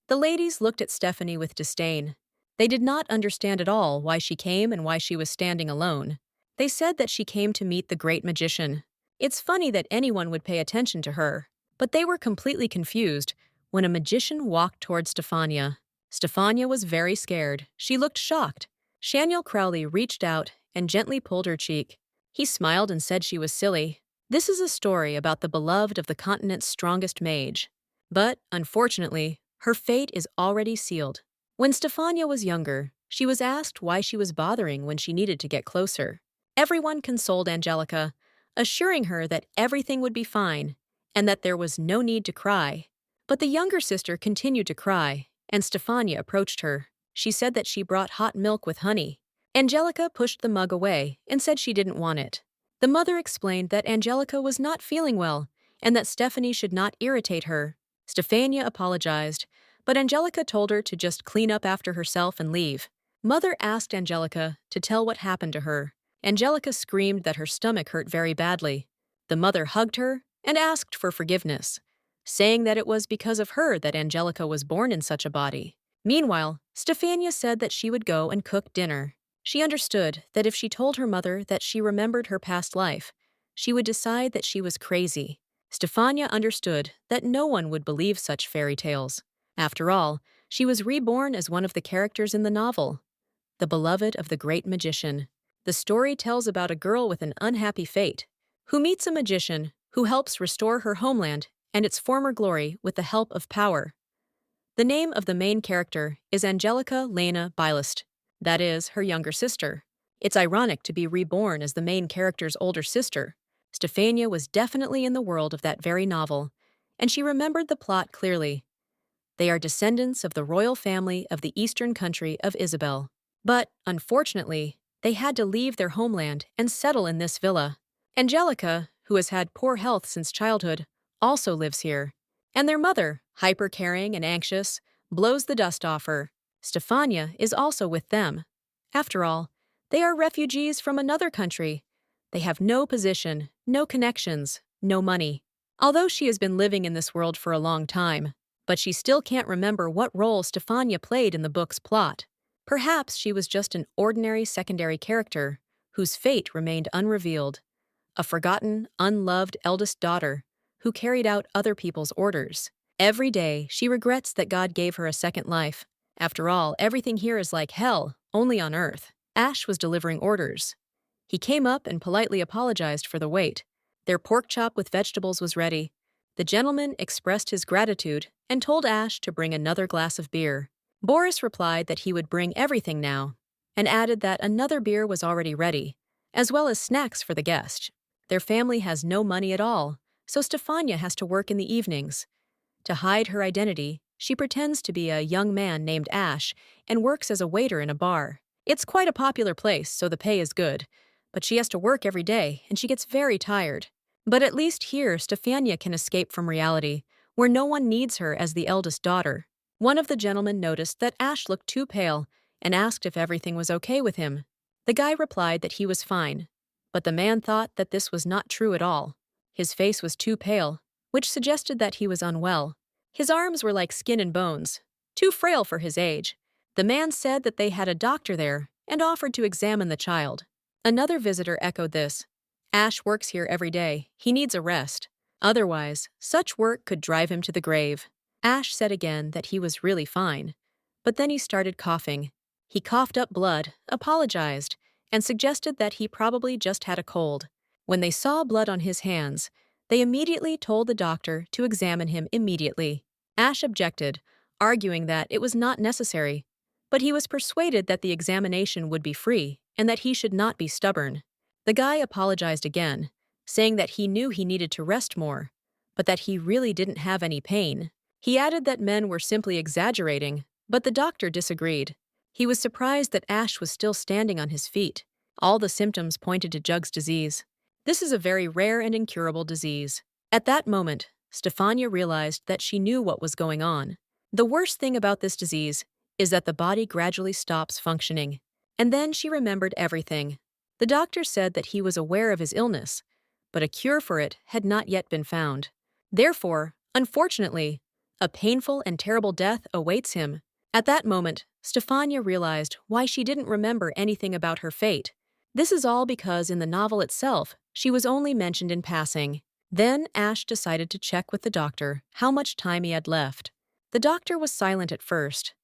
The ladies looked at Stephanie with disdain. They did not understand at all why she came and why she was standing alone. They said that she came to meet the great magician. It's funny that anyone would pay attention to her, but they were completely confused when a magician walked toward Stephania. Stephania was very scared. She looked shocked. Shaniel Crowley reached out and gently pulled her cheek. He smiled and said she was silly. This is a story about the beloved of the continent's strongest mage. But, unfortunately, her fate is already sealed. When Stephania was younger, she was asked why she was bothering when she needed to get closer. Everyone consoled Angelica, assuring her that everything would be fine and that there was no need to cry. But the younger sister continued to cry, and Stephania approached her. She said that she brought hot milk with honey. Angelica pushed the mug away and said she didn't want it. The mother explained that Angelica was not feeling well and that Stephanie should not irritate her. Stephania apologized, but Angelica told her to just clean up after herself and leave. Mother asked Angelica to tell what happened to her. Angelica screamed that her stomach hurt very badly. The mother hugged her and asked for forgiveness, saying that it was because of her that Angelica was born in such a body. Meanwhile, Stephania said that she would go and cook dinner. She understood that if she told her mother that she remembered her past life, she would decide that she was crazy. Stephania understood that no one would believe such fairy tales. After all, she was reborn as one of the characters in the novel, the beloved of the great magician. The story tells about a girl with an unhappy fate, who meets a magician who helps restore her homeland and its former glory with the help of power. The name of the main character is Angelica Lena Bylist, that is, her younger sister. It's ironic to be reborn as the main character's older sister. Stephania was definitely in the world of that very novel, and she remembered the plot clearly. They are descendants of the royal family of the eastern country of Isabel. But, unfortunately, they had to leave their homeland and settle in this villa. Angelica, who has had poor health since childhood, also lives here. And their mother, hyper-caring and anxious, blows the dust off her. Stephania is also with them. After all, they are refugees from another country. They have no position, no connections, no money. Although she has been living in this world for a long time, but she still can't remember what role Stephania played in the book's plot. Perhaps she was just an ordinary secondary character whose fate remained unrevealed. A forgotten, unloved eldest daughter who carried out other people's orders. Every day, she regrets that God gave her a second life. After all, everything here is like hell, only on earth. Ash was delivering orders. He came up and politely apologized for the wait. Their pork chop with vegetables was ready. The gentleman expressed his gratitude and told Ash to bring another glass of beer. Boris replied that he would bring everything now, and added that another beer was already ready, as well as snacks for the guest. Their family has no money at all, so Stephania has to work in the evenings. To hide her identity, she pretends to be a young man named Ash and works as a waiter in a bar. It's quite a popular place, so the pay is good, but she has to work every day and she gets very tired. But at least here, Stephania can escape from reality, where no one needs her as the eldest daughter. One of the gentlemen noticed that Ash looked too pale and asked if everything was okay with him. The guy replied that he was fine, but the man thought that this was not true at all. His face was too pale, which suggested that he was unwell. His arms were like skin and bones, too frail for his age. The man said that they had a doctor there and offered to examine the child. Another visitor echoed this. Ash works here every day. He needs a rest. Otherwise, such work could drive him to the grave. Ash said again that he was really fine, but then he started coughing. He coughed up blood, apologized, and suggested that he probably just had a cold. When they saw blood on his hands, they immediately told the doctor to examine him immediately. Ash objected, arguing that it was not necessary, but he was persuaded that the examination would be free and that he should not be stubborn. The guy apologized again, saying that he knew he needed to rest more, but that he really didn't have any pain. He added that men were simply exaggerating, but the doctor disagreed. He was surprised that Ash was still standing on his feet. All the symptoms pointed to Jug's disease. This is a very rare and incurable disease. At that moment, Stephania realized that she knew what was going on. The worst thing about this disease is that the body gradually stops functioning. And then she remembered everything. The doctor said that he was aware of his illness, but a cure for it had not yet been found. Therefore, unfortunately, A painful and terrible death awaits him. At that moment, Stefania realized why she didn't remember anything about her fate. This is all because in the novel itself, she was only mentioned in passing. Then Ash decided to check with the doctor how much time he had left. The doctor was silent at first,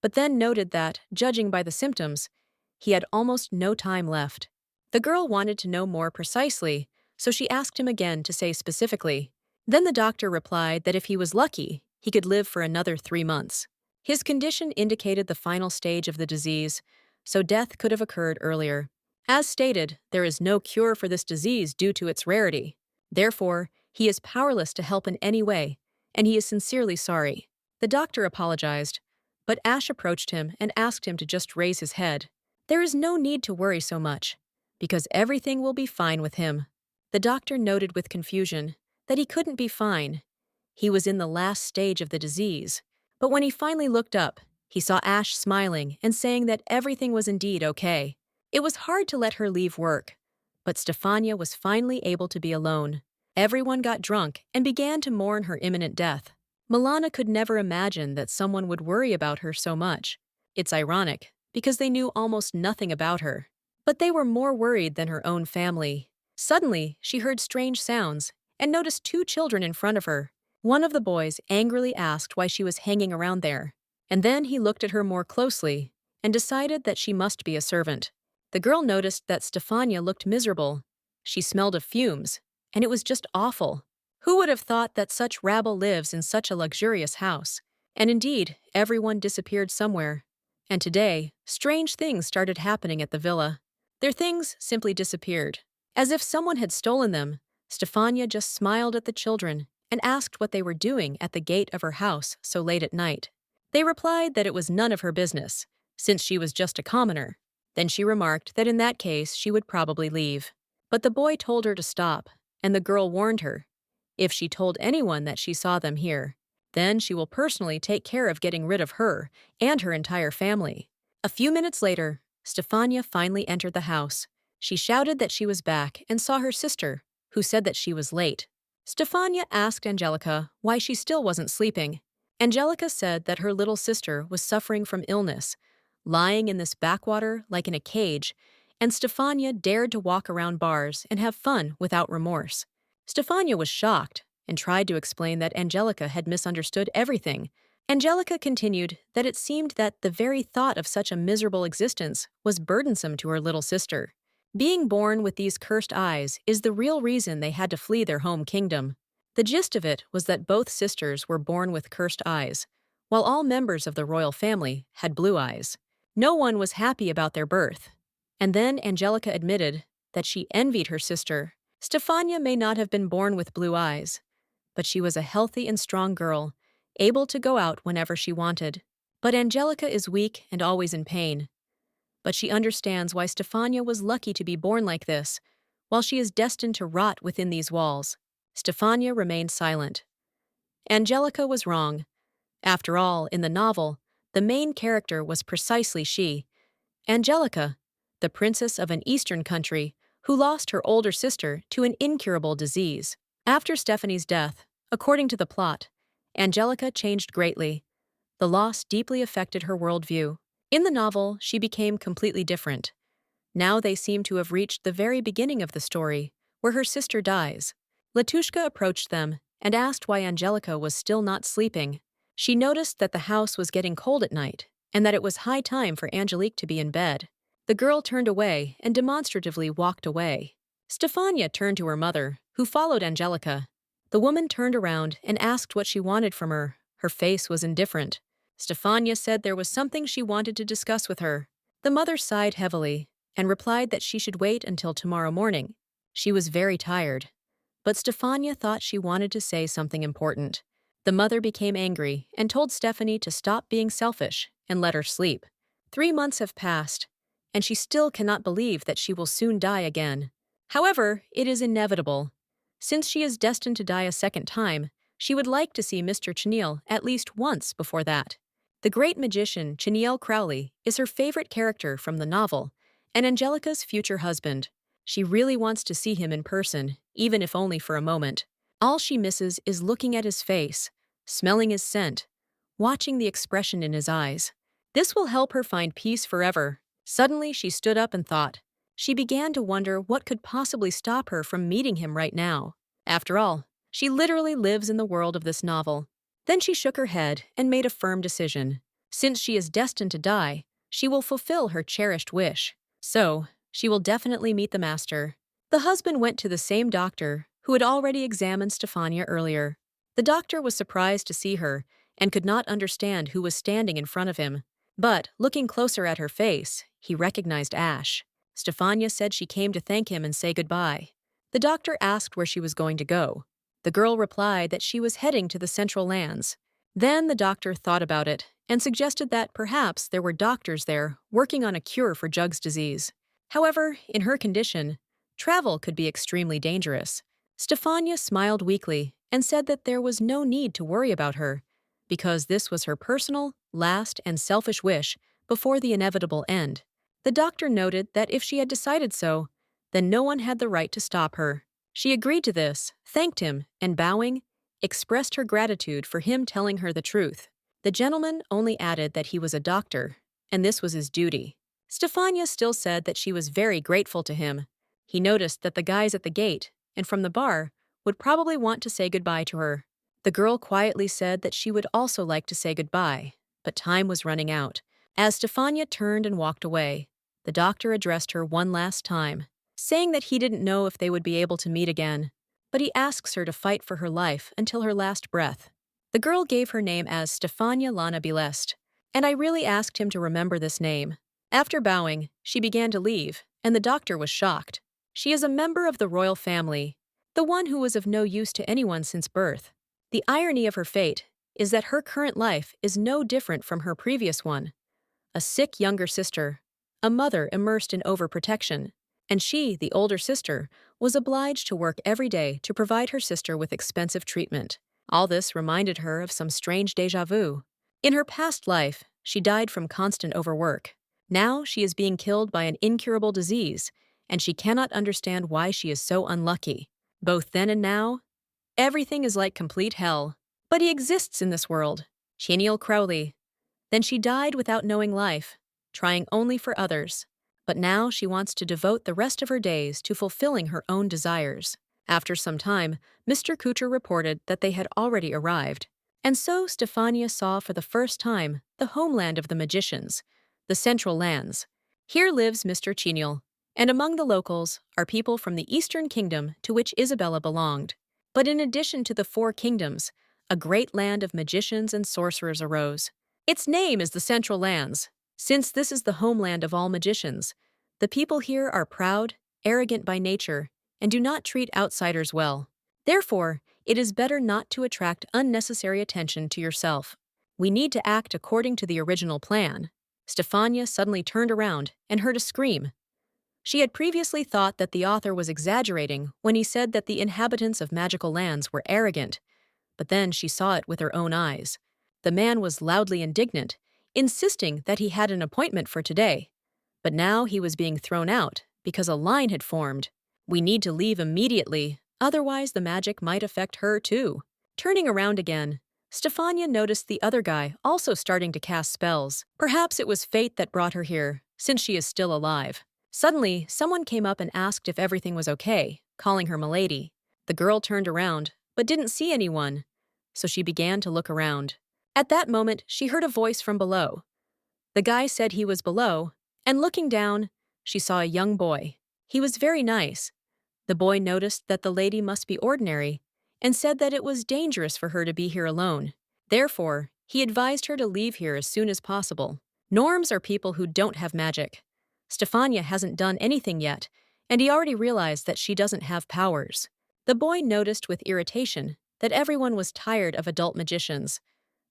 but then noted that, judging by the symptoms, he had almost no time left. The girl wanted to know more precisely, so she asked him again to say specifically. Then the doctor replied that if he was lucky, he could live for another 3 months. His condition indicated the final stage of the disease, so death could have occurred earlier. As stated, there is no cure for this disease due to its rarity. Therefore, he is powerless to help in any way, and he is sincerely sorry. The doctor apologized, but Ash approached him and asked him to just raise his head. There is no need to worry so much, because everything will be fine with him. The doctor noted with confusion that he couldn't be fine. He was in the last stage of the disease. But when he finally looked up, he saw Ash smiling and saying that everything was indeed okay. It was hard to let her leave work, but Stefania was finally able to be alone. Everyone got drunk and began to mourn her imminent death. Milana could never imagine that someone would worry about her so much. It's ironic, because they knew almost nothing about her. But they were more worried than her own family. Suddenly, she heard strange sounds and noticed 2 children in front of her. One of the boys angrily asked why she was hanging around there, and then he looked at her more closely and decided that she must be a servant. The girl noticed that Stefania looked miserable. She smelled of fumes, and it was just awful. Who would have thought that such rabble lives in such a luxurious house? And indeed, everyone disappeared somewhere. And today, strange things started happening at the villa. Their things simply disappeared. As if someone had stolen them, Stefania just smiled at the children and asked what they were doing at the gate of her house so late at night. They replied that it was none of her business, since she was just a commoner. Then she remarked that in that case she would probably leave. But the boy told her to stop, and the girl warned her. If she told anyone that she saw them here, then she will personally take care of getting rid of her and her entire family. A few minutes later, Stefania finally entered the house. She shouted that she was back and saw her sister, who said that she was late. Stefania asked Angelica why she still wasn't sleeping. Angelica said that her little sister was suffering from illness, lying in this backwater like in a cage, and Stefania dared to walk around bars and have fun without remorse. Stefania was shocked and tried to explain that Angelica had misunderstood everything. Angelica continued that it seemed that the very thought of such a miserable existence was burdensome to her little sister. Being born with these cursed eyes is the real reason they had to flee their home kingdom. The gist of it was that both sisters were born with cursed eyes, while all members of the royal family had blue eyes. No one was happy about their birth. And then Angelica admitted that she envied her sister. Stefania may not have been born with blue eyes, but she was a healthy and strong girl, able to go out whenever she wanted. But Angelica is weak and always in pain. But she understands why Stefania was lucky to be born like this, while she is destined to rot within these walls. Stefania remained silent. Angelica was wrong. After all, in the novel, the main character was precisely she, Angelica, the princess of an eastern country who lost her older sister to an incurable disease. After Stephanie's death, according to the plot, Angelica changed greatly. The loss deeply affected her worldview. In the novel, she became completely different. Now they seem to have reached the very beginning of the story, where her sister dies. Latushka approached them and asked why Angelica was still not sleeping. She noticed that the house was getting cold at night, and that it was high time for Angelique to be in bed. The girl turned away and demonstratively walked away. Stefania turned to her mother, who followed Angelica. The woman turned around and asked what she wanted from her. Her face was indifferent. Stefania said there was something she wanted to discuss with her. The mother sighed heavily and replied that she should wait until tomorrow morning. She was very tired, but Stefania thought she wanted to say something important. The mother became angry and told Stephanie to stop being selfish and let her sleep. 3 months have passed, and she still cannot believe that she will soon die again. However, it is inevitable. Since she is destined to die a second time, she would like to see Mr. Chenille at least once before that. The great magician Chenille Crowley is her favorite character from the novel, and Angelica's future husband. She really wants to see him in person, even if only for a moment. All she misses is looking at his face, smelling his scent, watching the expression in his eyes. This will help her find peace forever. Suddenly, she stood up and thought. She began to wonder what could possibly stop her from meeting him right now. After all, she literally lives in the world of this novel. Then she shook her head and made a firm decision. Since she is destined to die, she will fulfill her cherished wish. So, she will definitely meet the master. The husband went to the same doctor who had already examined Stefania earlier. The doctor was surprised to see her and could not understand who was standing in front of him. But, looking closer at her face, he recognized Ash. Stefania said she came to thank him and say goodbye. The doctor asked where she was going to go. The girl replied that she was heading to the Central Lands. Then the doctor thought about it and suggested that perhaps there were doctors there working on a cure for Jug's disease. However, in her condition, travel could be extremely dangerous. Stefania smiled weakly and said that there was no need to worry about her, because this was her personal, last, and selfish wish before the inevitable end. The doctor noted that if she had decided so, then no one had the right to stop her. She agreed to this, thanked him, and bowing, expressed her gratitude for him telling her the truth. The gentleman only added that he was a doctor, and this was his duty. Stefania still said that she was very grateful to him. He noticed that the guys at the gate and from the bar would probably want to say goodbye to her. The girl quietly said that she would also like to say goodbye, but time was running out. As Stefania turned and walked away, the doctor addressed her one last time, saying that he didn't know if they would be able to meet again, but he asks her to fight for her life until her last breath. The girl gave her name as Stefania Lana Bilest, and I really asked him to remember this name. After bowing, she began to leave, and the doctor was shocked. She is a member of the royal family, the one who was of no use to anyone since birth. The irony of her fate is that her current life is no different from her previous one. A sick younger sister, a mother immersed in overprotection, and she, the older sister, was obliged to work every day to provide her sister with expensive treatment. All this reminded her of some strange déjà vu. In her past life, she died from constant overwork. Now she is being killed by an incurable disease, and she cannot understand why she is so unlucky. Both then and now, everything is like complete hell. But he exists in this world. Cheniel Crowley. Then she died without knowing life, trying only for others. But now she wants to devote the rest of her days to fulfilling her own desires. After some time, Mr. Kucher reported that they had already arrived. And so Stefania saw for the first time the homeland of the magicians, the Central Lands. Here lives Mr. Cheniel, and among the locals are people from the Eastern Kingdom to which Isabella belonged. But in addition to the 4 kingdoms, a great land of magicians and sorcerers arose. Its name is the Central Lands. Since this is the homeland of all magicians, the people here are proud, arrogant by nature, and do not treat outsiders well. Therefore, it is better not to attract unnecessary attention to yourself. We need to act according to the original plan. Stefania suddenly turned around and heard a scream. She had previously thought that the author was exaggerating when he said that the inhabitants of magical lands were arrogant, but then she saw it with her own eyes. The man was loudly indignant, insisting that he had an appointment for today. But now he was being thrown out because a line had formed. We need to leave immediately, otherwise the magic might affect her too. Turning around again, Stefania noticed the other guy also starting to cast spells. Perhaps it was fate that brought her here, since she is still alive. Suddenly, someone came up and asked if everything was okay, calling her Milady. The girl turned around, but didn't see anyone, so she began to look around. At that moment, she heard a voice from below. The guy said he was below, and looking down, she saw a young boy. He was very nice. The boy noticed that the lady must be ordinary, and said that it was dangerous for her to be here alone. Therefore, he advised her to leave here as soon as possible. Norms are people who don't have magic. Stefania hasn't done anything yet, and he already realized that she doesn't have powers. The boy noticed with irritation that everyone was tired of adult magicians.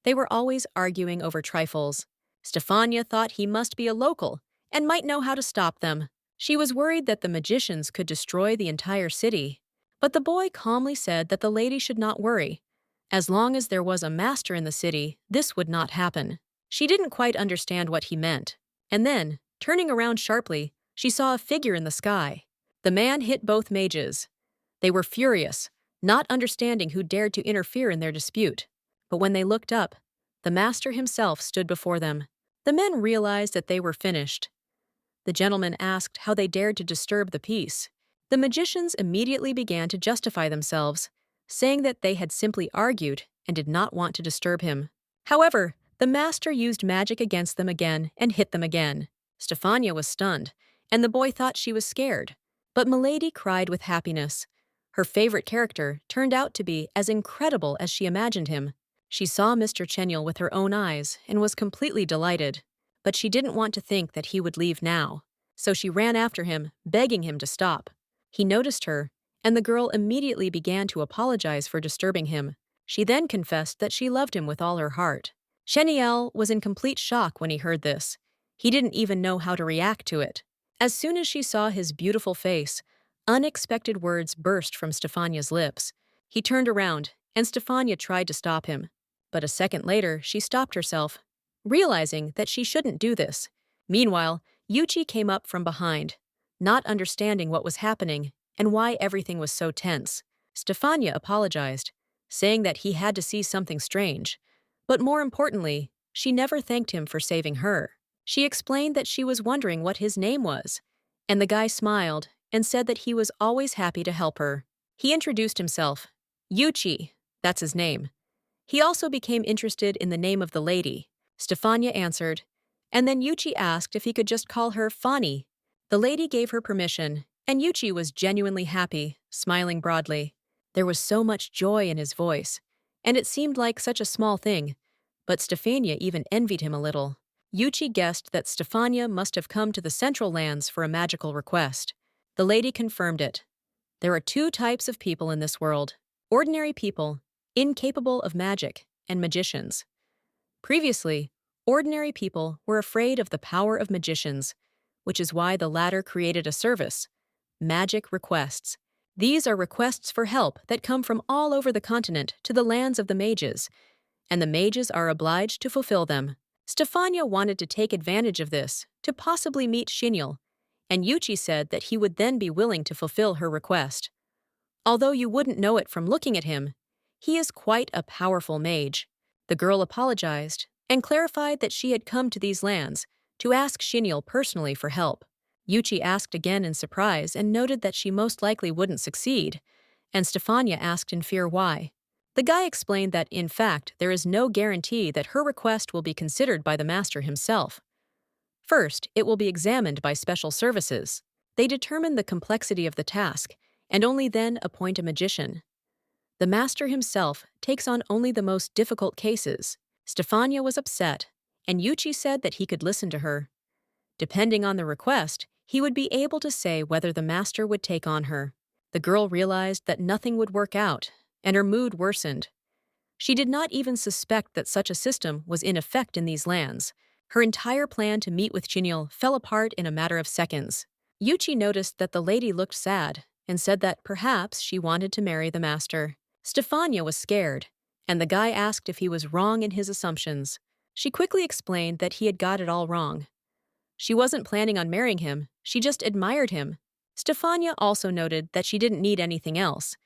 They were always arguing over trifles. Stefania thought he must be a local and might know how to stop them. She was worried that the magicians could destroy the entire city. But the boy calmly said that the lady should not worry. As long as there was a master in the city, this would not happen. She didn't quite understand what he meant. And then, turning around sharply, she saw a figure in the sky. The man hit both mages. They were furious, not understanding who dared to interfere in their dispute. But when they looked up, the master himself stood before them. The men realized that they were finished. The gentleman asked how they dared to disturb the peace. The magicians immediately began to justify themselves, saying that they had simply argued and did not want to disturb him. However, the master used magic against them again and hit them again. Stefania was stunned, and the boy thought she was scared. But Milady cried with happiness. Her favorite character turned out to be as incredible as she imagined him. She saw Mr. Chenyel with her own eyes and was completely delighted. But she didn't want to think that he would leave now. So she ran after him, begging him to stop. He noticed her, and the girl immediately began to apologize for disturbing him. She then confessed that she loved him with all her heart. Chenyel was in complete shock when he heard this. He didn't even know how to react to it. As soon as she saw his beautiful face, unexpected words burst from Stefania's lips. He turned around, and Stefania tried to stop him. But a second later, she stopped herself, realizing that she shouldn't do this. Meanwhile, Yuchi came up from behind, not understanding what was happening and why everything was so tense. Stefania apologized, saying that he had to see something strange. But more importantly, she never thanked him for saving her. She explained that she was wondering what his name was, and the guy smiled and said that he was always happy to help her. He introduced himself. Yuchi, that's his name. He also became interested in the name of the lady. Stefania answered, and then Yuchi asked if he could just call her Fani. The lady gave her permission, and Yuchi was genuinely happy, smiling broadly. There was so much joy in his voice, and it seemed like such a small thing, but Stefania even envied him a little. Yuchi guessed that Stefania must have come to the Central Lands for a magical request. The lady confirmed it. There are two types of people in this world: ordinary people, incapable of magic, and magicians. Previously, ordinary people were afraid of the power of magicians, which is why the latter created a service: magic requests. These are requests for help that come from all over the continent to the lands of the mages, and the mages are obliged to fulfill them. Stefania wanted to take advantage of this to possibly meet Chenyel, and Yuchi said that he would then be willing to fulfill her request. Although you wouldn't know it from looking at him, he is quite a powerful mage. The girl apologized and clarified that she had come to these lands to ask Chenyel personally for help. Yuchi asked again in surprise and noted that she most likely wouldn't succeed, and Stefania asked in fear why. The guy explained that, in fact, there is no guarantee that her request will be considered by the master himself. First, it will be examined by special services. They determine the complexity of the task, and only then appoint a magician. The master himself takes on only the most difficult cases. Stefania was upset, and Yuchi said that he could listen to her. Depending on the request, he would be able to say whether the master would take on her. The girl realized that nothing would work out, and her mood worsened. She did not even suspect that such a system was in effect in these lands. Her entire plan to meet with Chenyel fell apart in a matter of seconds. Yuchi noticed that the lady looked sad and said that perhaps she wanted to marry the master. Stefania was scared, and the guy asked if he was wrong in his assumptions. She quickly explained that he had got it all wrong. She wasn't planning on marrying him, she just admired him. Stefania also noted that she didn't need anything else.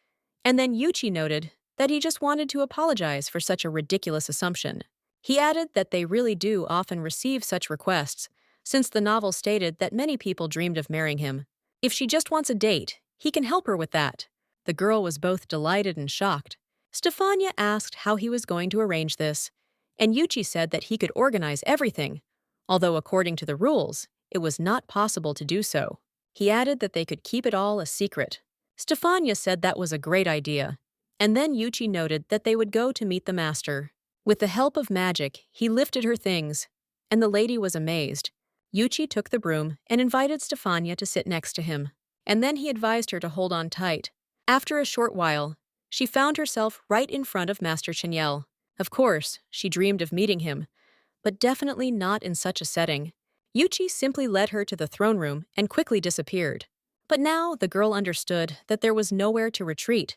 And then Yuchi noted that he just wanted to apologize for such a ridiculous assumption. He added that they really do often receive such requests, since the novel stated that many people dreamed of marrying him. If she just wants a date, he can help her with that. The girl was both delighted and shocked. Stefania asked how he was going to arrange this, and Yuchi said that he could organize everything, although according to the rules, it was not possible to do so. He added that they could keep it all a secret. Stefania said that was a great idea, and then Yuchi noted that they would go to meet the master. With the help of magic, he lifted her things, and the lady was amazed. Yuchi took the broom and invited Stefania to sit next to him, and then he advised her to hold on tight. After a short while, she found herself right in front of Master Chenyel. Of course, she dreamed of meeting him, but definitely not in such a setting. Yuchi simply led her to the throne room and quickly disappeared. But now the girl understood that there was nowhere to retreat.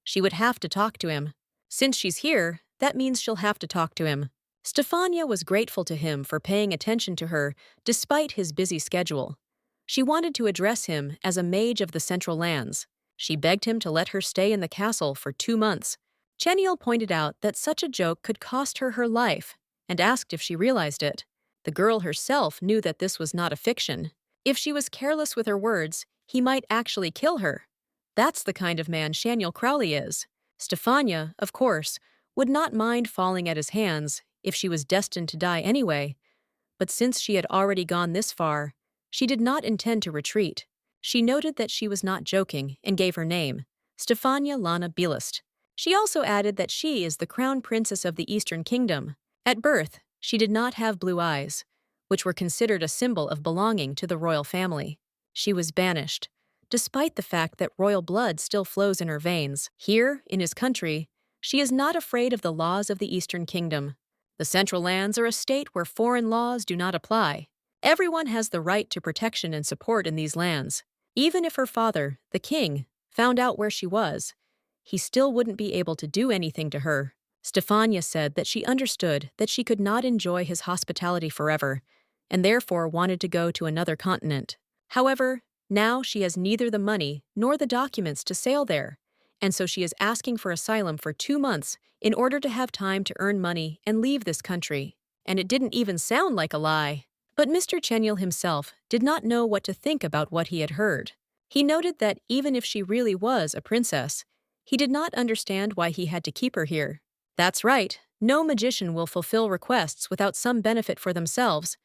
She would have to talk to him. Since she's here, that means she'll have to talk to him. Stefania was grateful to him for paying attention to her despite his busy schedule. She wanted to address him as a mage of the Central Lands. She begged him to let her stay in the castle for 2 months, Cheniel pointed out that such a joke could cost her her life and asked if she realized it. The girl herself knew that this was not a fiction. If she was careless with her words, he might actually kill her. That's the kind of man Cheniel Crowley is. Stefania, of course, would not mind falling at his hands if she was destined to die anyway, but since she had already gone this far, she did not intend to retreat. She noted that she was not joking and gave her name, Stefania Lana Bielist. She also added that she is the crown princess of the Eastern Kingdom. At birth, she did not have blue eyes, which were considered a symbol of belonging to the royal family. She was banished, despite the fact that royal blood still flows in her veins. Here, in his country, she is not afraid of the laws of the Eastern Kingdom. The Central Lands are a state where foreign laws do not apply. Everyone has the right to protection and support in these lands. Even if her father, the king, found out where she was, he still wouldn't be able to do anything to her. Stefania said that she understood that she could not enjoy his hospitality forever, and therefore wanted to go to another continent. However, now she has neither the money nor the documents to sail there, and so she is asking for asylum for 2 months in order to have time to earn money and leave this country. And it didn't even sound like a lie. But Mr. Cheniel himself did not know what to think about what he had heard. He noted that even if she really was a princess, he did not understand why he had to keep her here. That's right, no magician will fulfill requests without some benefit for themselves.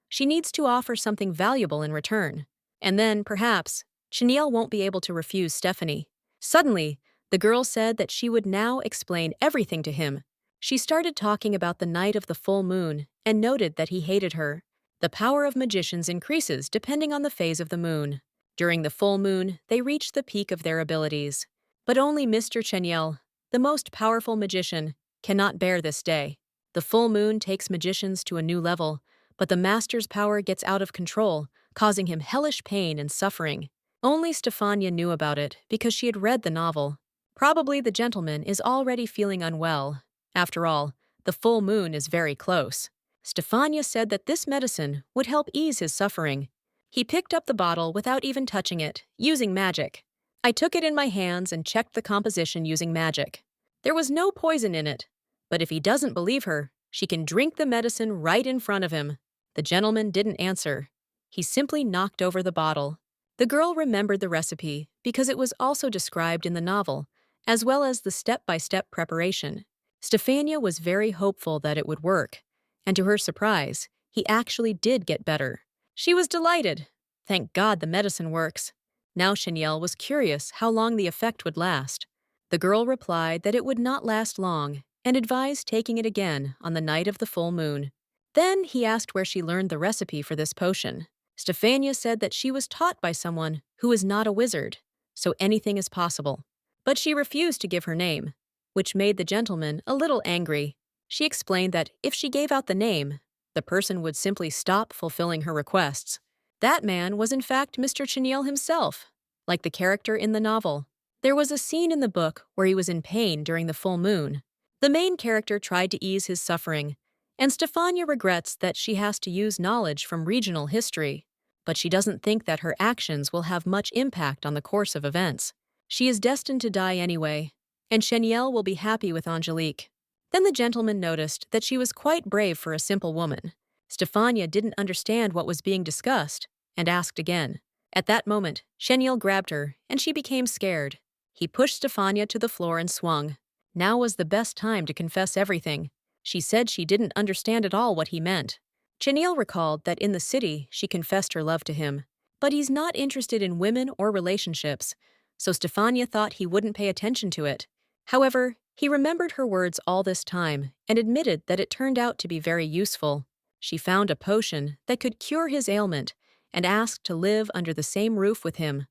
She needs to offer something valuable in return. And then, perhaps, Cheniel won't be able to refuse Stephanie. Suddenly, the girl said that she would now explain everything to him. She started talking about the night of the full moon and noted that he hated her. The power of magicians increases depending on the phase of the moon. During the full moon, they reach the peak of their abilities. But only Mr. Cheniel, the most powerful magician, cannot bear this day. The full moon takes magicians to a new level, but the master's power gets out of control, causing him hellish pain and suffering. Only Stefania knew about it because she had read the novel. Probably the gentleman is already feeling unwell. After all, the full moon is very close. Stefania said that this medicine would help ease his suffering. He picked up the bottle without even touching it, using magic. I took it in my hands and checked the composition using magic. There was no poison in it, but if he doesn't believe her, she can drink the medicine right in front of him. The gentleman didn't answer. He simply knocked over the bottle. The girl remembered the recipe because it was also described in the novel, as well as the step-by-step preparation. Stefania was very hopeful that it would work, and to her surprise, he actually did get better. She was delighted. Thank God the medicine works. Now Cheniel was curious how long the effect would last. The girl replied that it would not last long and advised taking it again on the night of the full moon. Then he asked where she learned the recipe for this potion. Stefania said that she was taught by someone who is not a wizard, so anything is possible. But she refused to give her name, which made the gentleman a little angry. She explained that if she gave out the name, the person would simply stop fulfilling her requests. That man was in fact Mr. Cheniel himself, like the character in the novel. There was a scene in the book where he was in pain during the full moon. The main character tried to ease his suffering, and Stefania regrets that she has to use knowledge from regional history, but she doesn't think that her actions will have much impact on the course of events. She is destined to die anyway, and Cheniel will be happy with Angelique. Then the gentleman noticed that she was quite brave for a simple woman. Stefania didn't understand what was being discussed and asked again. At that moment, Cheniel grabbed her, and she became scared. He pushed Stefania to the floor and swung. Now was the best time to confess everything. She said she didn't understand at all what he meant. Cheniel recalled that in the city she confessed her love to him, but he's not interested in women or relationships, so Stefania thought he wouldn't pay attention to it. However, he remembered her words all this time and admitted that it turned out to be very useful. She found a potion that could cure his ailment and asked to live under the same roof with him.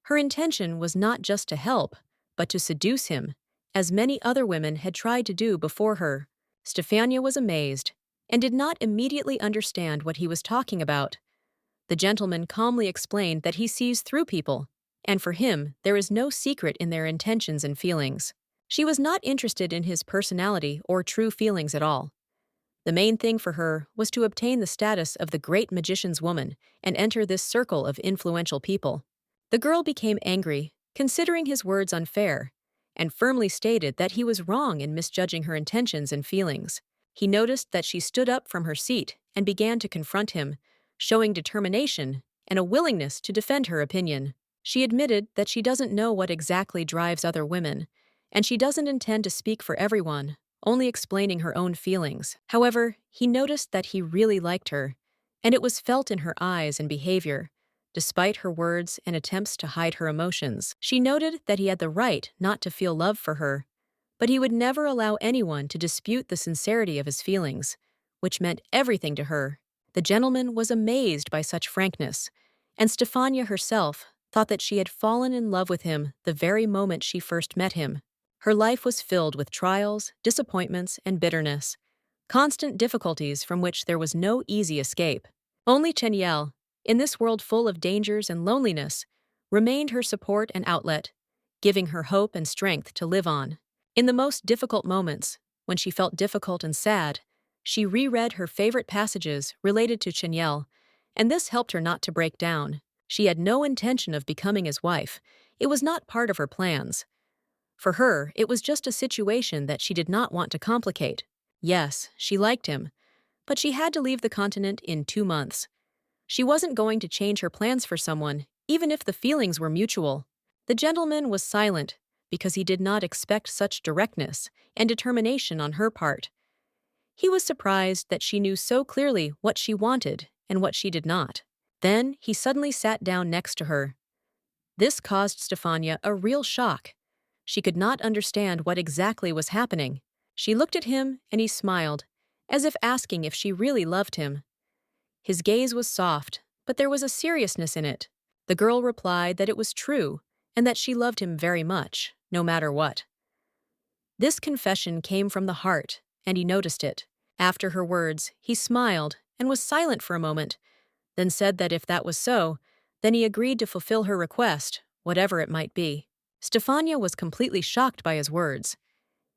Her intention was not just to help, but to seduce him, as many other women had tried to do before her. Stefania was amazed and did not immediately understand what he was talking about. The gentleman calmly explained that he sees through people, and for him there is no secret in their intentions and feelings. She was not interested in his personality or true feelings at all. The main thing for her was to obtain the status of the great magician's woman and enter this circle of influential people. The girl became angry, considering his words unfair, and firmly stated that he was wrong in misjudging her intentions and feelings. He noticed that she stood up from her seat and began to confront him, showing determination and a willingness to defend her opinion. She admitted that she doesn't know what exactly drives other women, and she doesn't intend to speak for everyone, only explaining her own feelings. However, he noticed that he really liked her, and it was felt in her eyes and behavior. Despite her words and attempts to hide her emotions, she noted that he had the right not to feel love for her, but he would never allow anyone to dispute the sincerity of his feelings, which meant everything to her. The gentleman was amazed by such frankness, and Stefania herself thought that she had fallen in love with him the very moment she first met him. Her life was filled with trials, disappointments, and bitterness, constant difficulties from which there was no easy escape. Only Cheniel, in this world full of dangers and loneliness, remained her support and outlet, giving her hope and strength to live on. In the most difficult moments, when she felt difficult and sad, she reread her favorite passages related to Cheniel, and this helped her not to break down. She had no intention of becoming his wife. It was not part of her plans. For her, it was just a situation that she did not want to complicate. Yes, she liked him, but she had to leave the continent in 2 months. She wasn't going to change her plans for someone, even if the feelings were mutual. The gentleman was silent because he did not expect such directness and determination on her part. He was surprised that she knew so clearly what she wanted and what she did not. Then he suddenly sat down next to her. This caused Stefania a real shock. She could not understand what exactly was happening. She looked at him and he smiled, as if asking if she really loved him. His gaze was soft, but there was a seriousness in it. The girl replied that it was true and that she loved him very much, no matter what. This confession came from the heart, and he noticed it. After her words, he smiled and was silent for a moment, then said that if that was so, then he agreed to fulfill her request, whatever it might be. Stefania was completely shocked by his words.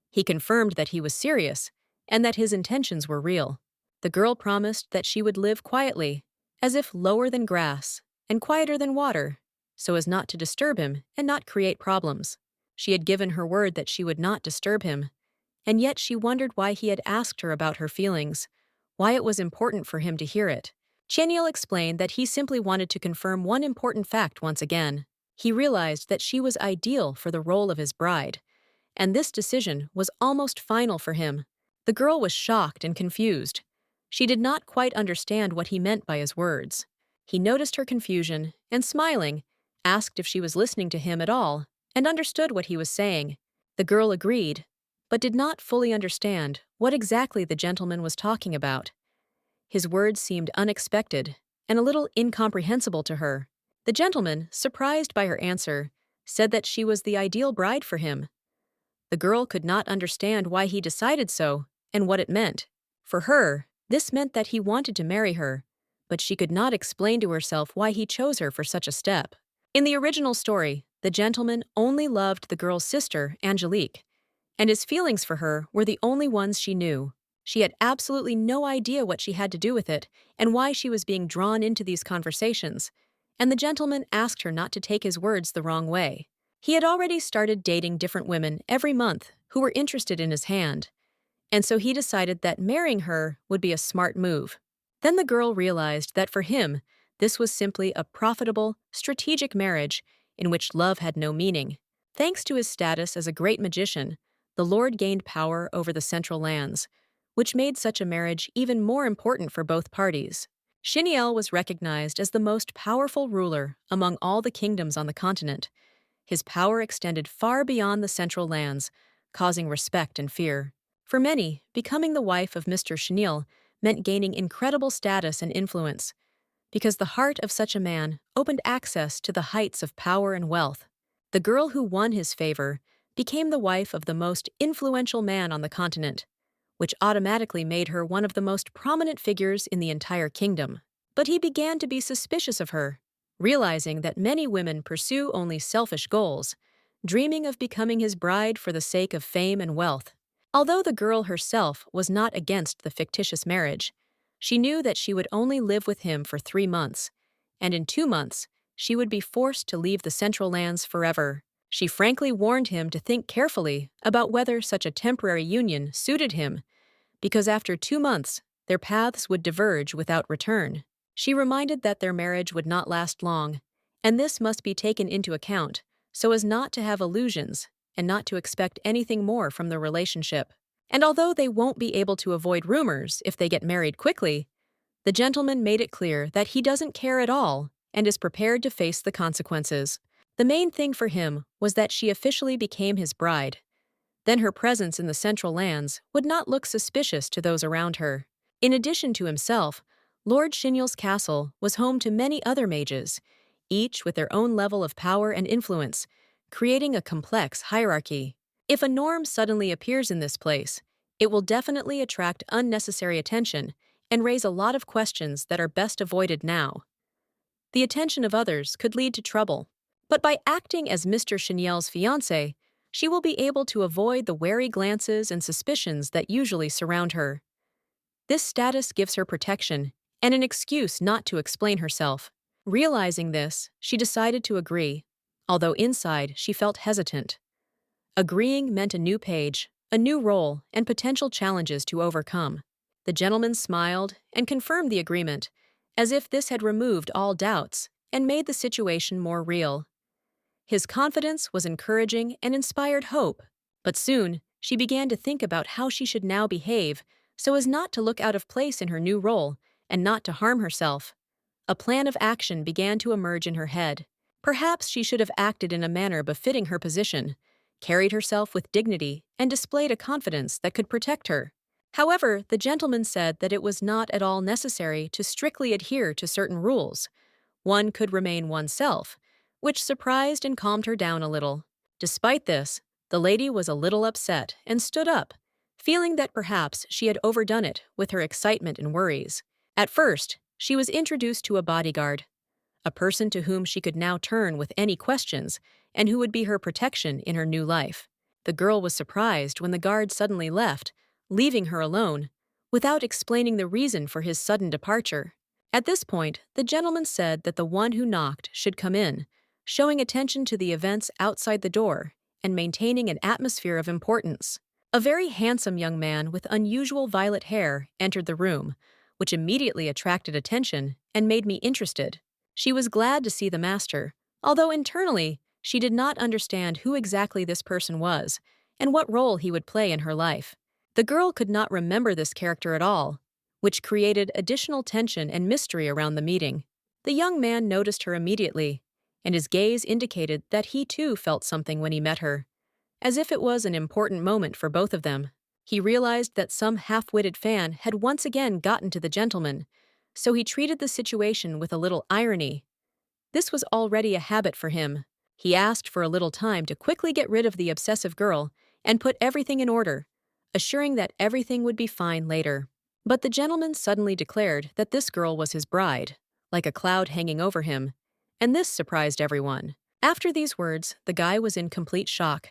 He confirmed that he was serious and that his intentions were real. The girl promised that she would live quietly, as if lower than grass and quieter than water, so as not to disturb him and not create problems. She had given her word that she would not disturb him, and yet she wondered why he had asked her about her feelings, why it was important for him to hear it. Cheniel explained that he simply wanted to confirm one important fact once again. He realized that she was ideal for the role of his bride, and this decision was almost final for him. The girl was shocked and confused. She did not quite understand what he meant by his words. He noticed her confusion and, smiling, asked if she was listening to him at all and understood what he was saying. The girl agreed, but did not fully understand what exactly the gentleman was talking about. His words seemed unexpected and a little incomprehensible to her. The gentleman, surprised by her answer, said that she was the ideal bride for him. The girl could not understand why he decided so and what it meant. For her, this meant that he wanted to marry her, but she could not explain to herself why he chose her for such a step. In the original story, the gentleman only loved the girl's sister, Angelique, and his feelings for her were the only ones she knew. She had absolutely no idea what she had to do with it and why she was being drawn into these conversations, and the gentleman asked her not to take his words the wrong way. He had already started dating different women every month who were interested in his hand, and so he decided that marrying her would be a smart move. Then the girl realized that for him, this was simply a profitable, strategic marriage in which love had no meaning. Thanks to his status as a great magician, the Lord gained power over the Central Lands, which made such a marriage even more important for both parties. Cheniel was recognized as the most powerful ruler among all the kingdoms on the continent. His power extended far beyond the Central Lands, causing respect and fear. For many, becoming the wife of Mr. Cheniel meant gaining incredible status and influence, because the heart of such a man opened access to the heights of power and wealth. The girl who won his favor became the wife of the most influential man on the continent, which automatically made her one of the most prominent figures in the entire kingdom. But he began to be suspicious of her, realizing that many women pursue only selfish goals, dreaming of becoming his bride for the sake of fame and wealth. Although the girl herself was not against the fictitious marriage, she knew that she would only live with him for 3 months, and in 2 months, she would be forced to leave the Central Lands forever. She frankly warned him to think carefully about whether such a temporary union suited him, because after 2 months, their paths would diverge without return. She reminded that their marriage would not last long, and this must be taken into account so as not to have illusions and not to expect anything more from the relationship. And although they won't be able to avoid rumors if they get married quickly, the gentleman made it clear that he doesn't care at all and is prepared to face the consequences. The main thing for him was that she officially became his bride. Then her presence in the Central Lands would not look suspicious to those around her. In addition to himself, Lord Shinyal's castle was home to many other mages, each with their own level of power and influence, creating a complex hierarchy. If a norm suddenly appears in this place, it will definitely attract unnecessary attention and raise a lot of questions that are best avoided now. The attention of others could lead to trouble. But by acting as Mr. Shinyal's fiancé, she will be able to avoid the wary glances and suspicions that usually surround her. This status gives her protection and an excuse not to explain herself. Realizing this, she decided to agree, although inside she felt hesitant. Agreeing meant a new page, a new role, and potential challenges to overcome. The gentleman smiled and confirmed the agreement, as if this had removed all doubts and made the situation more real. His confidence was encouraging and inspired hope, but soon she began to think about how she should now behave so as not to look out of place in her new role and not to harm herself. A plan of action began to emerge in her head. Perhaps she should have acted in a manner befitting her position, carried herself with dignity, and displayed a confidence that could protect her. However, the gentleman said that it was not at all necessary to strictly adhere to certain rules. One could remain oneself, which surprised and calmed her down a little. Despite this, the lady was a little upset and stood up, feeling that perhaps she had overdone it with her excitement and worries. At first, she was introduced to a bodyguard, a person to whom she could now turn with any questions and who would be her protection in her new life. The girl was surprised when the guard suddenly left, leaving her alone, without explaining the reason for his sudden departure. At this point, the gentleman said that the one who knocked should come in, showing attention to the events outside the door and maintaining an atmosphere of importance. A very handsome young man with unusual violet hair entered the room, which immediately attracted attention and made me interested. She was glad to see the master, although internally she did not understand who exactly this person was and what role he would play in her life. The girl could not remember this character at all, which created additional tension and mystery around the meeting. The young man noticed her immediately, and his gaze indicated that he too felt something when he met her, as if it was an important moment for both of them. He realized that some half-witted fan had once again gotten to the gentleman, so he treated the situation with a little irony. This was already a habit for him. He asked for a little time to quickly get rid of the obsessive girl and put everything in order, assuring that everything would be fine later. But the gentleman suddenly declared that this girl was his bride, like a cloud hanging over him, and this surprised everyone. After these words, the guy was in complete shock,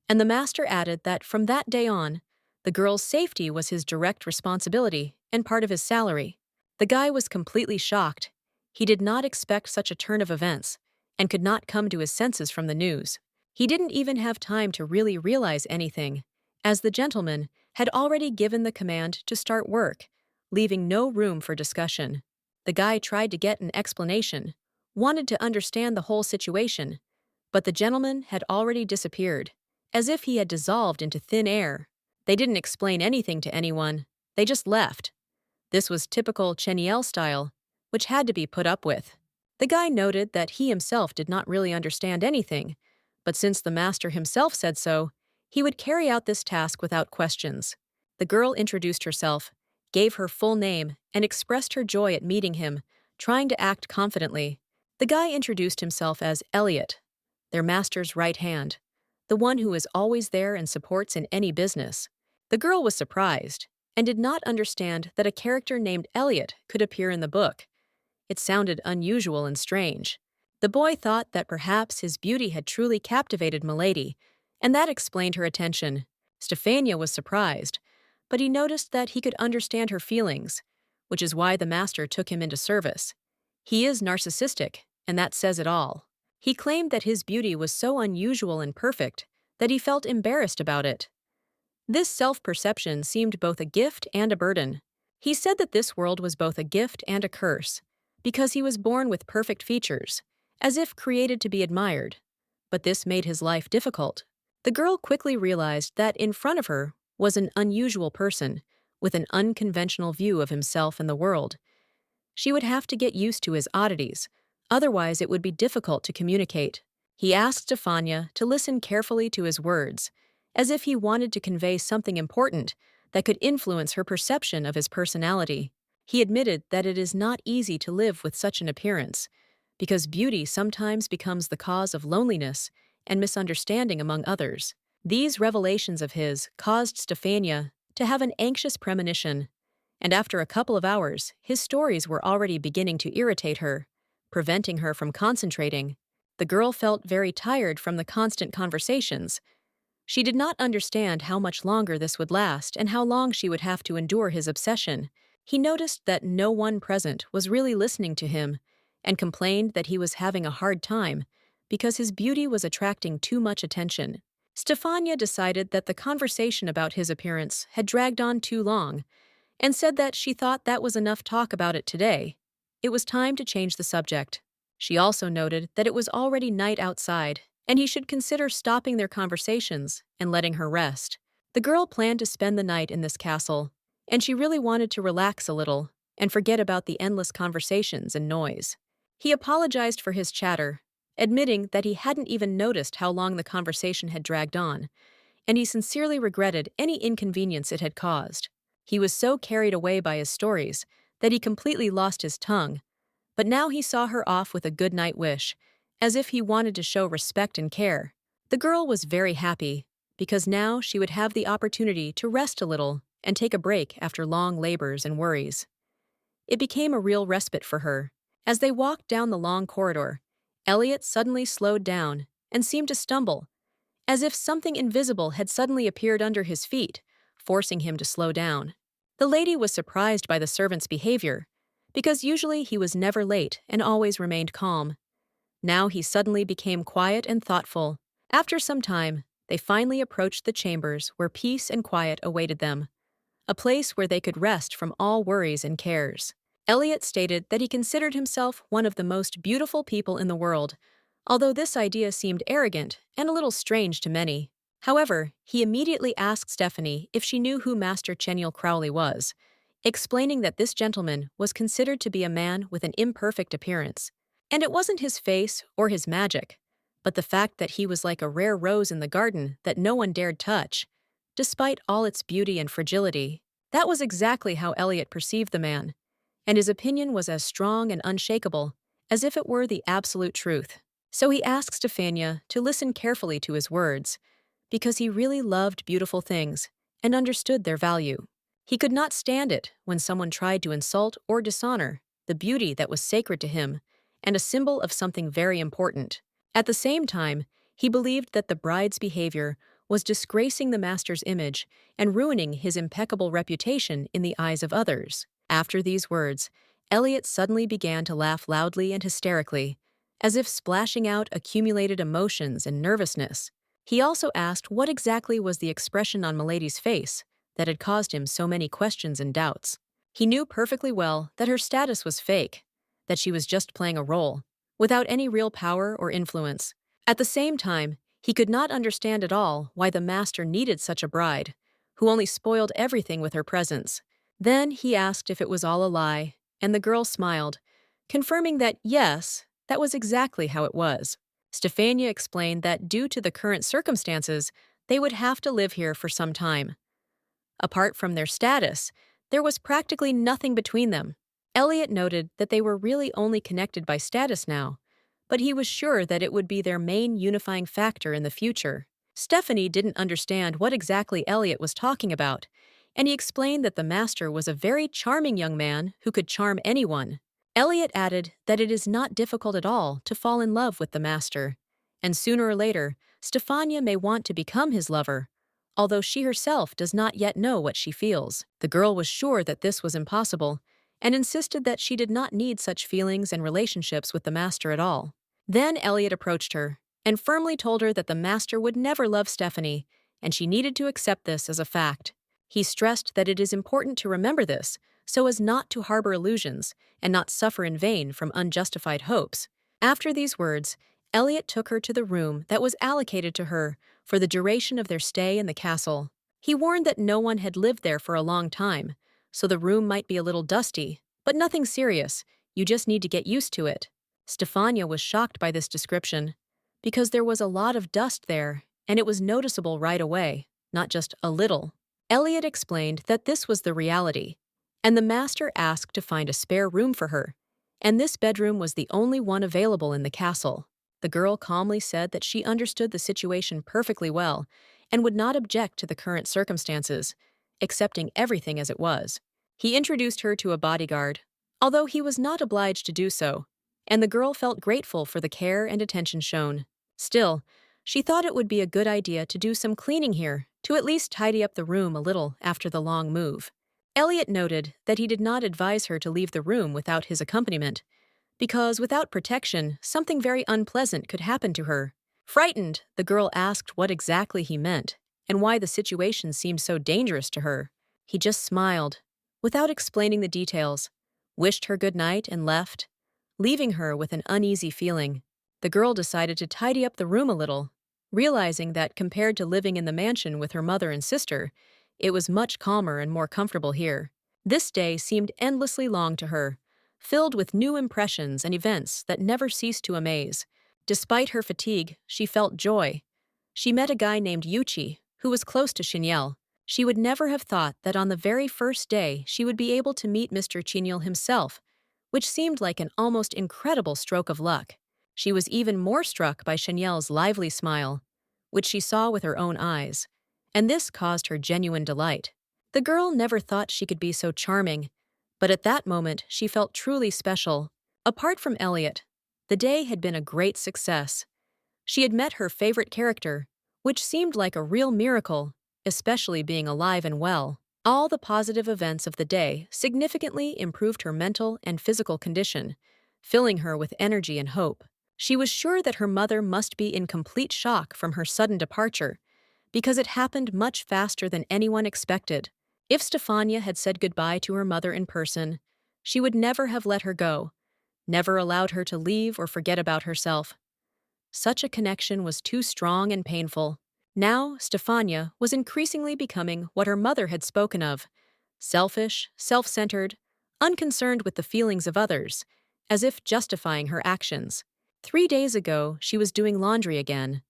and the master added that from that day on, the girl's safety was his direct responsibility and part of his salary. The guy was completely shocked. He did not expect such a turn of events and could not come to his senses from the news. He didn't even have time to really realize anything, as the gentleman had already given the command to start work, leaving no room for discussion. The guy tried to get an explanation, wanted to understand the whole situation, but the gentleman had already disappeared, as if he had dissolved into thin air. They didn't explain anything to anyone, they just left. This was typical Cheniel style, which had to be put up with. The guy noted that he himself did not really understand anything, but since the master himself said so, he would carry out this task without questions. The girl introduced herself, gave her full name, and expressed her joy at meeting him, trying to act confidently. The guy introduced himself as Elliot, their master's right hand, the one who is always there and supports in any business. The girl was surprised and did not understand that a character named Elliot could appear in the book. It sounded unusual and strange. The boy thought that perhaps his beauty had truly captivated Milady, and that explained her attention. Stefania was surprised, but he noticed that he could understand her feelings, which is why the master took him into service. He is narcissistic, and that says it all. He claimed that his beauty was so unusual and perfect that he felt embarrassed about it. This self-perception seemed both a gift and a burden. He said that this world was both a gift and a curse, because he was born with perfect features, as if created to be admired. But this made his life difficult. The girl quickly realized that in front of her was an unusual person, with an unconventional view of himself and the world. She would have to get used to his oddities, otherwise it would be difficult to communicate. He asked Stefania to listen carefully to his words, as if he wanted to convey something important that could influence her perception of his personality. He admitted that it is not easy to live with such an appearance, because beauty sometimes becomes the cause of loneliness and misunderstanding among others. These revelations of his caused Stefania to have an anxious premonition, and after a couple of hours, his stories were already beginning to irritate her, preventing her from concentrating. The girl felt very tired from the constant conversations. She did not understand how much longer this would last and how long she would have to endure his obsession. He noticed that no one present was really listening to him and complained that he was having a hard time because his beauty was attracting too much attention. Stefania decided that the conversation about his appearance had dragged on too long and said that she thought that was enough talk about it today. It was time to change the subject. She also noted that it was already night outside and he should consider stopping their conversations and letting her rest. The girl planned to spend the night in this castle, and she really wanted to relax a little and forget about the endless conversations and noise. He apologized for his chatter, admitting that he hadn't even noticed how long the conversation had dragged on, and he sincerely regretted any inconvenience it had caused. He was so carried away by his stories that he completely lost his tongue, but now he saw her off with a good night wish, as if he wanted to show respect and care. The girl was very happy, because now she would have the opportunity to rest a little and take a break after long labors and worries. It became a real respite for her. As they walked down the long corridor, Elliot suddenly slowed down and seemed to stumble, as if something invisible had suddenly appeared under his feet, forcing him to slow down. The lady was surprised by the servant's behavior, because usually he was never late and always remained calm. Now he suddenly became quiet and thoughtful. After some time, they finally approached the chambers where peace and quiet awaited them, a place where they could rest from all worries and cares. Elliot stated that he considered himself one of the most beautiful people in the world, although this idea seemed arrogant and a little strange to many. However, he immediately asked Stephanie if she knew who Master Chenyl Crowley was, explaining that this gentleman was considered to be a man with an imperfect appearance. And it wasn't his face or his magic, but the fact that he was like a rare rose in the garden that no one dared touch, despite all its beauty and fragility. That was exactly how Elliot perceived the man, and his opinion was as strong and unshakable as if it were the absolute truth. So he asked Stefania to listen carefully to his words, because he really loved beautiful things and understood their value. He could not stand it when someone tried to insult or dishonor the beauty that was sacred to him and a symbol of something very important. At the same time, he believed that the bride's behavior was disgracing the master's image and ruining his impeccable reputation in the eyes of others. After these words, Elliot suddenly began to laugh loudly and hysterically, as if splashing out accumulated emotions and nervousness. He also asked what exactly was the expression on Milady's face that had caused him so many questions and doubts. He knew perfectly well that her status was fake, that she was just playing a role, without any real power or influence. At the same time, he could not understand at all why the master needed such a bride, who only spoiled everything with her presence. Then he asked if it was all a lie, and the girl smiled, confirming that yes, that was exactly how it was. Stefania explained that due to the current circumstances, they would have to live here for some time. Apart from their status, there was practically nothing between them. Elliot noted that they were really only connected by status now, but he was sure that it would be their main unifying factor in the future. Stephanie didn't understand what exactly Elliot was talking about, and he explained that the master was a very charming young man who could charm anyone. Elliot added that it is not difficult at all to fall in love with the master, and sooner or later, Stefania may want to become his lover, although she herself does not yet know what she feels. The girl was sure that this was impossible, and insisted that she did not need such feelings and relationships with the master at all. Then Elliot approached her and firmly told her that the master would never love Stephanie, and she needed to accept this as a fact. He stressed that it is important to remember this so as not to harbor illusions and not suffer in vain from unjustified hopes. After these words, Elliot took her to the room that was allocated to her for the duration of their stay in the castle. He warned that no one had lived there for a long time, so the room might be a little dusty, but nothing serious. You just need to get used to it. Stefania was shocked by this description, because there was a lot of dust there, and it was noticeable right away, not just a little. Elliot explained that this was the reality, and the master asked to find a spare room for her, and this bedroom was the only one available in the castle. The girl calmly said that she understood the situation perfectly well and would not object to the current circumstances, accepting everything as it was. He introduced her to a bodyguard, although he was not obliged to do so, and the girl felt grateful for the care and attention shown. Still, she thought it would be a good idea to do some cleaning here, to at least tidy up the room a little after the long move. Elliot noted that he did not advise her to leave the room without his accompaniment, because without protection, something very unpleasant could happen to her. Frightened, the girl asked what exactly he meant, and why the situation seemed so dangerous to her. He just smiled, without explaining the details, wished her good night and left, leaving her with an uneasy feeling. The girl decided to tidy up the room a little, realizing that compared to living in the mansion with her mother and sister, it was much calmer and more comfortable here. This day seemed endlessly long to her, filled with new impressions and events that never ceased to amaze. Despite her fatigue, she felt joy. She met a guy named Yuchi, who was close to Xinyel. She would never have thought that on the very first day she would be able to meet Mr. Xinyel himself, which seemed like an almost incredible stroke of luck. She was even more struck by Xinyel's lively smile, which she saw with her own eyes, and this caused her genuine delight. The girl never thought she could be so charming, but at that moment she felt truly special. Apart from Elliot, the day had been a great success. She had met her favorite character, which seemed like a real miracle, especially being alive and well. All the positive events of the day significantly improved her mental and physical condition, filling her with energy and hope. She was sure that her mother must be in complete shock from her sudden departure, because it happened much faster than anyone expected. If Stefania had said goodbye to her mother in person, she would never have let her go, never allowed her to leave or forget about herself. Such a connection was too strong and painful. Now, Stefania was increasingly becoming what her mother had spoken of: selfish, self-centered, unconcerned with the feelings of others, as if justifying her actions. 3 days ago, she was doing laundry again,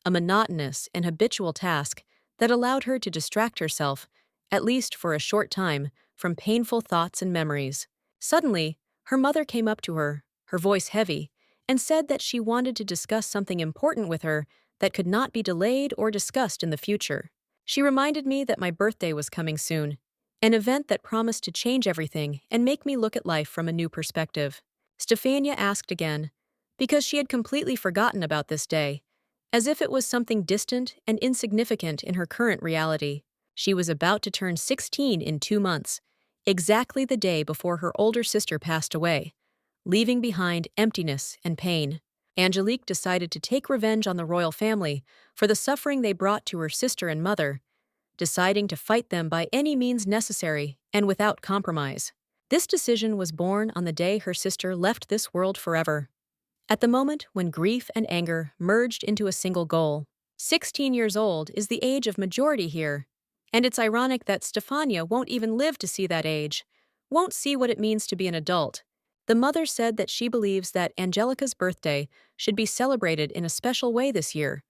a monotonous and habitual task that allowed her to distract herself, at least for a short time, from painful thoughts and memories. Suddenly, her mother came up to her, her voice heavy, and said that she wanted to discuss something important with her that could not be delayed or discussed in the future. She reminded me that my birthday was coming soon, an event that promised to change everything and make me look at life from a new perspective. Stefania asked again, because she had completely forgotten about this day, as if it was something distant and insignificant in her current reality. She was about to turn 16 in 2 months, exactly the day before her older sister passed away, leaving behind emptiness and pain. Angelique decided to take revenge on the royal family for the suffering they brought to her sister and mother, deciding to fight them by any means necessary and without compromise. This decision was born on the day her sister left this world forever, at the moment when grief and anger merged into a single goal. 16 years old is the age of majority here, and it's ironic that Stefania won't even live to see that age, won't see what it means to be an adult. The mother said that she believes that Angelica's birthday should be celebrated in a special way this year,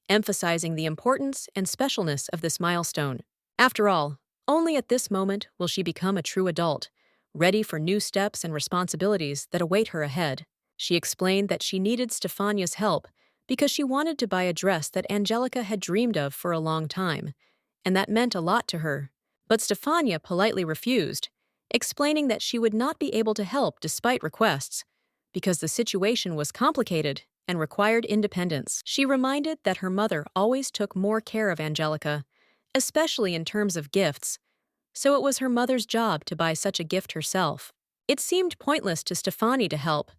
emphasizing the importance and specialness of this milestone. After all, only at this moment will she become a true adult, ready for new steps and responsibilities that await her ahead. She explained that she needed Stefania's help because she wanted to buy a dress that Angelica had dreamed of for a long time, and that meant a lot to her. But Stefania politely refused, explaining that she would not be able to help despite requests, because the situation was complicated and required independence. She reminded that her mother always took more care of Angelica, especially in terms of gifts, so it was her mother's job to buy such a gift herself. It seemed pointless to Stefani to help,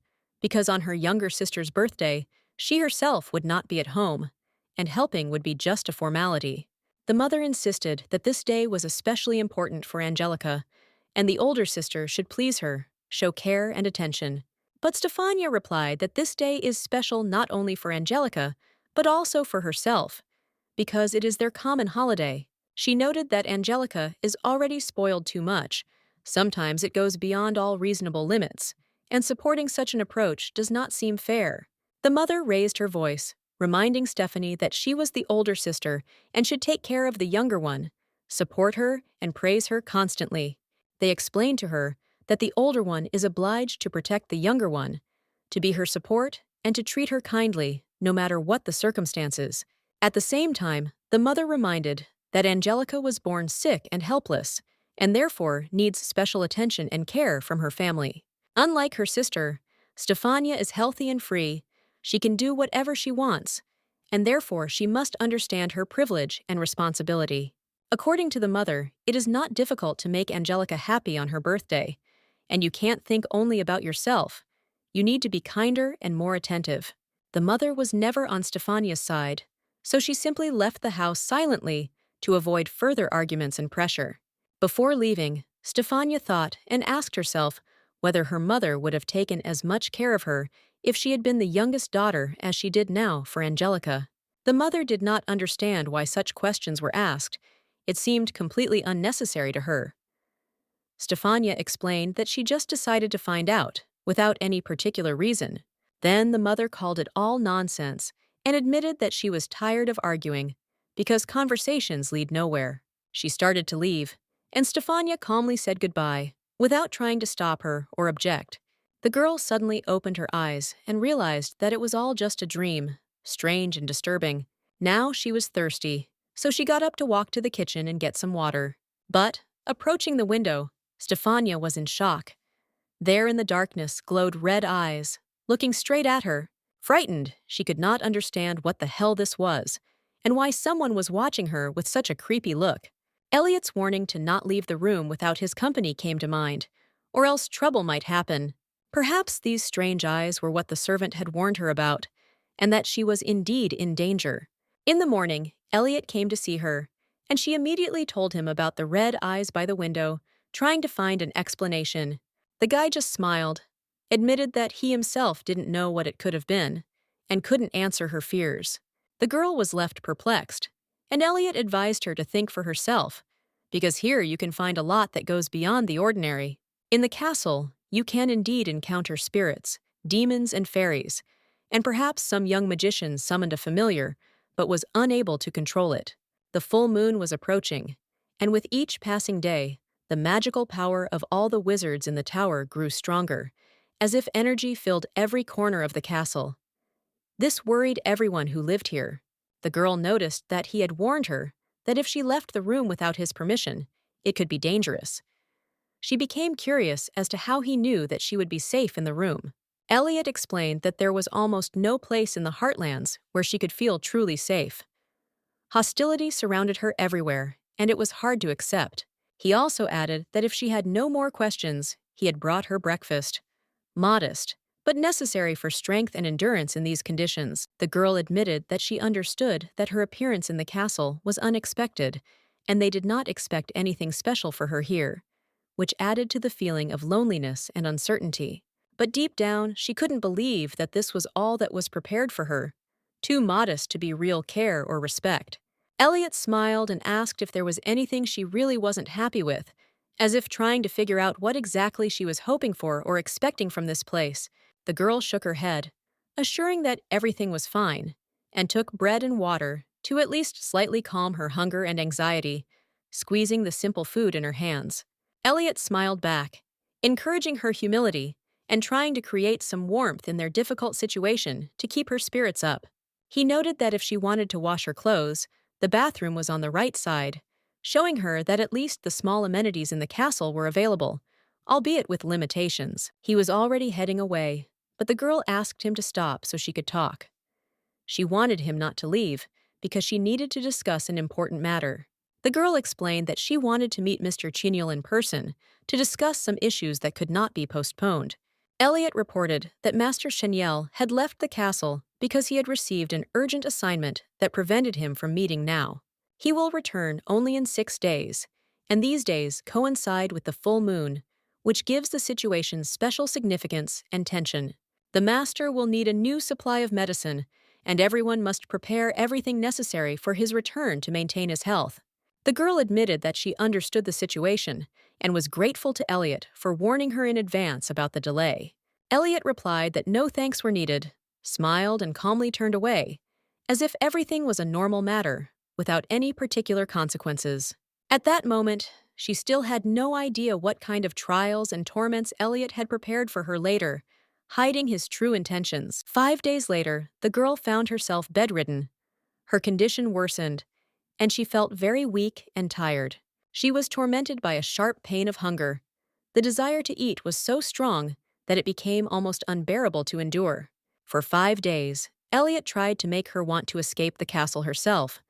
because on her younger sister's birthday, she herself would not be at home, and helping would be just a formality. The mother insisted that this day was especially important for Angelica, and the older sister should please her, show care and attention. But Stefania replied that this day is special not only for Angelica, but also for herself, because it is their common holiday. She noted that Angelica is already spoiled too much. Sometimes it goes beyond all reasonable limits, and supporting such an approach does not seem fair. The mother raised her voice, reminding Stephanie that she was the older sister and should take care of the younger one, support her, and praise her constantly. They explained to her that the older one is obliged to protect the younger one, to be her support, and to treat her kindly, no matter what the circumstances. At the same time, the mother reminded that Angelica was born sick and helpless, and therefore needs special attention and care from her family. Unlike her sister, Stefania is healthy and free. She can do whatever she wants, and therefore she must understand her privilege and responsibility. According to the mother, it is not difficult to make Angelica happy on her birthday, and you can't think only about yourself. You need to be kinder and more attentive. The mother was never on Stefania's side, so she simply left the house silently to avoid further arguments and pressure. Before leaving, Stefania thought and asked herself whether her mother would have taken as much care of her if she had been the youngest daughter as she did now for Angelica. The mother did not understand why such questions were asked. It seemed completely unnecessary to her. Stefania explained that she just decided to find out, without any particular reason. Then the mother called it all nonsense and admitted that she was tired of arguing, because conversations lead nowhere. She started to leave, and Stefania calmly said goodbye, without trying to stop her or object. The girl suddenly opened her eyes and realized that it was all just a dream, strange and disturbing. Now she was thirsty, so she got up to walk to the kitchen and get some water. But, approaching the window, Stefania was in shock. There in the darkness glowed red eyes, looking straight at her. Frightened, she could not understand what the hell this was, and why someone was watching her with such a creepy look. Elliot's warning to not leave the room without his company came to mind, or else trouble might happen. Perhaps these strange eyes were what the servant had warned her about, and that she was indeed in danger. In the morning, Elliot came to see her, and she immediately told him about the red eyes by the window, trying to find an explanation. The guy just smiled, admitted that he himself didn't know what it could have been, and couldn't answer her fears. The girl was left perplexed, and Elliot advised her to think for herself, because here you can find a lot that goes beyond the ordinary. In the castle, you can indeed encounter spirits, demons, and fairies, and perhaps some young magician summoned a familiar, but was unable to control it. The full moon was approaching, and with each passing day, the magical power of all the wizards in the tower grew stronger, as if energy filled every corner of the castle. This worried everyone who lived here. The girl noticed that he had warned her that if she left the room without his permission, it could be dangerous. She became curious as to how he knew that she would be safe in the room. Elliot explained that there was almost no place in the Heartlands where she could feel truly safe. Hostility surrounded her everywhere, and it was hard to accept. He also added that if she had no more questions, he had brought her breakfast. Modest, but necessary for strength and endurance in these conditions. The girl admitted that she understood that her appearance in the castle was unexpected, and they did not expect anything special for her here, which added to the feeling of loneliness and uncertainty. But deep down, she couldn't believe that this was all that was prepared for her, too modest to be real care or respect. Elliot smiled and asked if there was anything she really wasn't happy with, as if trying to figure out what exactly she was hoping for or expecting from this place. The girl shook her head, assuring that everything was fine, and took bread and water to at least slightly calm her hunger and anxiety, squeezing the simple food in her hands. Elliot smiled back, encouraging her humility and trying to create some warmth in their difficult situation to keep her spirits up. He noted that if she wanted to wash her clothes, the bathroom was on the right side, showing her that at least the small amenities in the castle were available, albeit with limitations. He was already heading away, but the girl asked him to stop so she could talk. She wanted him not to leave because she needed to discuss an important matter. The girl explained that she wanted to meet Mr. Chiniol in person to discuss some issues that could not be postponed. Elliot reported that Master Cheniel had left the castle because he had received an urgent assignment that prevented him from meeting now. He will return only in 6 days, and these days coincide with the full moon, which gives the situation special significance and tension. The master will need a new supply of medicine, and everyone must prepare everything necessary for his return to maintain his health. The girl admitted that she understood the situation and was grateful to Elliot for warning her in advance about the delay. Elliot replied that no thanks were needed, smiled, and calmly turned away, as if everything was a normal matter, without any particular consequences. At that moment, she still had no idea what kind of trials and torments Elliot had prepared for her later, hiding his true intentions. 5 days later, the girl found herself bedridden. Her condition worsened, and she felt very weak and tired. She was tormented by a sharp pain of hunger. The desire to eat was so strong that it became almost unbearable to endure. For 5 days, Elliot tried to make her want to escape the castle herself.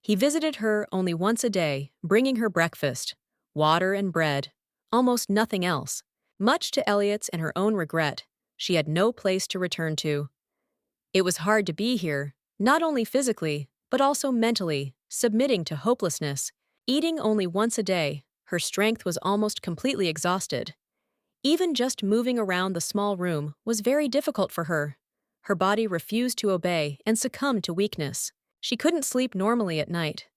He visited her only once a day, bringing her breakfast, water and bread, almost nothing else. Much to Elliot's and her own regret, she had no place to return to. It was hard to be here, not only physically, but also mentally, submitting to hopelessness. Eating only once a day, her strength was almost completely exhausted. Even just moving around the small room was very difficult for her. Her body refused to obey and succumbed to weakness. She couldn't sleep normally at night.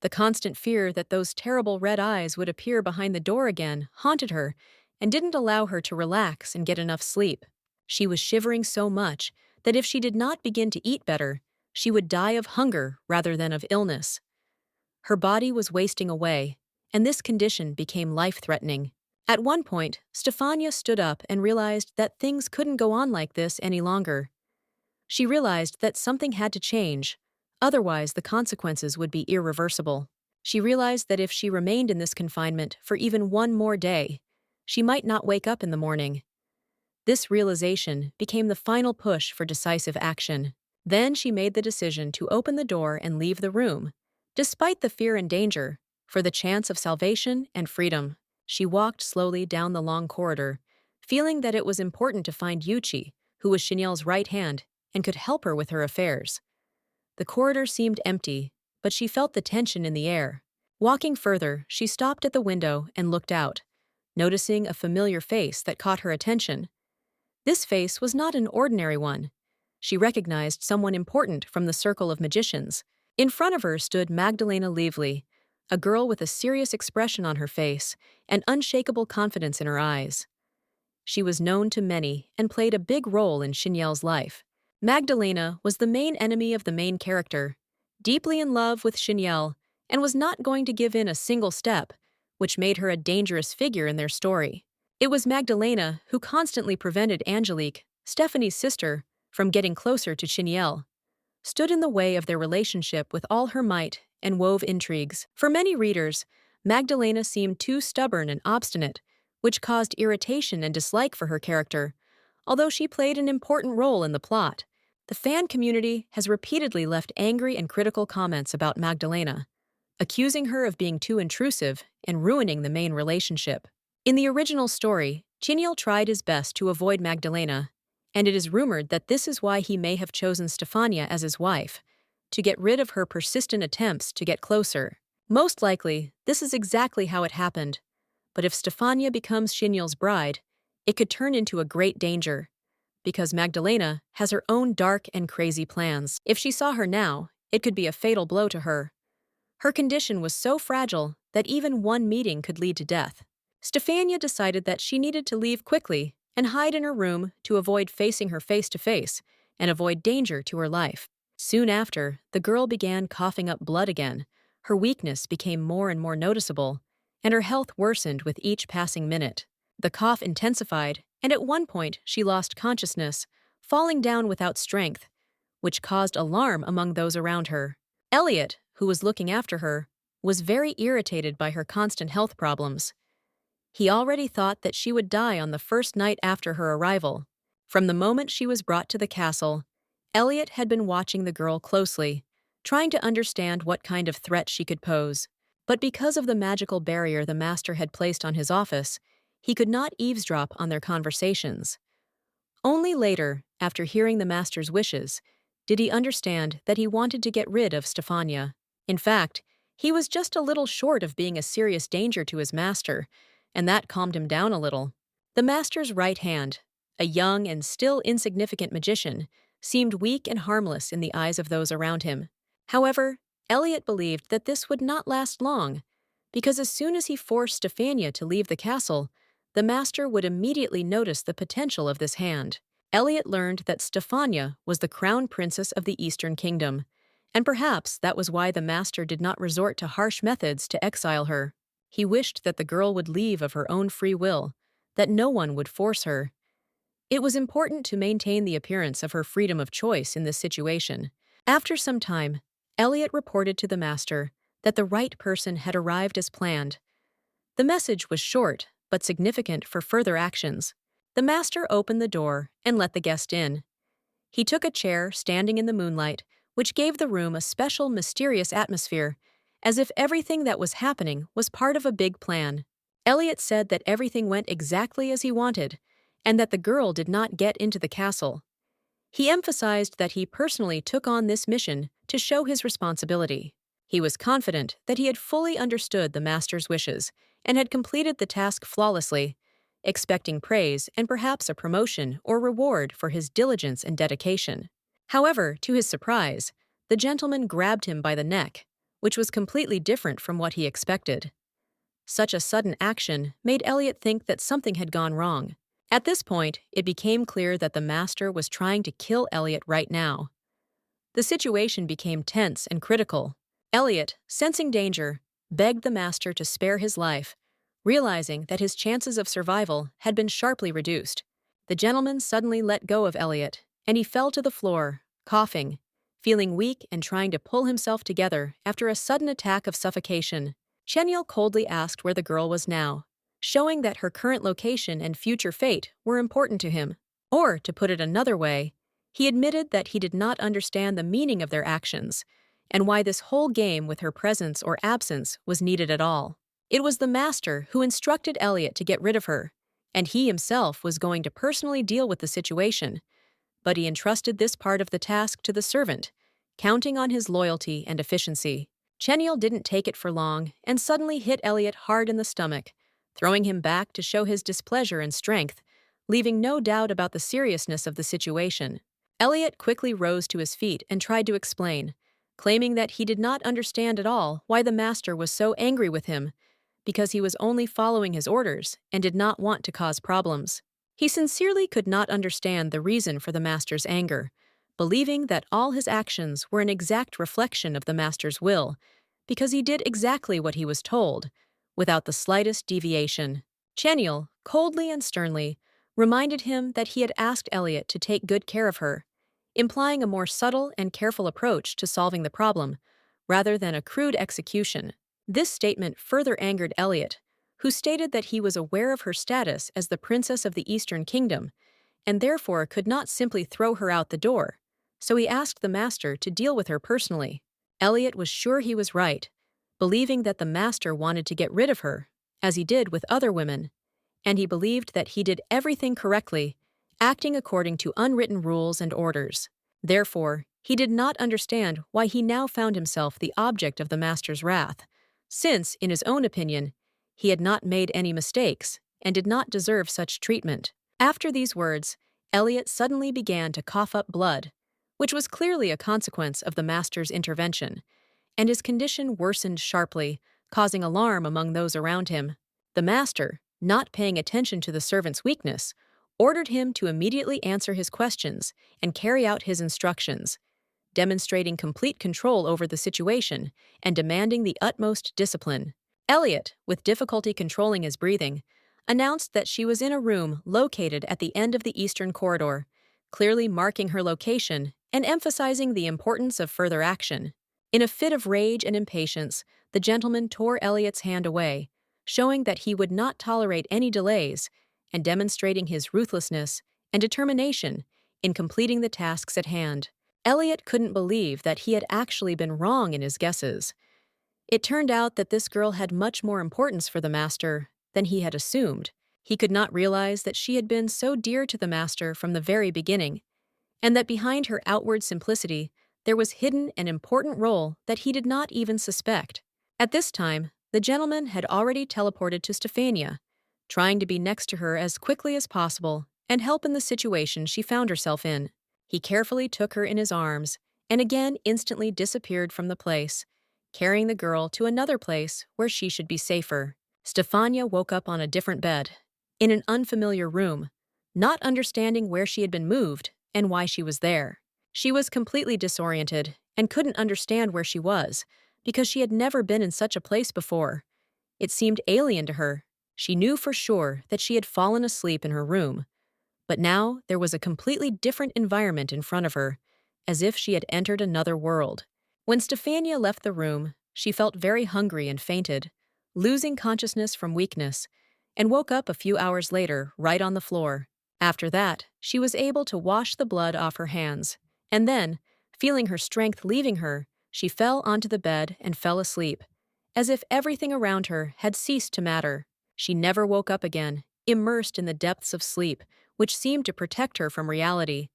The constant fear that those terrible red eyes would appear behind the door again haunted her and didn't allow her to relax and get enough sleep. She was shivering so much that if she did not begin to eat better, she would die of hunger rather than of illness. Her body was wasting away, and this condition became life-threatening. At one point, Stefania stood up and realized that things couldn't go on like this any longer. She realized that something had to change, otherwise the consequences would be irreversible. She realized that if she remained in this confinement for even one more day, she might not wake up in the morning. This realization became the final push for decisive action. Then she made the decision to open the door and leave the room, despite the fear and danger, for the chance of salvation and freedom. She walked slowly down the long corridor, feeling that it was important to find Yuchi, who was Cheniel's right hand and could help her with her affairs. The corridor seemed empty, but she felt the tension in the air. Walking further, she stopped at the window and looked out, noticing a familiar face that caught her attention. This face was not an ordinary one. She recognized someone important from the circle of magicians. In front of her stood Magdalena Lively, a girl with a serious expression on her face and unshakable confidence in her eyes. She was known to many and played a big role in Cheniel's life. Magdalena was the main enemy of the main character, deeply in love with Cheniel, and was not going to give in a single step, which made her a dangerous figure in their story. It was Magdalena who constantly prevented Angelique, Stephanie's sister, from getting closer to Cheniel, stood in the way of their relationship with all her might, and wove intrigues. For many readers, Magdalena seemed too stubborn and obstinate, which caused irritation and dislike for her character, although she played an important role in the plot. The fan community has repeatedly left angry and critical comments about Magdalena, accusing her of being too intrusive and ruining the main relationship. In the original story, Cheniel tried his best to avoid Magdalena, and it is rumored that this is why he may have chosen Stefania as his wife, to get rid of her persistent attempts to get closer. Most likely, this is exactly how it happened, but if Stefania becomes Cheniel's bride, it could turn into a great danger, because Magdalena has her own dark and crazy plans. If she saw her now, it could be a fatal blow to her. Her condition was so fragile that even one meeting could lead to death. Stefania decided that she needed to leave quickly and hide in her room to avoid facing her face-to-face and avoid danger to her life. Soon after, the girl began coughing up blood again. Her weakness became more and more noticeable, and her health worsened with each passing minute. The cough intensified, and at one point she lost consciousness, falling down without strength, which caused alarm among those around her. Elliot, who was looking after her, was very irritated by her constant health problems. He already thought that she would die on the first night after her arrival. From the moment she was brought to the castle, Elliot had been watching the girl closely, trying to understand what kind of threat she could pose. But because of the magical barrier the master had placed on his office, He could not eavesdrop on their conversations. Only later, after hearing the master's wishes, did he understand that he wanted to get rid of Stefania. In fact, he was just a little short of being a serious danger to his master, and that calmed him down a little. The master's right hand, a young and still insignificant magician, seemed weak and harmless in the eyes of those around him. However, Elliot believed that this would not last long, because as soon as he forced Stefania to leave the castle, the master would immediately notice the potential of this hand. Elliot learned that Stefania was the crown princess of the Eastern Kingdom, and perhaps that was why the master did not resort to harsh methods to exile her. He wished that the girl would leave of her own free will, that no one would force her. It was important to maintain the appearance of her freedom of choice in this situation. After some time, Elliot reported to the master that the right person had arrived as planned. The message was short, but significant for further actions. The master opened the door and let the guest in. He took a chair standing in the moonlight, which gave the room a special mysterious atmosphere, as if everything that was happening was part of a big plan. Elliot said that everything went exactly as he wanted, and that the girl did not get into the castle. He emphasized that he personally took on this mission to show his responsibility. He was confident that he had fully understood the master's wishes and had completed the task flawlessly, expecting praise and perhaps a promotion or reward for his diligence and dedication. However, to his surprise, the gentleman grabbed him by the neck, which was completely different from what he expected. Such a sudden action made Elliot think that something had gone wrong. At this point, it became clear that the master was trying to kill Elliot right now. The situation became tense and critical. Elliot, sensing danger, begged the master to spare his life, realizing that his chances of survival had been sharply reduced. The gentleman suddenly let go of Elliot, and he fell to the floor, coughing, feeling weak and trying to pull himself together after a sudden attack of suffocation. Cheniel coldly asked where the girl was now, showing that her current location and future fate were important to him. Or, to put it another way, he admitted that he did not understand the meaning of their actions, and why this whole game with her presence or absence was needed at all. It was the master who instructed Elliot to get rid of her, and he himself was going to personally deal with the situation, but he entrusted this part of the task to the servant, counting on his loyalty and efficiency. Cheniel didn't take it for long and suddenly hit Elliot hard in the stomach, throwing him back to show his displeasure and strength, leaving no doubt about the seriousness of the situation. Elliot quickly rose to his feet and tried to explain, claiming that he did not understand at all why the master was so angry with him, because he was only following his orders and did not want to cause problems. He sincerely could not understand the reason for the master's anger, believing that all his actions were an exact reflection of the master's will, because he did exactly what he was told, without the slightest deviation. Cheniel, coldly and sternly, reminded him that he had asked Elliot to take good care of her, implying a more subtle and careful approach to solving the problem, rather than a crude execution. This statement further angered Elliot, who stated that he was aware of her status as the princess of the Eastern Kingdom, and therefore could not simply throw her out the door, so he asked the master to deal with her personally. Elliot was sure he was right, believing that the master wanted to get rid of her, as he did with other women, and he believed that he did everything correctly, acting according to unwritten rules and orders. Therefore, he did not understand why he now found himself the object of the master's wrath, since, in his own opinion, he had not made any mistakes and did not deserve such treatment. After these words, Elliot suddenly began to cough up blood, which was clearly a consequence of the master's intervention, and his condition worsened sharply, causing alarm among those around him. The master, not paying attention to the servant's weakness, ordered him to immediately answer his questions and carry out his instructions, demonstrating complete control over the situation and demanding the utmost discipline. Elliot, with difficulty controlling his breathing, announced that she was in a room located at the end of the eastern corridor, clearly marking her location and emphasizing the importance of further action. In a fit of rage and impatience, the gentleman tore Elliot's hand away, showing that he would not tolerate any delays and demonstrating his ruthlessness and determination in completing the tasks at hand. Elliot couldn't believe that he had actually been wrong in his guesses. It turned out that this girl had much more importance for the master than he had assumed, He could not realize that she had been so dear to the master from the very beginning, and that behind her outward simplicity there was hidden an important role that he did not even suspect. At this time, the gentleman had already teleported to Stephania, trying to be next to her as quickly as possible and help in the situation she found herself in. He carefully took her in his arms and again instantly disappeared from the place, carrying the girl to another place where she should be safer. Stephania woke up on a different bed, in an unfamiliar room, not understanding where she had been moved and why she was there. She was completely disoriented and couldn't understand where she was, because she had never been in such a place before. It seemed alien to her. She knew for sure that she had fallen asleep in her room, but now there was a completely different environment in front of her, as if she had entered another world. When Stephania left the room, she felt very hungry and fainted, losing consciousness from weakness, and woke up a few hours later right on the floor. After that, she was able to wash the blood off her hands, and then, feeling her strength leaving her, she fell onto the bed and fell asleep, as if everything around her had ceased to matter. She never woke up again, immersed in the depths of sleep, which seemed to protect her from reality,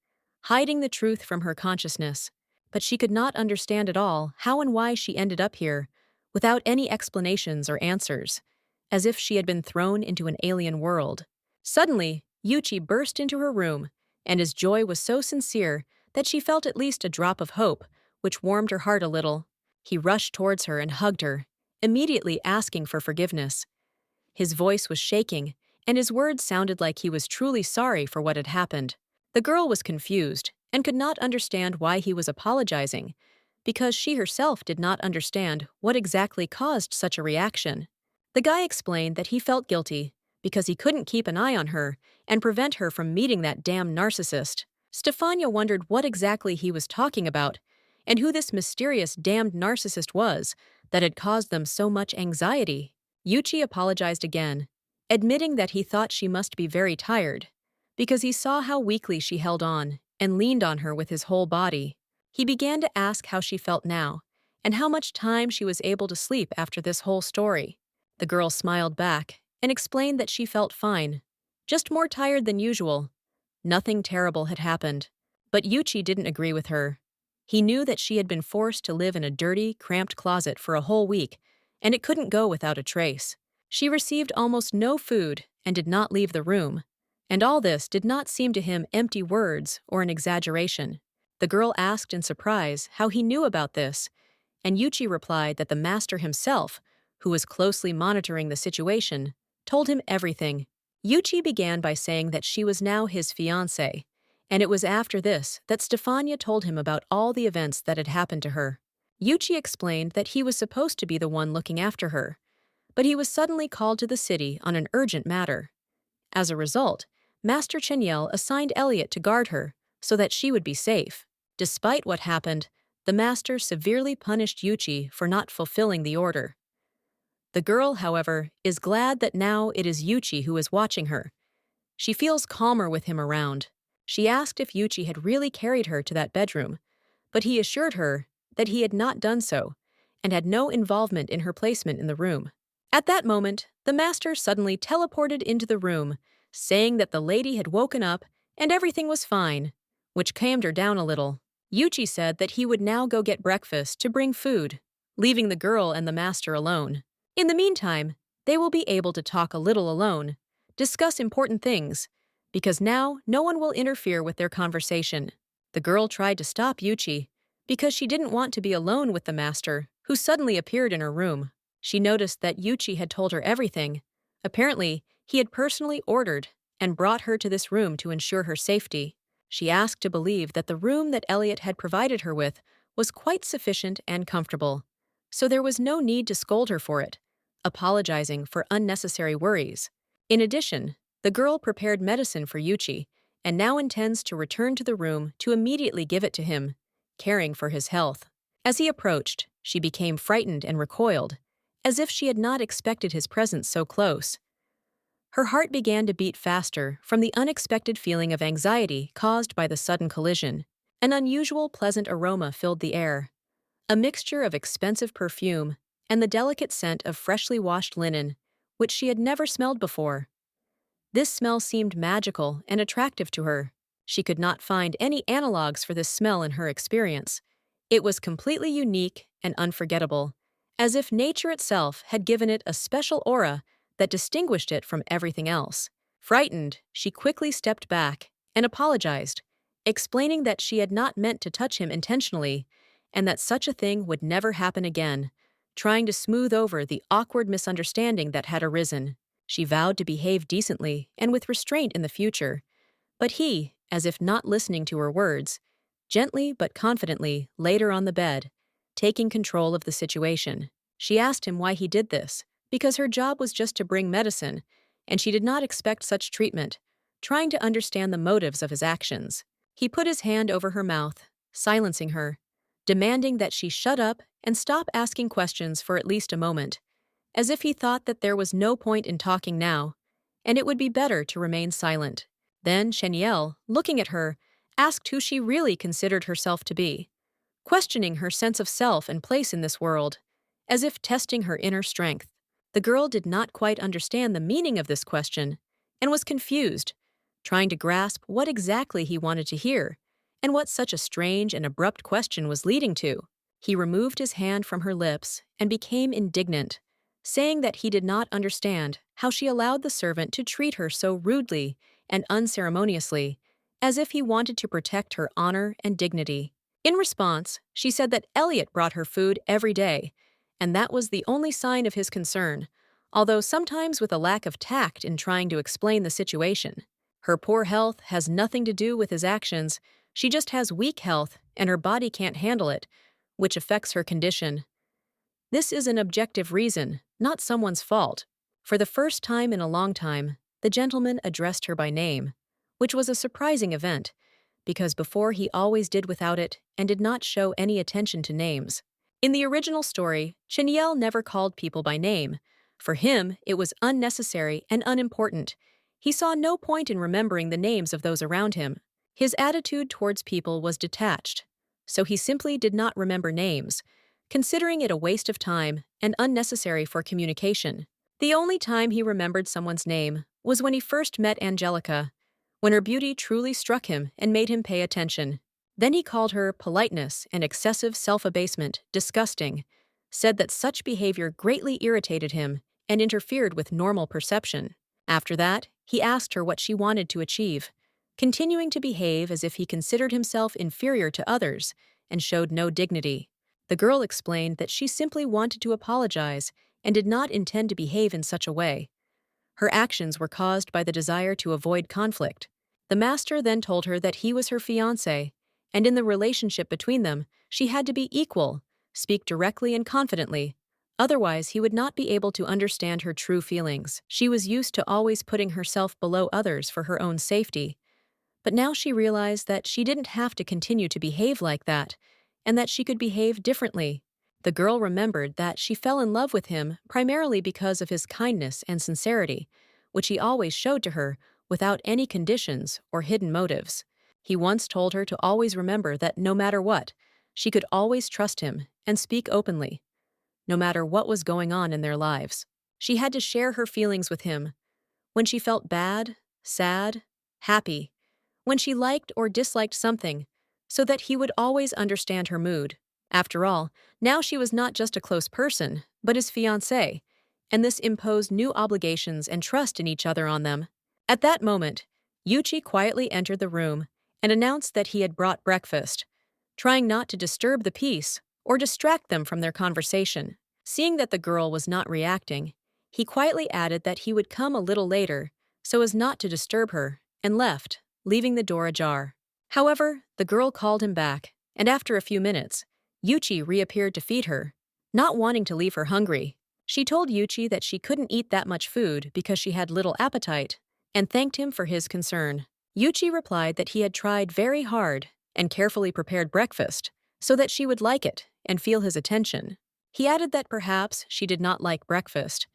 hiding the truth from her consciousness. But she could not understand at all how and why she ended up here, without any explanations or answers, as if she had been thrown into an alien world. Suddenly, Yuchi burst into her room, and his joy was so sincere that she felt at least a drop of hope, which warmed her heart a little. He rushed towards her and hugged her, immediately asking for forgiveness. His voice was shaking, and his words sounded like he was truly sorry for what had happened. The girl was confused and could not understand why he was apologizing, because she herself did not understand what exactly caused such a reaction. The guy explained that he felt guilty because he couldn't keep an eye on her and prevent her from meeting that damn narcissist. Stefania wondered what exactly he was talking about and who this mysterious damned narcissist was that had caused them so much anxiety. Yuchi apologized again, admitting that he thought she must be very tired, because he saw how weakly she held on and leaned on her with his whole body. He began to ask how she felt now, and how much time she was able to sleep after this whole story. The girl smiled back and explained that she felt fine, just more tired than usual. Nothing terrible had happened, but Yuchi didn't agree with her. He knew that she had been forced to live in a dirty, cramped closet for a whole week, and it couldn't go without a trace. She received almost no food and did not leave the room, and all this did not seem to him empty words or an exaggeration. The girl asked in surprise how he knew about this, and Yuchi replied that the master himself, who was closely monitoring the situation, told him everything. Yuchi began by saying that she was now his fiancée, and it was after this that Stefania told him about all the events that had happened to her. Yuchi explained that he was supposed to be the one looking after her, but he was suddenly called to the city on an urgent matter. As a result, Master Chenyel assigned Elliot to guard her so that she would be safe. Despite what happened, the master severely punished Yuchi for not fulfilling the order. The girl, however, is glad that now it is Yuchi who is watching her. She feels calmer with him around. She asked if Yuchi had really carried her to that bedroom, but he assured her that he had not done so and had no involvement in her placement in the room. At that moment, the master suddenly teleported into the room, saying that the lady had woken up and everything was fine, which calmed her down a little. Yuchi said that he would now go get breakfast to bring food, leaving the girl and the master alone. In the meantime, they will be able to talk a little alone, discuss important things, because now no one will interfere with their conversation. The girl tried to stop Yuchi because she didn't want to be alone with the master, who suddenly appeared in her room. She noticed that Yuchi had told her everything. Apparently, he had personally ordered and brought her to this room to ensure her safety. She asked to believe that the room that Elliot had provided her with was quite sufficient and comfortable, so there was no need to scold her for it, apologizing for unnecessary worries. In addition, the girl prepared medicine for Yuchi and now intends to return to the room to immediately give it to him, caring for his health. As he approached, she became frightened and recoiled, as if she had not expected his presence so close. Her heart began to beat faster from the unexpected feeling of anxiety caused by the sudden collision. An unusual pleasant aroma filled the air, a mixture of expensive perfume and the delicate scent of freshly washed linen, which she had never smelled before. This smell seemed magical and attractive to her. She could not find any analogues for this smell in her experience. It was completely unique and unforgettable, as if nature itself had given it a special aura that distinguished it from everything else. Frightened, she quickly stepped back and apologized, explaining that she had not meant to touch him intentionally and that such a thing would never happen again, trying to smooth over the awkward misunderstanding that had arisen. She vowed to behave decently and with restraint in the future, but he, as if not listening to her words, gently but confidently laid her on the bed, taking control of the situation. She asked him why he did this, because her job was just to bring medicine, and she did not expect such treatment, trying to understand the motives of his actions. He put his hand over her mouth, silencing her, demanding that she shut up and stop asking questions for at least a moment, as if he thought that there was no point in talking now, and it would be better to remain silent. Then Cheniel, looking at her, asked who she really considered herself to be, questioning her sense of self and place in this world, as if testing her inner strength. The girl did not quite understand the meaning of this question and was confused, trying to grasp what exactly he wanted to hear and what such a strange and abrupt question was leading to. He removed his hand from her lips and became indignant, saying that he did not understand how she allowed the servant to treat her so rudely and unceremoniously, as if he wanted to protect her honor and dignity. In response, she said that Elliot brought her food every day, and that was the only sign of his concern, although sometimes with a lack of tact in trying to explain the situation. Her poor health has nothing to do with his actions, she just has weak health and her body can't handle it, which affects her condition. This is an objective reason, not someone's fault. For the first time in a long time, the gentleman addressed her by name, which was a surprising event, because before he always did without it and did not show any attention to names. In the original story, Cheniel never called people by name. For him, it was unnecessary and unimportant. He saw no point in remembering the names of those around him. His attitude towards people was detached, so he simply did not remember names, considering it a waste of time and unnecessary for communication. The only time he remembered someone's name was when he first met Angelica, when her beauty truly struck him and made him pay attention. Then he called her politeness and excessive self-abasement disgusting, said that such behavior greatly irritated him and interfered with normal perception. After that, he asked her what she wanted to achieve, continuing to behave as if he considered himself inferior to others and showed no dignity. The girl explained that she simply wanted to apologize and did not intend to behave in such a way. Her actions were caused by the desire to avoid conflict. The master then told her that he was her fiancé, and in the relationship between them, she had to be equal, speak directly and confidently. Otherwise, he would not be able to understand her true feelings. She was used to always putting herself below others for her own safety. But now she realized that she didn't have to continue to behave like that, and that she could behave differently. The girl remembered that she fell in love with him primarily because of his kindness and sincerity, which he always showed to her without any conditions or hidden motives. He once told her to always remember that no matter what, she could always trust him and speak openly, no matter what was going on in their lives. She had to share her feelings with him when she felt bad, sad, happy, when she liked or disliked something, so that he would always understand her mood. After all, now she was not just a close person, but his fiancée, and this imposed new obligations and trust in each other on them. At that moment, Yuchi quietly entered the room and announced that he had brought breakfast, trying not to disturb the peace or distract them from their conversation. Seeing that the girl was not reacting, he quietly added that he would come a little later so as not to disturb her, and left, leaving the door ajar. However, the girl called him back, and after a few minutes, Yuchi reappeared to feed her, not wanting to leave her hungry. She told Yuchi that she couldn't eat that much food because she had little appetite, and thanked him for his concern. Yuchi replied that he had tried very hard and carefully prepared breakfast so that she would like it and feel his attention. He added that perhaps she did not like breakfast,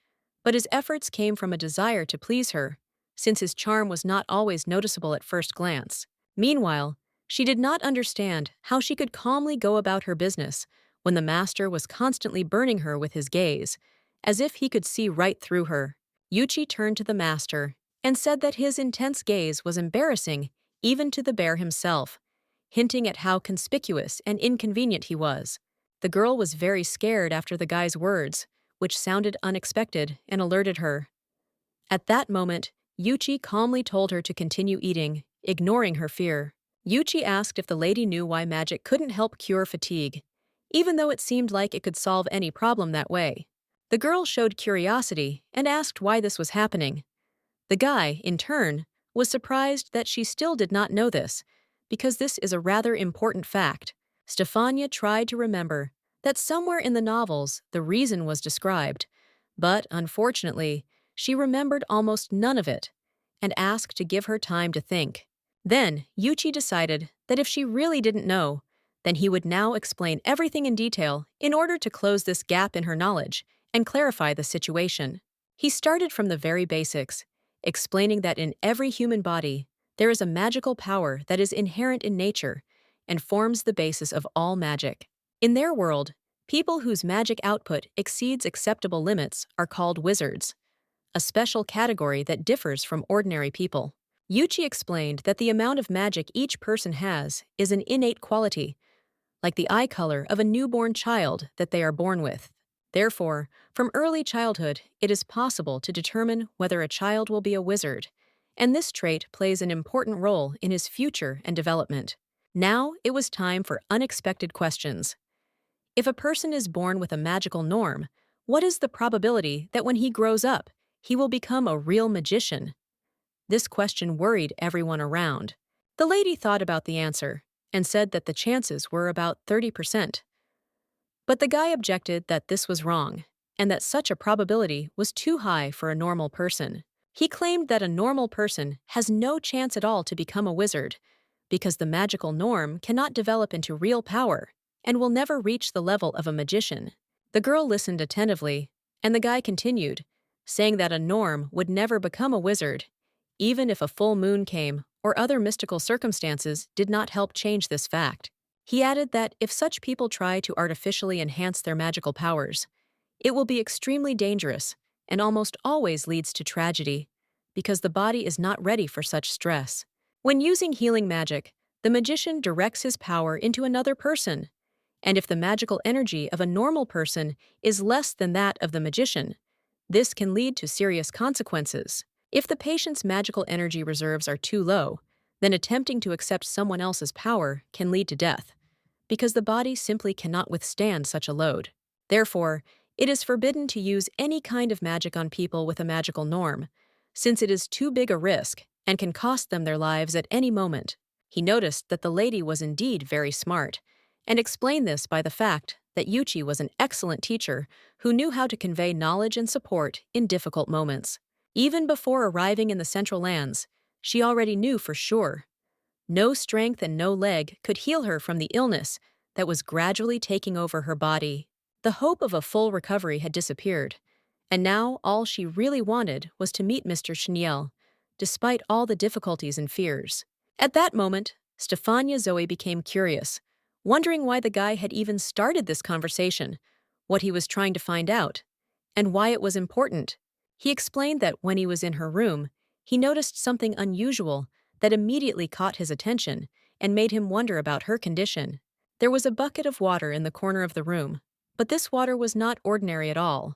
but his efforts came from a desire to please her, since his charm was not always noticeable at first glance. Meanwhile, she did not understand how she could calmly go about her business when the master was constantly burning her with his gaze, as if he could see right through her. Yuchi turned to the master and said that his intense gaze was embarrassing even to the bear himself, hinting at how conspicuous and inconvenient he was. The girl was very scared after the guy's words, which sounded unexpected, and alerted her. At that moment, Yuchi calmly told her to continue eating, ignoring her fear. Yuchi asked if the lady knew why magic couldn't help cure fatigue, even though it seemed like it could solve any problem that way. The girl showed curiosity and asked why this was happening. The guy, in turn, was surprised that she still did not know this, because this is a rather important fact. Stefania tried to remember that somewhere in the novels the reason was described, but unfortunately, she remembered almost none of it, and asked to give her time to think. Then, Yuchi decided that if she really didn't know, then he would now explain everything in detail in order to close this gap in her knowledge and clarify the situation. He started from the very basics, explaining that in every human body, there is a magical power that is inherent in nature and forms the basis of all magic. In their world, people whose magic output exceeds acceptable limits are called wizards, a special category that differs from ordinary people. Yuchi explained that the amount of magic each person has is an innate quality, like the eye color of a newborn child that they are born with. Therefore, from early childhood, it is possible to determine whether a child will be a wizard, and this trait plays an important role in his future and development. Now, it was time for unexpected questions. If a person is born with a magical norm, what is the probability that when he grows up, he will become a real magician? This question worried everyone around. The lady thought about the answer and said that the chances were about 30%. But the guy objected that this was wrong, and that such a probability was too high for a normal person. He claimed that a normal person has no chance at all to become a wizard, because the magical norm cannot develop into real power and will never reach the level of a magician. The girl listened attentively, and the guy continued, saying that a norm would never become a wizard, even if a full moon came or other mystical circumstances did not help change this fact. He added that if such people try to artificially enhance their magical powers, it will be extremely dangerous and almost always leads to tragedy, because the body is not ready for such stress. When using healing magic, the magician directs his power into another person, and if the magical energy of a normal person is less than that of the magician, this can lead to serious consequences. If the patient's magical energy reserves are too low, then attempting to accept someone else's power can lead to death, because the body simply cannot withstand such a load. Therefore, it is forbidden to use any kind of magic on people with a magical norm, since it is too big a risk and can cost them their lives at any moment. He noticed that the lady was indeed very smart, and explained this by the fact that Yuchi was an excellent teacher who knew how to convey knowledge and support in difficult moments. Even before arriving in the Central Lands, she already knew for sure. No strength and no leg could heal her from the illness that was gradually taking over her body. The hope of a full recovery had disappeared, and now all she really wanted was to meet Mr. Cheniel, despite all the difficulties and fears. At that moment, Stefania Zoe became curious, wondering why the guy had even started this conversation, what he was trying to find out, and why it was important. He explained that when he was in her room, he noticed something unusual that immediately caught his attention and made him wonder about her condition. There was a bucket of water in the corner of the room, but this water was not ordinary at all.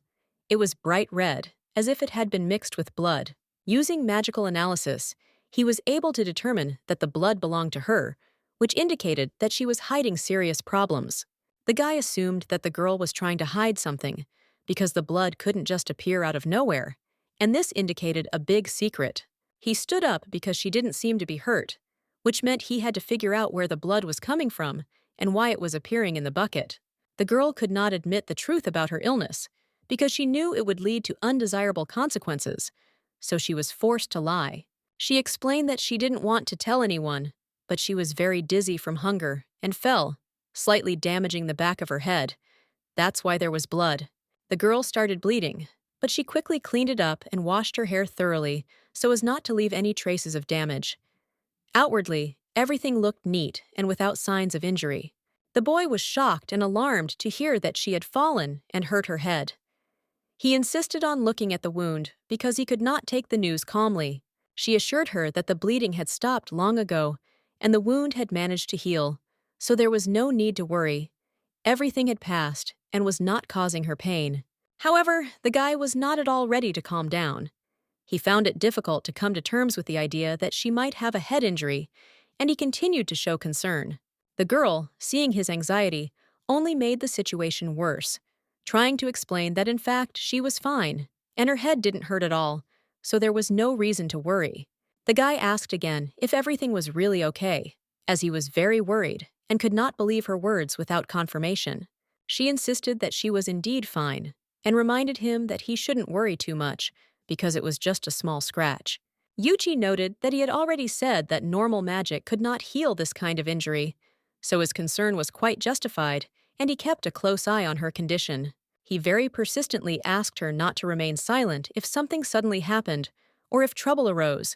It was bright red, as if it had been mixed with blood. Using magical analysis, he was able to determine that the blood belonged to her, which indicated that she was hiding serious problems. The guy assumed that the girl was trying to hide something, because the blood couldn't just appear out of nowhere, and this indicated a big secret. He stood up because she didn't seem to be hurt, which meant he had to figure out where the blood was coming from and why it was appearing in the bucket. The girl could not admit the truth about her illness, because she knew it would lead to undesirable consequences, so she was forced to lie. She explained that she didn't want to tell anyone, but she was very dizzy from hunger and fell, slightly damaging the back of her head. That's why there was blood. The girl started bleeding, but she quickly cleaned it up and washed her hair thoroughly so as not to leave any traces of damage. Outwardly, everything looked neat and without signs of injury. The boy was shocked and alarmed to hear that she had fallen and hurt her head. He insisted on looking at the wound because he could not take the news calmly. She assured her that the bleeding had stopped long ago and the wound had managed to heal, so there was no need to worry. Everything had passed and was not causing her pain. However, the guy was not at all ready to calm down. He found it difficult to come to terms with the idea that she might have a head injury, and he continued to show concern. The girl, seeing his anxiety, only made the situation worse, trying to explain that in fact she was fine, and her head didn't hurt at all, so there was no reason to worry. The guy asked again if everything was really okay, as he was very worried and could not believe her words without confirmation. She insisted that she was indeed fine, and reminded him that he shouldn't worry too much, because it was just a small scratch. Yuichi noted that he had already said that normal magic could not heal this kind of injury, so his concern was quite justified, and he kept a close eye on her condition. He very persistently asked her not to remain silent if something suddenly happened, or if trouble arose.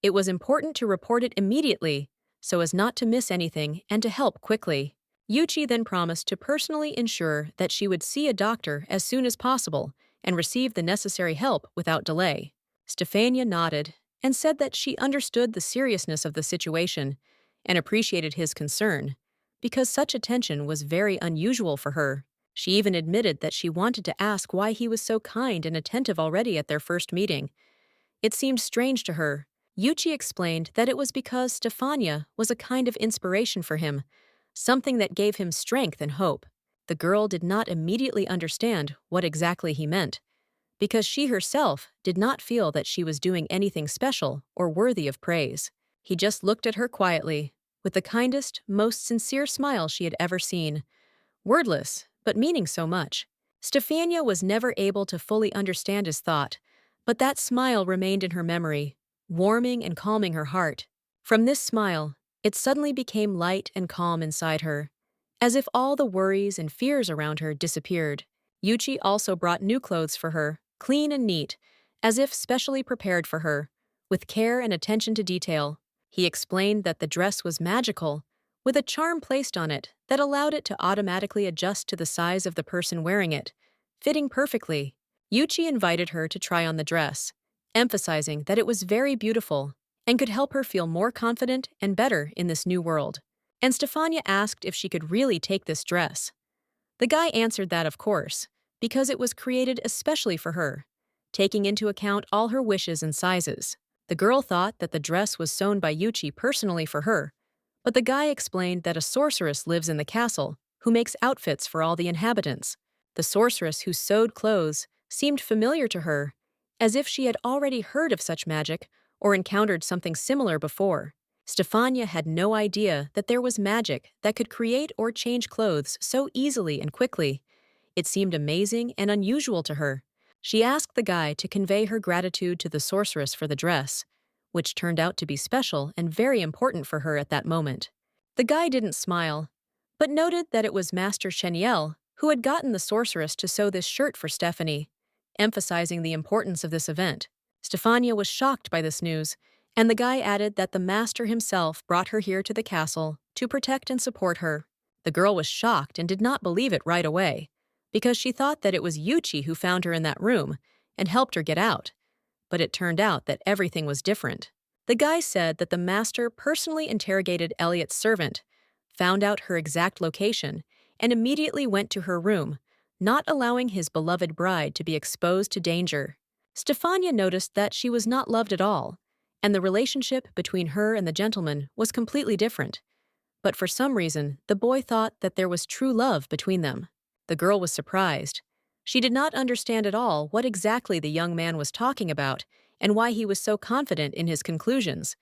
It was important to report it immediately, so as not to miss anything and to help quickly. Yuichi then promised to personally ensure that she would see a doctor as soon as possible and receive the necessary help without delay. Stefania nodded and said that she understood the seriousness of the situation and appreciated his concern, because such attention was very unusual for her. She even admitted that she wanted to ask why he was so kind and attentive already at their first meeting. It seemed strange to her. Yuichi explained that it was because Stefania was a kind of inspiration for him, something that gave him strength and hope. The girl did not immediately understand what exactly he meant, because she herself did not feel that she was doing anything special or worthy of praise. He just looked at her quietly, with the kindest, most sincere smile she had ever seen, wordless, but meaning so much. Stefania was never able to fully understand his thought, but that smile remained in her memory, warming and calming her heart. From this smile, it suddenly became light and calm inside her, as if all the worries and fears around her disappeared. Yuichi also brought new clothes for her, clean and neat, as if specially prepared for her, with care and attention to detail. He explained that the dress was magical, with a charm placed on it that allowed it to automatically adjust to the size of the person wearing it, fitting perfectly. Yuichi invited her to try on the dress, emphasizing that it was very beautiful and could help her feel more confident and better in this new world. And Stefania asked if she could really take this dress. The guy answered that of course, because it was created especially for her, taking into account all her wishes and sizes. The girl thought that the dress was sewn by Yuichi personally for her, but the guy explained that a sorceress lives in the castle who makes outfits for all the inhabitants. The sorceress who sewed clothes seemed familiar to her, as if she had already heard of such magic or encountered something similar before. Stefania had no idea that there was magic that could create or change clothes so easily and quickly. It seemed amazing and unusual to her. She asked the guy to convey her gratitude to the sorceress for the dress, which turned out to be special and very important for her at that moment. The guy didn't smile, but noted that it was Master Cheniel who had gotten the sorceress to sew this shirt for Stephanie, emphasizing the importance of this event. Stefania was shocked by this news, and the guy added that the master himself brought her here to the castle to protect and support her. The girl was shocked and did not believe it right away, because she thought that it was Yuichi who found her in that room and helped her get out. But it turned out that everything was different. The guy said that the master personally interrogated Elliot's servant, found out her exact location, and immediately went to her room, not allowing his beloved bride to be exposed to danger. Stefania noticed that she was not loved at all, and the relationship between her and the gentleman was completely different. But for some reason, the boy thought that there was true love between them. The girl was surprised. She did not understand at all what exactly the young man was talking about and why he was so confident in his conclusions,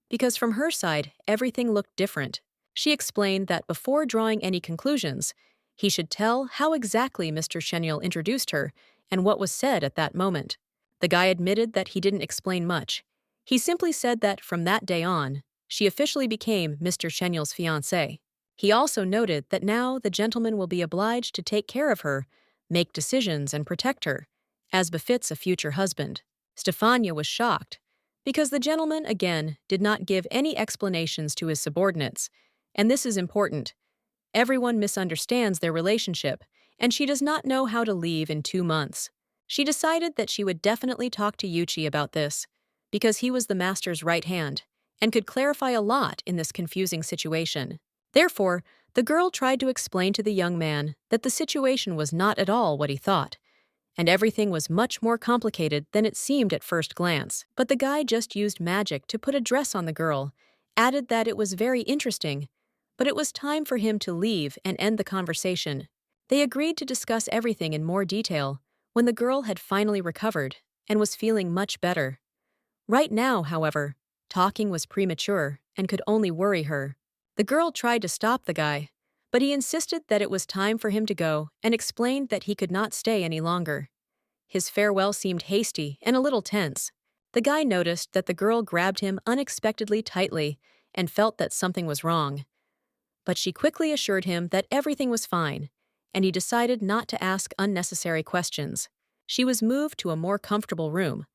because from her side, everything looked different. She explained that before drawing any conclusions, he should tell how exactly Mr. Cheniel introduced her and what was said at that moment. The guy admitted that he didn't explain much. He simply said that from that day on, she officially became Mr. Cheniel's fiancée. He also noted that now the gentleman will be obliged to take care of her, make decisions, and protect her, as befits a future husband. Stefania was shocked, because the gentleman, again, did not give any explanations to his subordinates, and this is important. Everyone misunderstands their relationship, and she does not know how to leave in 2 months. She decided that she would definitely talk to Yuichi about this. because he was the master's right hand and could clarify a lot in this confusing situation. Therefore, the girl tried to explain to the young man that the situation was not at all what he thought, and everything was much more complicated than it seemed at first glance. But the guy just used magic to put a dress on the girl, added that it was very interesting, but it was time for him to leave and end the conversation. They agreed to discuss everything in more detail when the girl had finally recovered and was feeling much better. Right now, however, talking was premature and could only worry her. The girl tried to stop the guy, but he insisted that it was time for him to go and explained that he could not stay any longer. His farewell seemed hasty and a little tense. The guy noticed that the girl grabbed him unexpectedly tightly and felt that something was wrong. But she quickly assured him that everything was fine, and he decided not to ask unnecessary questions. She was moved to a more comfortable room,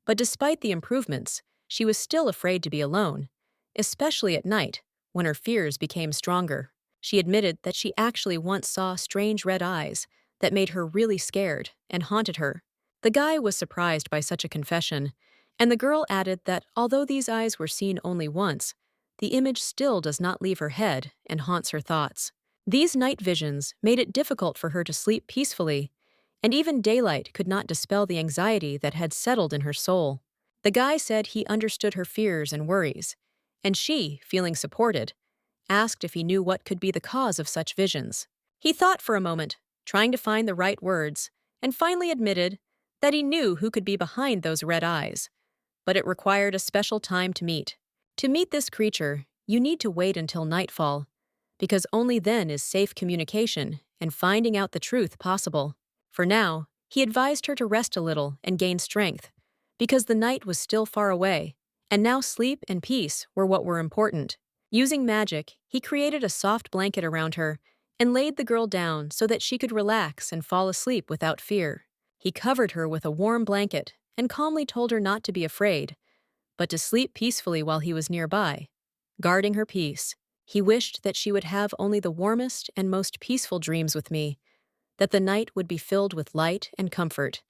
but despite the improvements, she was still afraid to be alone, especially at night, when her fears became stronger. She admitted that she actually once saw strange red eyes that made her really scared and haunted her. The guy was surprised by such a confession, and the girl added that although these eyes were seen only once, the image still does not leave her head and haunts her thoughts. These night visions made it difficult for her to sleep peacefully, and even daylight could not dispel the anxiety that had settled in her soul. The guy said he understood her fears and worries, and she, feeling supported, asked if he knew what could be the cause of such visions. He thought for a moment, trying to find the right words, and finally admitted that he knew who could be behind those red eyes, but it required a special time to meet. To meet this creature, you need to wait until nightfall, because only then is safe communication and finding out the truth possible. For now, he advised her to rest a little and gain strength, because the night was still far away, and now sleep and peace were what were important. Using magic, he created a soft blanket around her and laid the girl down so that she could relax and fall asleep without fear. He covered her with a warm blanket and calmly told her not to be afraid, but to sleep peacefully while he was nearby, guarding her peace. He wished that she would have only the warmest and most peaceful dreams with me, that the night would be filled with light and comfort,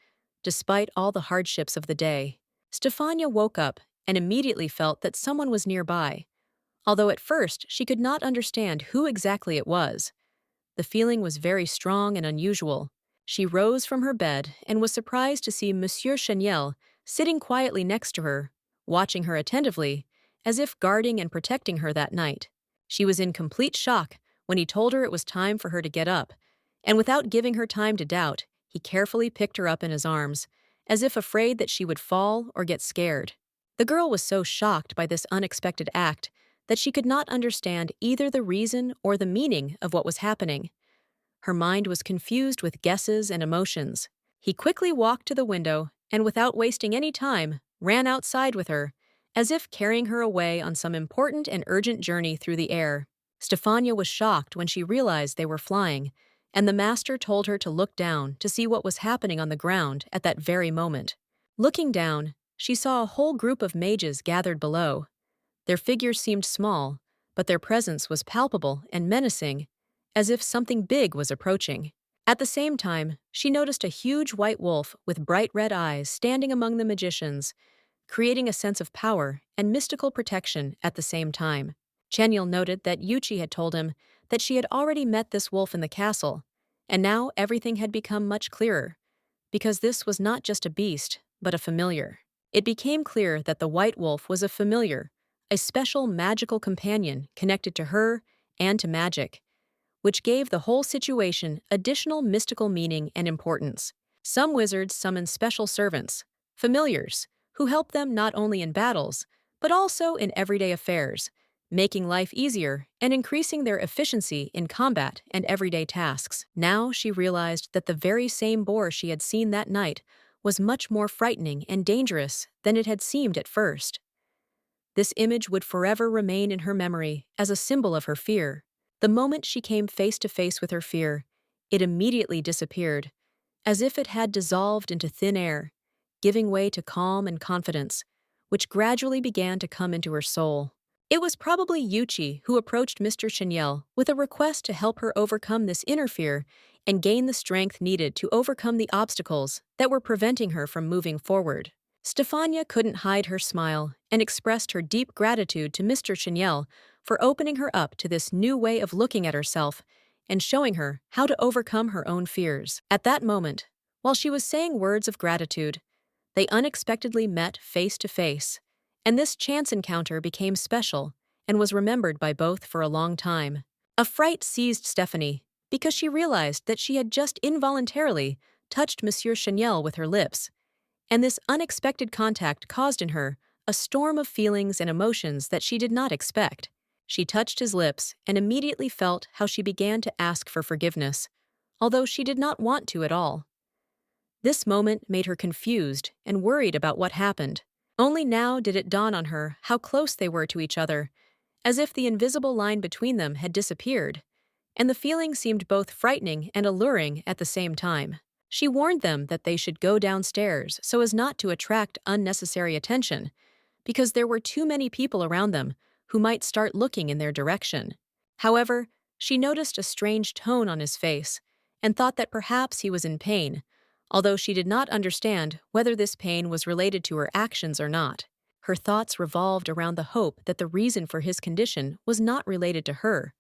despite all the hardships of the day. Stefania woke up and immediately felt that someone was nearby, although at first she could not understand who exactly it was. The feeling was very strong and unusual. She rose from her bed and was surprised to see Monsieur Cheniel sitting quietly next to her, watching her attentively, as if guarding and protecting her that night. She was in complete shock when he told her it was time for her to get up, and without giving her time to doubt, he carefully picked her up in his arms, as if afraid that she would fall or get scared. The girl was so shocked by this unexpected act that she could not understand either the reason or the meaning of what was happening. Her mind was confused with guesses and emotions. He quickly walked to the window and, without wasting any time, ran outside with her, as if carrying her away on some important and urgent journey through the air. Stefania was shocked when she realized they were flying, and the master told her to look down to see what was happening on the ground at that very moment. Looking down, she saw a whole group of mages gathered below. Their figures seemed small, but their presence was palpable and menacing, as if something big was approaching. At the same time, she noticed a huge white wolf with bright red eyes standing among the magicians, creating a sense of power and mystical protection at the same time. Cheniel noted that Yuchi had told him that she had already met this wolf in the castle, and now everything had become much clearer, because this was not just a beast, but a familiar. It became clear that the white wolf was a familiar, a special magical companion connected to her and to magic, which gave the whole situation additional mystical meaning and importance. Some wizards summon special servants, familiars, who help them not only in battles, but also in everyday affairs, making life easier and increasing their efficiency in combat and everyday tasks. Now she realized that the very same boar she had seen that night was much more frightening and dangerous than it had seemed at first. This image would forever remain in her memory as a symbol of her fear. The moment she came face to face with her fear, it immediately disappeared, as if it had dissolved into thin air, giving way to calm and confidence, which gradually began to come into her soul. It was probably Yuchi who approached Mr. Cheniel with a request to help her overcome this inner fear and gain the strength needed to overcome the obstacles that were preventing her from moving forward. Stefania couldn't hide her smile and expressed her deep gratitude to Mr. Cheniel for opening her up to this new way of looking at herself and showing her how to overcome her own fears. At that moment, while she was saying words of gratitude, they unexpectedly met face to face, and this chance encounter became special and was remembered by both for a long time. A fright seized Stephanie because she realized that she had just involuntarily touched Monsieur Cheniel with her lips, and this unexpected contact caused in her a storm of feelings and emotions that she did not expect. She touched his lips and immediately felt how she began to ask for forgiveness, although she did not want to at all. This moment made her confused and worried about what happened. Only now did it dawn on her how close they were to each other, as if the invisible line between them had disappeared, and the feeling seemed both frightening and alluring at the same time. She warned them that they should go downstairs so as not to attract unnecessary attention, because there were too many people around them who might start looking in their direction. However, she noticed a strange tone on his face and thought that perhaps he was in pain, although she did not understand whether this pain was related to her actions or not. Her thoughts revolved around the hope that the reason for his condition was not related to her,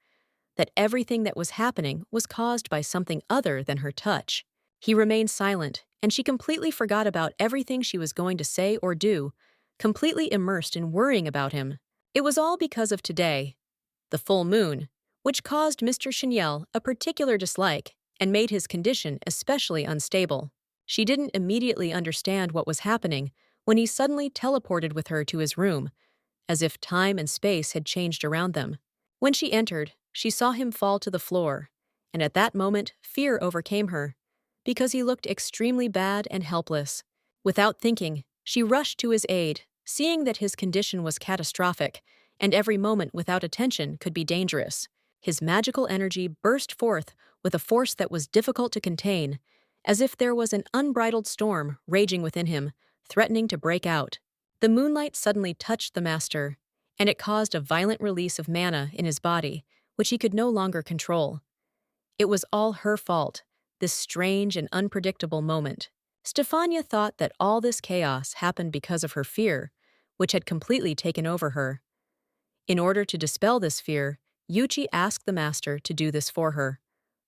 that everything that was happening was caused by something other than her touch. He remained silent, and she completely forgot about everything she was going to say or do, completely immersed in worrying about him. It was all because of today, the full moon, which caused Mr. Cheniel a particular dislike and made his condition especially unstable. She didn't immediately understand what was happening when he suddenly teleported with her to his room, as if time and space had changed around them. When she entered, she saw him fall to the floor, and at that moment fear overcame her, because he looked extremely bad and helpless. Without thinking, she rushed to his aid, seeing that his condition was catastrophic, and every moment without attention could be dangerous. His magical energy burst forth with a force that was difficult to contain, as if there was an unbridled storm raging within him, threatening to break out. The moonlight suddenly touched the master, and it caused a violent release of mana in his body, which he could no longer control. It was all her fault, this strange and unpredictable moment. Stefania thought that all this chaos happened because of her fear, which had completely taken over her. In order to dispel this fear, Yuchi asked the master to do this for her,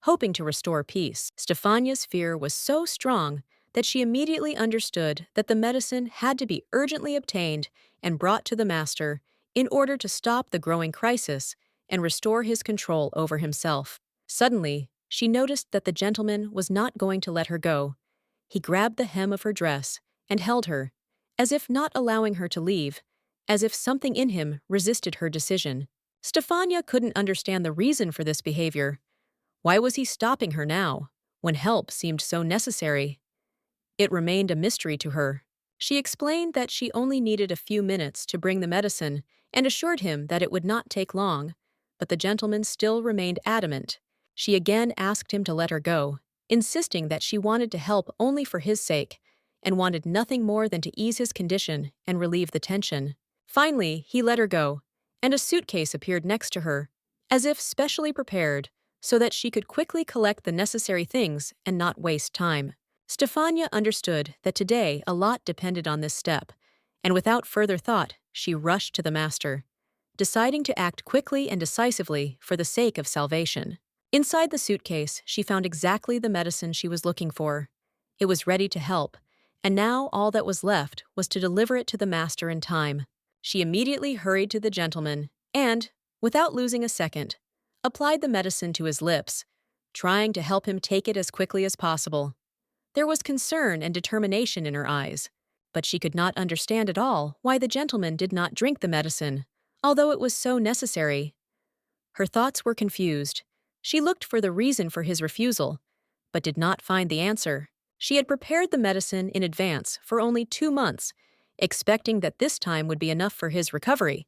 hoping to restore peace. Stefania's fear was so strong that she immediately understood that the medicine had to be urgently obtained and brought to the master in order to stop the growing crisis and restore his control over himself. Suddenly, she noticed that the gentleman was not going to let her go. He grabbed the hem of her dress and held her, as if not allowing her to leave, as if something in him resisted her decision. Stefania couldn't understand the reason for this behavior. Why was he stopping her now, when help seemed so necessary? It remained a mystery to her. She explained that she only needed a few minutes to bring the medicine and assured him that it would not take long, but the gentleman still remained adamant. She again asked him to let her go, insisting that she wanted to help only for his sake and wanted nothing more than to ease his condition and relieve the tension. Finally, he let her go, and a suitcase appeared next to her, as if specially prepared so that she could quickly collect the necessary things and not waste time. Stefania understood that today a lot depended on this step, and without further thought, she rushed to the master, deciding to act quickly and decisively for the sake of salvation. Inside the suitcase, she found exactly the medicine she was looking for. It was ready to help, and now all that was left was to deliver it to the master in time. She immediately hurried to the gentleman and, without losing a second, applied the medicine to his lips, trying to help him take it as quickly as possible. There was concern and determination in her eyes, but she could not understand at all why the gentleman did not drink the medicine, although it was so necessary. Her thoughts were confused. She looked for the reason for his refusal, but did not find the answer. She had prepared the medicine in advance for only 2 months, expecting that this time would be enough for his recovery.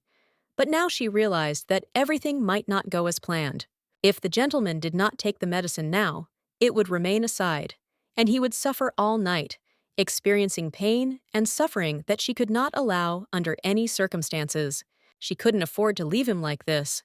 But now she realized that everything might not go as planned. If the gentleman did not take the medicine now, it would remain aside, and he would suffer all night, experiencing pain and suffering that she could not allow under any circumstances. She couldn't afford to leave him like this.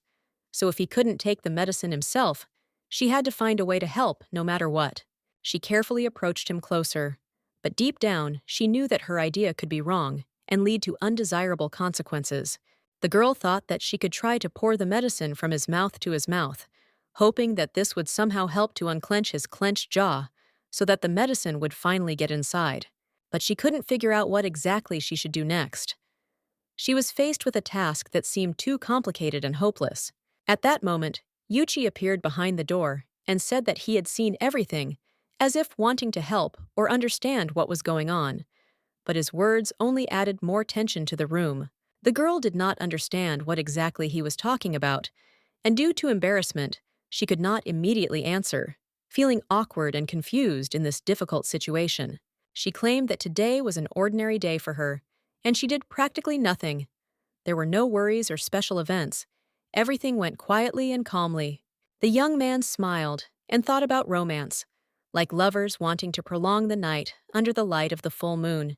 So if he couldn't take the medicine himself, she had to find a way to help no matter what. She carefully approached him closer, But deep down, she knew that her idea could be wrong and lead to undesirable consequences. The girl thought that she could try to pour the medicine from his mouth to his mouth, hoping that this would somehow help to unclench his clenched jaw so that the medicine would finally get inside. But she couldn't figure out what exactly she should do next. She was faced with a task that seemed too complicated and hopeless. At that moment, Yuchi appeared behind the door and said that he had seen everything, as if wanting to help or understand what was going on. But his words only added more tension to the room. The girl did not understand what exactly he was talking about, and due to embarrassment, she could not immediately answer. Feeling awkward and confused in this difficult situation, she claimed that today was an ordinary day for her, and she did practically nothing. There were no worries or special events. Everything went quietly and calmly. The young man smiled and thought about romance, like lovers wanting to prolong the night under the light of the full moon.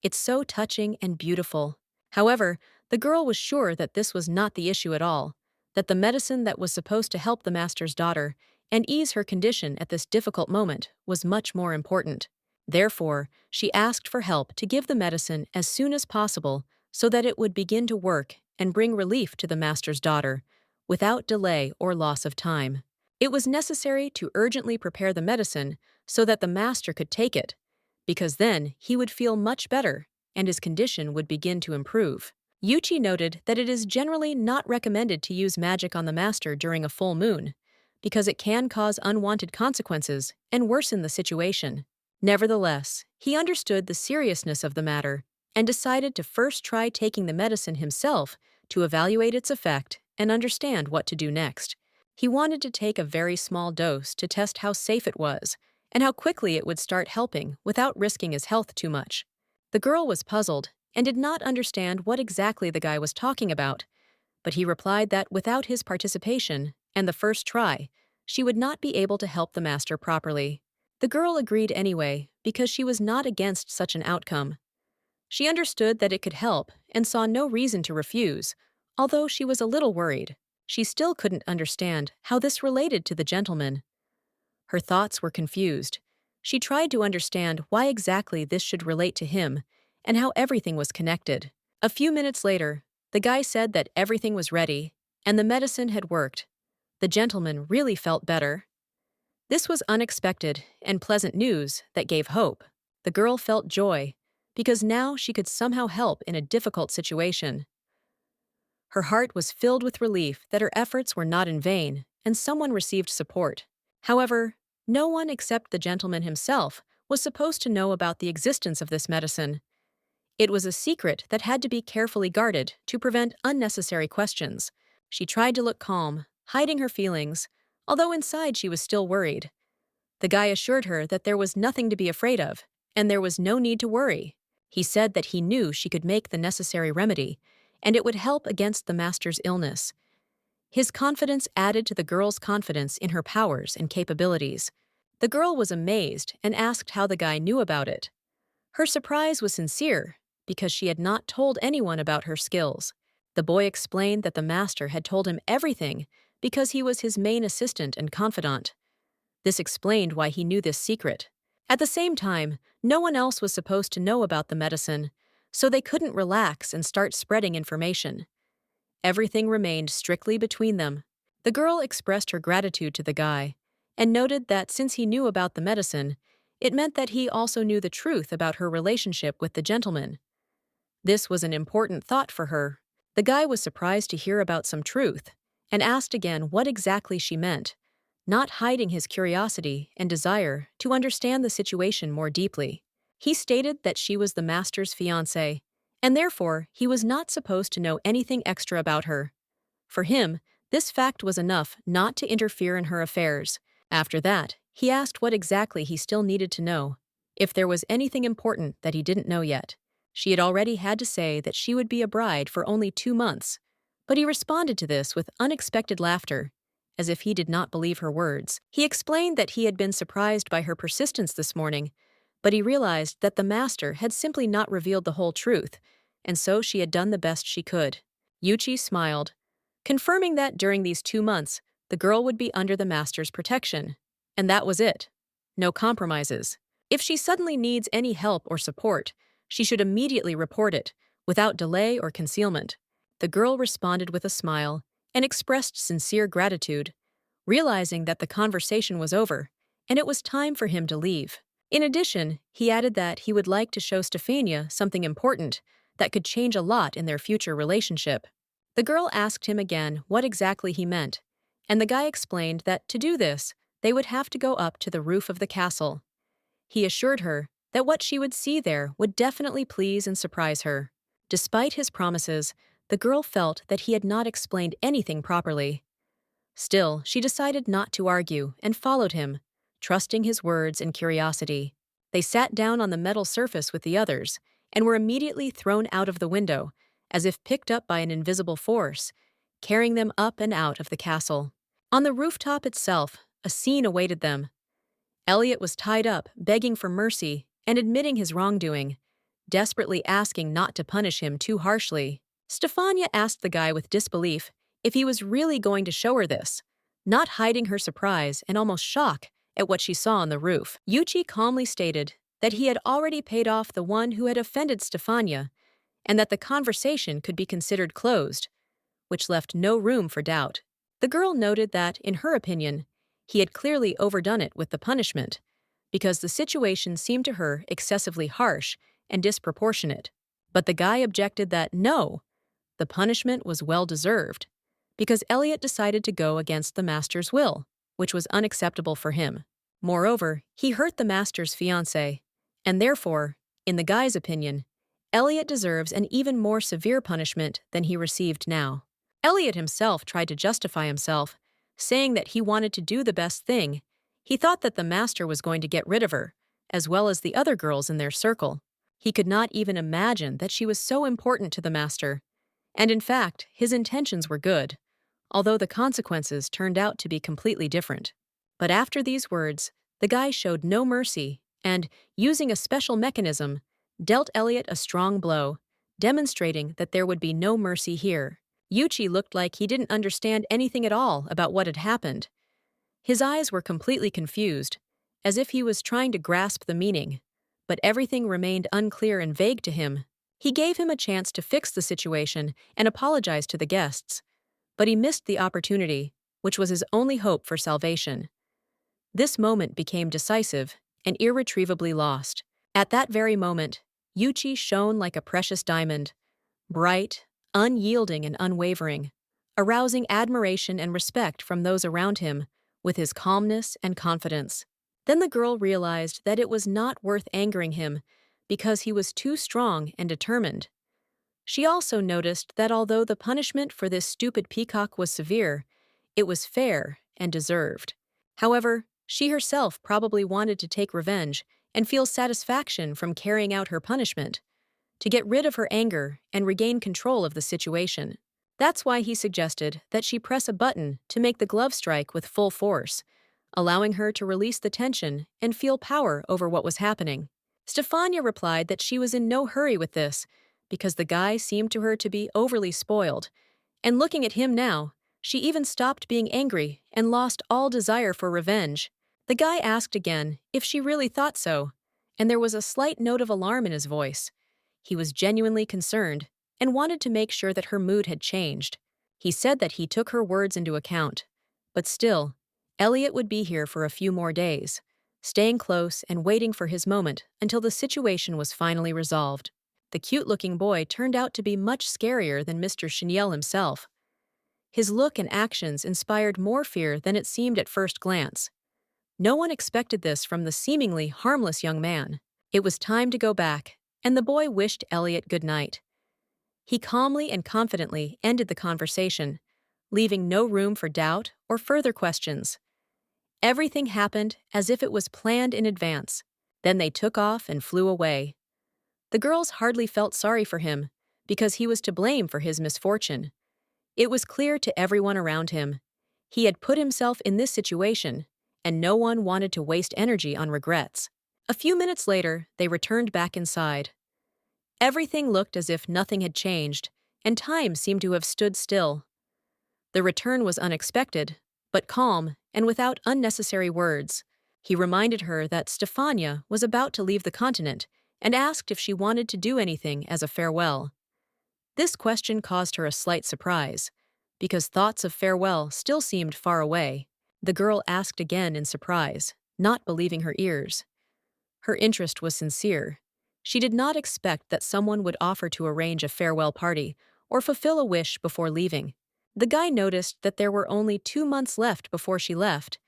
It's so touching and beautiful. However, the girl was sure that this was not the issue at all, that the medicine that was supposed to help the master's daughter and ease her condition at this difficult moment was much more important. Therefore, she asked for help to give the medicine as soon as possible so that it would begin to work and bring relief to the master's daughter, without delay or loss of time. It was necessary to urgently prepare the medicine so that the master could take it, because then he would feel much better and his condition would begin to improve. Yuchi noted that it is generally not recommended to use magic on the master during a full moon, because it can cause unwanted consequences and worsen the situation. Nevertheless, he understood the seriousness of the matter and decided to first try taking the medicine himself to evaluate its effect and understand what to do next. He wanted to take a very small dose to test how safe it was and how quickly it would start helping without risking his health too much. The girl was puzzled and did not understand what exactly the guy was talking about, but he replied that without his participation and the first try, she would not be able to help the master properly. The girl agreed anyway because she was not against such an outcome. She understood that it could help and saw no reason to refuse, although she was a little worried. She still couldn't understand how this related to the gentleman. Her thoughts were confused. She tried to understand why exactly this should relate to him and how everything was connected. A few minutes later, the guy said that everything was ready and the medicine had worked. The gentleman really felt better. This was unexpected and pleasant news that gave hope. The girl felt joy because now she could somehow help in a difficult situation. Her heart was filled with relief that her efforts were not in vain and someone received support. However, no one except the gentleman himself was supposed to know about the existence of this medicine. It was a secret that had to be carefully guarded to prevent unnecessary questions. She tried to look calm, hiding her feelings, although inside she was still worried. The guy assured her that there was nothing to be afraid of, and there was no need to worry. He said that he knew she could make the necessary remedy, and it would help against the master's illness. His confidence added to the girl's confidence in her powers and capabilities. The girl was amazed and asked how the guy knew about it. Her surprise was sincere, because she had not told anyone about her skills. The boy explained that the master had told him everything because he was his main assistant and confidant. This explained why he knew this secret. At the same time, no one else was supposed to know about the medicine, so they couldn't relax and start spreading information. Everything remained strictly between them. The girl expressed her gratitude to the guy and noted that since he knew about the medicine, it meant that he also knew the truth about her relationship with the gentleman. This was an important thought for her. The guy was surprised to hear about some truth and asked again what exactly she meant, not hiding his curiosity and desire to understand the situation more deeply. He stated that she was the master's fiancée, and therefore he was not supposed to know anything extra about her. For him, this fact was enough not to interfere in her affairs. After that, he asked what exactly he still needed to know, if there was anything important that he didn't know yet. She had already had to say that she would be a bride for only 2 months, but he responded to this with unexpected laughter, as if he did not believe her words. He explained that he had been surprised by her persistence this morning, but he realized that the master had simply not revealed the whole truth, and so she had done the best she could. Yuchi smiled, confirming that during these 2 months, the girl would be under the master's protection. And that was it. No compromises. If she suddenly needs any help or support, she should immediately report it, without delay or concealment. The girl responded with a smile and expressed sincere gratitude, realizing that the conversation was over and it was time for him to leave. In addition, he added that he would like to show Stefania something important that could change a lot in their future relationship. The girl asked him again what exactly he meant, and the guy explained that to do this, they would have to go up to the roof of the castle. He assured her that what she would see there would definitely please and surprise her. Despite his promises, the girl felt that he had not explained anything properly. Still, she decided not to argue and followed him, trusting his words and curiosity. They sat down on the metal surface with the others and were immediately thrown out of the window, as if picked up by an invisible force, carrying them up and out of the castle. On the rooftop itself, a scene awaited them. Elliot was tied up, begging for mercy and admitting his wrongdoing, desperately asking not to punish him too harshly. Stefania asked the guy with disbelief if he was really going to show her this, not hiding her surprise and almost shock at what she saw on the roof. Yuchi calmly stated that he had already paid off the one who had offended Stefania and that the conversation could be considered closed, which left no room for doubt. The girl noted that, in her opinion, he had clearly overdone it with the punishment, because the situation seemed to her excessively harsh and disproportionate. But the guy objected that no, the punishment was well-deserved, because Elliot decided to go against the master's will, which was unacceptable for him. Moreover, he hurt the master's fiancée, and therefore, in the guy's opinion, Elliot deserves an even more severe punishment than he received now. Elliot himself tried to justify himself, saying that he wanted to do the best thing. He thought that the master was going to get rid of her, as well as the other girls in their circle. He could not even imagine that she was so important to the master, and in fact, his intentions were good, although the consequences turned out to be completely different. But after these words, the guy showed no mercy and, using a special mechanism, dealt Elliot a strong blow, demonstrating that there would be no mercy here. Yuchi looked like he didn't understand anything at all about what had happened. His eyes were completely confused, as if he was trying to grasp the meaning, but everything remained unclear and vague to him. He gave him a chance to fix the situation and apologize to the guests, but he missed the opportunity, which was his only hope for salvation. This moment became decisive and irretrievably lost. At that very moment, Yuchi shone like a precious diamond, bright, unyielding and unwavering, arousing admiration and respect from those around him with his calmness and confidence. Then the girl realized that it was not worth angering him because he was too strong and determined. She also noticed that although the punishment for this stupid peacock was severe, it was fair and deserved. However, she herself probably wanted to take revenge and feel satisfaction from carrying out her punishment, to get rid of her anger and regain control of the situation. That's why he suggested that she press a button to make the glove strike with full force, allowing her to release the tension and feel power over what was happening. Stefania replied that she was in no hurry with this, because the guy seemed to her to be overly spoiled, and looking at him now, she even stopped being angry and lost all desire for revenge. The guy asked again if she really thought so, and there was a slight note of alarm in his voice. He was genuinely concerned and wanted to make sure that her mood had changed. He said that he took her words into account, but still, Elliot would be here for a few more days, staying close and waiting for his moment until the situation was finally resolved. The cute-looking boy turned out to be much scarier than Mr. Cheniel himself. His look and actions inspired more fear than it seemed at first glance. No one expected this from the seemingly harmless young man. It was time to go back, and the boy wished Elliot good night. He calmly and confidently ended the conversation, leaving no room for doubt or further questions. Everything happened as if it was planned in advance. Then they took off and flew away. The girls hardly felt sorry for him, because he was to blame for his misfortune. It was clear to everyone around him. He had put himself in this situation, and no one wanted to waste energy on regrets. A few minutes later, they returned back inside. Everything looked as if nothing had changed, and time seemed to have stood still. The return was unexpected, but calm and without unnecessary words. He reminded her that Stefania was about to leave the continent and asked if she wanted to do anything as a farewell. This question caused her a slight surprise, because thoughts of farewell still seemed far away. The girl asked again in surprise, not believing her ears. Her interest was sincere. She did not expect that someone would offer to arrange a farewell party or fulfill a wish before leaving. The guy noticed that there were only 2 months left before she left,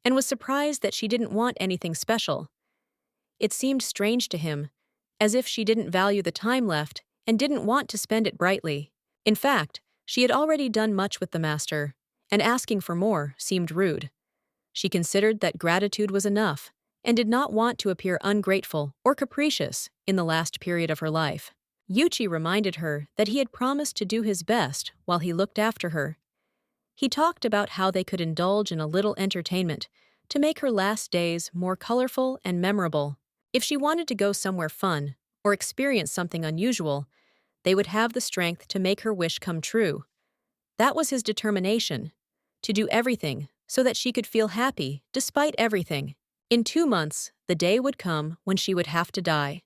and was surprised that she didn't want anything special. It seemed strange to him, as if she didn't value the time left and didn't want to spend it brightly. In fact, she had already done much with the master, and asking for more seemed rude. She considered that gratitude was enough, and did not want to appear ungrateful or capricious in the last period of her life. Yuchi reminded her that he had promised to do his best while he looked after her. He talked about how they could indulge in a little entertainment to make her last days more colorful and memorable. If she wanted to go somewhere fun or experience something unusual, they would have the strength to make her wish come true. That was his determination, to do everything so that she could feel happy despite everything. In 2 months, the day would come when she would have to die.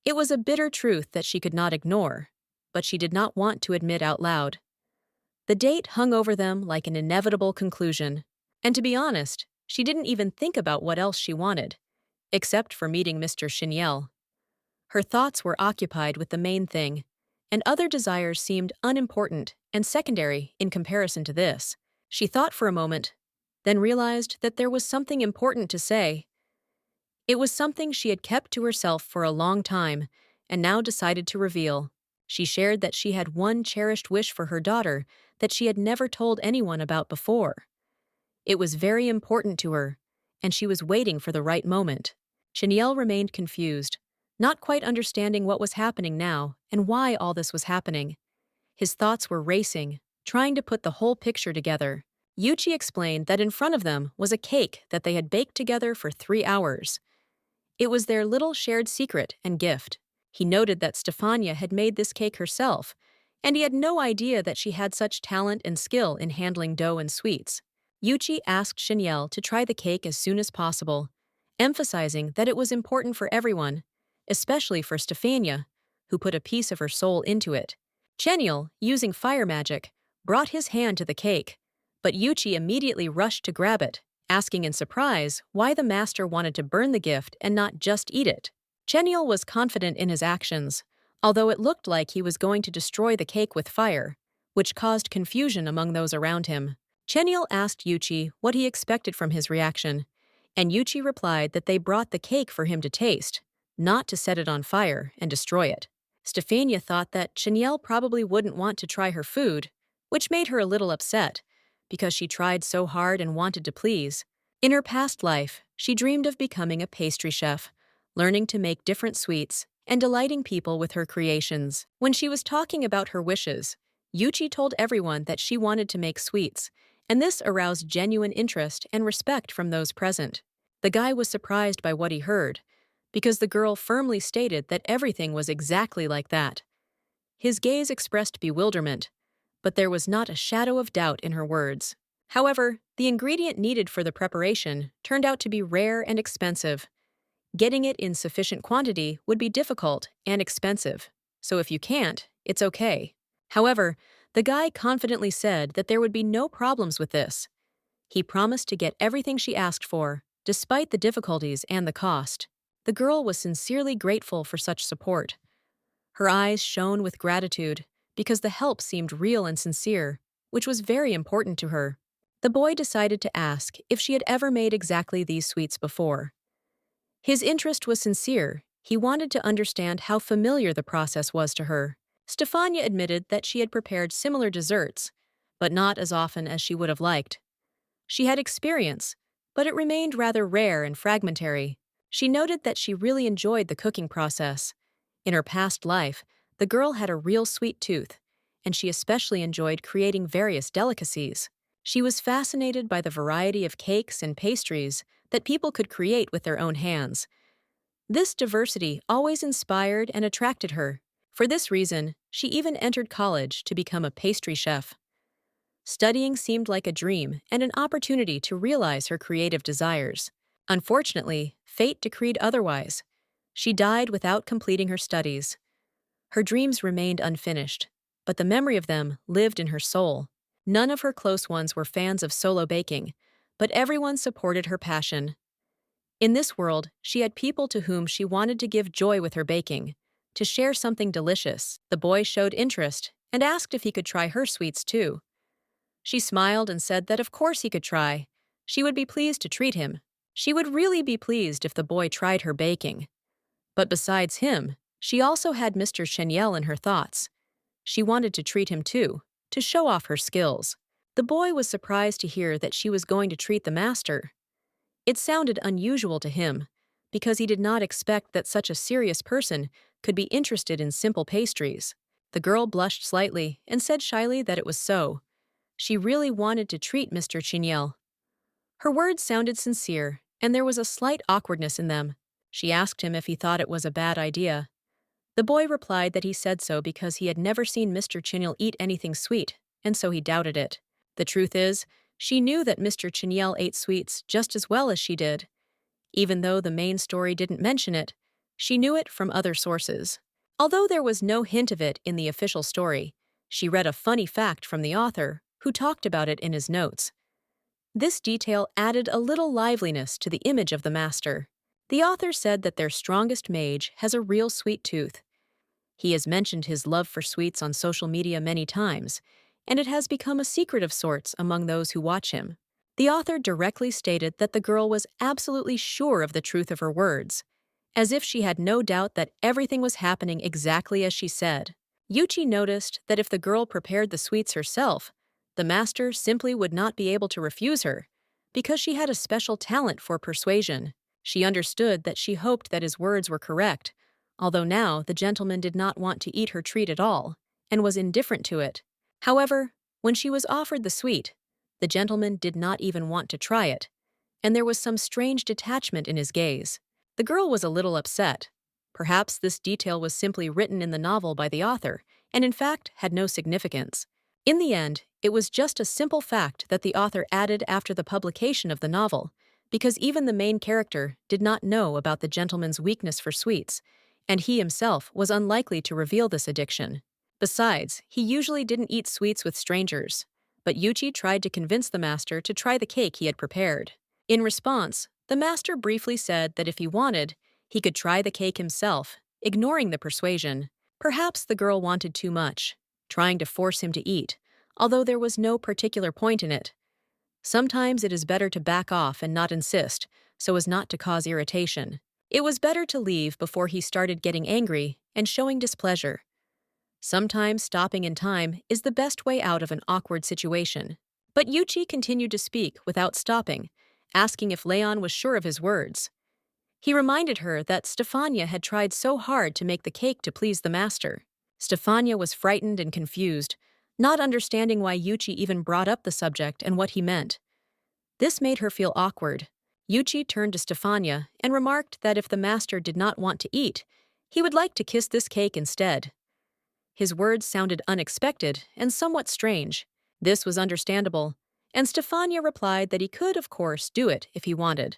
It was a bitter truth that she could not ignore, but she did not want to admit out loud. The date hung over them like an inevitable conclusion, and to be honest, she didn't even think about what else she wanted, except for meeting Mr. Cheniel. Her thoughts were occupied with the main thing, and other desires seemed unimportant and secondary in comparison to this. She thought for a moment, then realized that there was something important to say. It was something she had kept to herself for a long time, and now decided to reveal. She shared that she had one cherished wish for her daughter that she had never told anyone about before. It was very important to her, and she was waiting for the right moment. Cheniel remained confused, not quite understanding what was happening now and why all this was happening. His thoughts were racing, trying to put the whole picture together. Yuchi explained that in front of them was a cake that they had baked together for 3 hours. It was their little shared secret and gift. He noted that Stefania had made this cake herself, and he had no idea that she had such talent and skill in handling dough and sweets. Yuchi asked Cheniel to try the cake as soon as possible, emphasizing that it was important for everyone, especially for Stefania, who put a piece of her soul into it. Cheniel, using fire magic, brought his hand to the cake, but Yuchi immediately rushed to grab it, asking in surprise why the master wanted to burn the gift and not just eat it. Cheniel was confident in his actions, although it looked like he was going to destroy the cake with fire, which caused confusion among those around him. Cheniel asked Yuchi what he expected from his reaction, and Yuchi replied that they brought the cake for him to taste, not to set it on fire and destroy it. Stefania thought that Cheniel probably wouldn't want to try her food, which made her a little upset, because she tried so hard and wanted to please. In her past life, she dreamed of becoming a pastry chef, learning to make different sweets, and delighting people with her creations. When she was talking about her wishes, Yuchi told everyone that she wanted to make sweets, and this aroused genuine interest and respect from those present. The guy was surprised by what he heard, because the girl firmly stated that everything was exactly like that. His gaze expressed bewilderment, but there was not a shadow of doubt in her words. However, the ingredient needed for the preparation turned out to be rare and expensive. Getting it in sufficient quantity would be difficult and expensive, so if you can't, it's okay. However, the guy confidently said that there would be no problems with this. He promised to get everything she asked for, despite the difficulties and the cost. The girl was sincerely grateful for such support. Her eyes shone with gratitude because the help seemed real and sincere, which was very important to her. The boy decided to ask if she had ever made exactly these sweets before. His interest was sincere. He wanted to understand how familiar the process was to her. Stefania admitted that she had prepared similar desserts, but not as often as she would have liked. She had experience, but it remained rather rare and fragmentary. She noted that she really enjoyed the cooking process. In her past life, the girl had a real sweet tooth, and she especially enjoyed creating various delicacies. She was fascinated by the variety of cakes and pastries that people could create with their own hands. This diversity always inspired and attracted her. For this reason, she even entered college to become a pastry chef. Studying seemed like a dream and an opportunity to realize her creative desires. Unfortunately, fate decreed otherwise. She died without completing her studies. Her dreams remained unfinished, but the memory of them lived in her soul. None of her close ones were fans of solo baking, but everyone supported her passion. In this world, she had people to whom she wanted to give joy with her baking, to share something delicious. The boy showed interest and asked if he could try her sweets too. She smiled and said that of course he could try. She would be pleased to treat him. She would really be pleased if the boy tried her baking. But besides him, she also had Mr. Cheniel in her thoughts. She wanted to treat him too, to show off her skills. The boy was surprised to hear that she was going to treat the master. It sounded unusual to him, because he did not expect that such a serious person could be interested in simple pastries. The girl blushed slightly and said shyly that it was so. She really wanted to treat Mr. Cheniel. Her words sounded sincere, and there was a slight awkwardness in them. She asked him if he thought it was a bad idea. The boy replied that he said so because he had never seen Mr. Cheniel eat anything sweet, and so he doubted it. The truth is, she knew that Mr. Cheniel ate sweets just as well as she did. Even though the main story didn't mention it, she knew it from other sources. Although there was no hint of it in the official story, she read a funny fact from the author, who talked about it in his notes. This detail added a little liveliness to the image of the master. The author said that their strongest mage has a real sweet tooth. He has mentioned his love for sweets on social media many times, and it has become a secret of sorts among those who watch him. The author directly stated that the girl was absolutely sure of the truth of her words, as if she had no doubt that everything was happening exactly as she said. Yuchi noticed that if the girl prepared the sweets herself, the master simply would not be able to refuse her, because she had a special talent for persuasion. She understood that she hoped that his words were correct, although now the gentleman did not want to eat her treat at all, and was indifferent to it. However, when she was offered the sweet, the gentleman did not even want to try it, and there was some strange detachment in his gaze. The girl was a little upset. Perhaps this detail was simply written in the novel by the author, and in fact had no significance. In the end, it was just a simple fact that the author added after the publication of the novel, because even the main character did not know about the gentleman's weakness for sweets, and he himself was unlikely to reveal this addiction. Besides, he usually didn't eat sweets with strangers, but Yuchi tried to convince the master to try the cake he had prepared. In response, the master briefly said that if he wanted, he could try the cake himself, ignoring the persuasion. Perhaps the girl wanted too much, trying to force him to eat, although there was no particular point in it. Sometimes it is better to back off and not insist, so as not to cause irritation. It was better to leave before he started getting angry and showing displeasure. Sometimes stopping in time is the best way out of an awkward situation. But Yuchi continued to speak without stopping, asking if Leon was sure of his words. He reminded her that Stefania had tried so hard to make the cake to please the master. Stefania was frightened and confused, not understanding why Yuchi even brought up the subject and what he meant. This made her feel awkward. Yuchi turned to Stefania and remarked that if the master did not want to eat, he would like to kiss this cake instead. His words sounded unexpected and somewhat strange. This was understandable, and Stefania replied that he could, of course, do it if he wanted.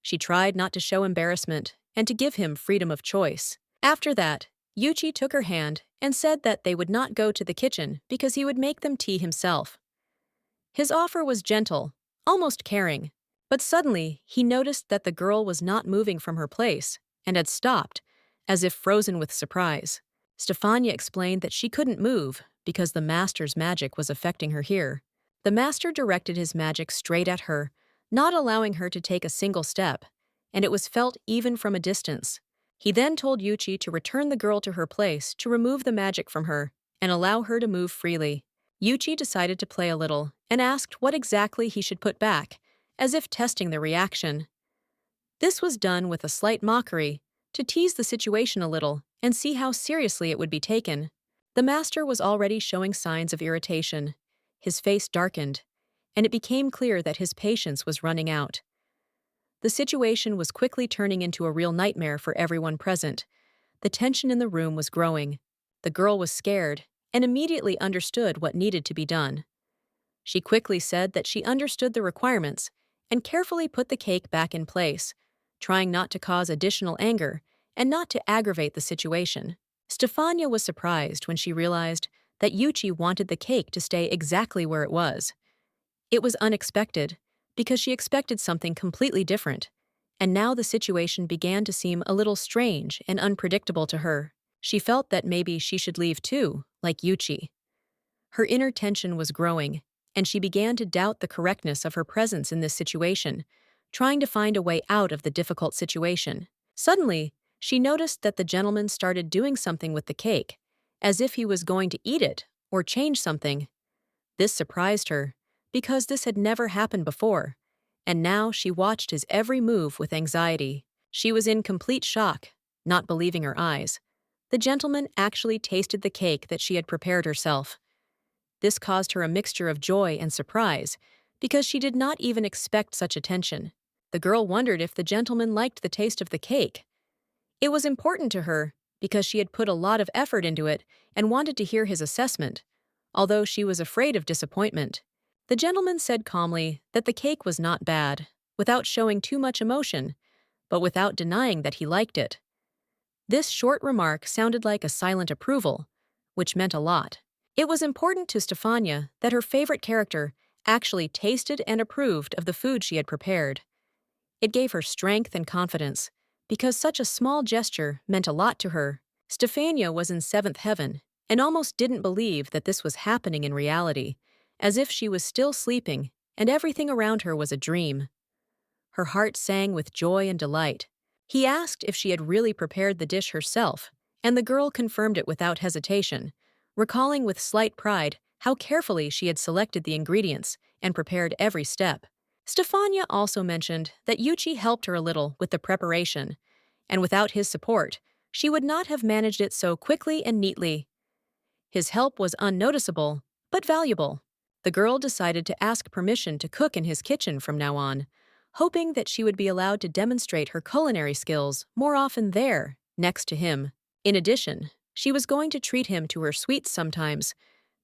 She tried not to show embarrassment and to give him freedom of choice. After that, Yuchi took her hand and said that they would not go to the kitchen because he would make them tea himself. His offer was gentle, almost caring, but suddenly he noticed that the girl was not moving from her place and had stopped, as if frozen with surprise. Stefania explained that she couldn't move because the master's magic was affecting her here. The master directed his magic straight at her, not allowing her to take a single step, and it was felt even from a distance. He then told Yuchi to return the girl to her place to remove the magic from her and allow her to move freely. Yuchi decided to play a little and asked what exactly he should put back, as if testing the reaction. This was done with a slight mockery, to tease the situation a little and see how seriously it would be taken. The master was already showing signs of irritation. His face darkened, and it became clear that his patience was running out. The situation was quickly turning into a real nightmare for everyone present. The tension in the room was growing. The girl was scared and immediately understood what needed to be done. She quickly said that she understood the requirements and carefully put the cake back in place, trying not to cause additional anger and not to aggravate the situation. Stefania was surprised when she realized that Yuchi wanted the cake to stay exactly where it was. It was unexpected, because she expected something completely different, and now the situation began to seem a little strange and unpredictable to her. She felt that maybe she should leave too, like Yuchi. Her inner tension was growing, and she began to doubt the correctness of her presence in this situation, trying to find a way out of the difficult situation. Suddenly, she noticed that the gentleman started doing something with the cake, as if he was going to eat it or change something. This surprised her, because this had never happened before, and now she watched his every move with anxiety. She was in complete shock, not believing her eyes. The gentleman actually tasted the cake that she had prepared herself. This caused her a mixture of joy and surprise, because she did not even expect such attention. The girl wondered if the gentleman liked the taste of the cake. It was important to her, because she had put a lot of effort into it and wanted to hear his assessment, although she was afraid of disappointment. The gentleman said calmly that the cake was not bad, without showing too much emotion, but without denying that he liked it. This short remark sounded like a silent approval, which meant a lot. It was important to Stefania that her favorite character actually tasted and approved of the food she had prepared. It gave her strength and confidence, because such a small gesture meant a lot to her. Stefania was in seventh heaven and almost didn't believe that this was happening in reality, as if she was still sleeping and everything around her was a dream. Her heart sang with joy and delight. He asked if she had really prepared the dish herself, and the girl confirmed it without hesitation, recalling with slight pride how carefully she had selected the ingredients and prepared every step. Stefania also mentioned that Yuchi helped her a little with the preparation, and without his support, she would not have managed it so quickly and neatly. His help was unnoticeable, but valuable. The girl decided to ask permission to cook in his kitchen from now on, hoping that she would be allowed to demonstrate her culinary skills more often there, next to him. In addition, she was going to treat him to her sweets sometimes,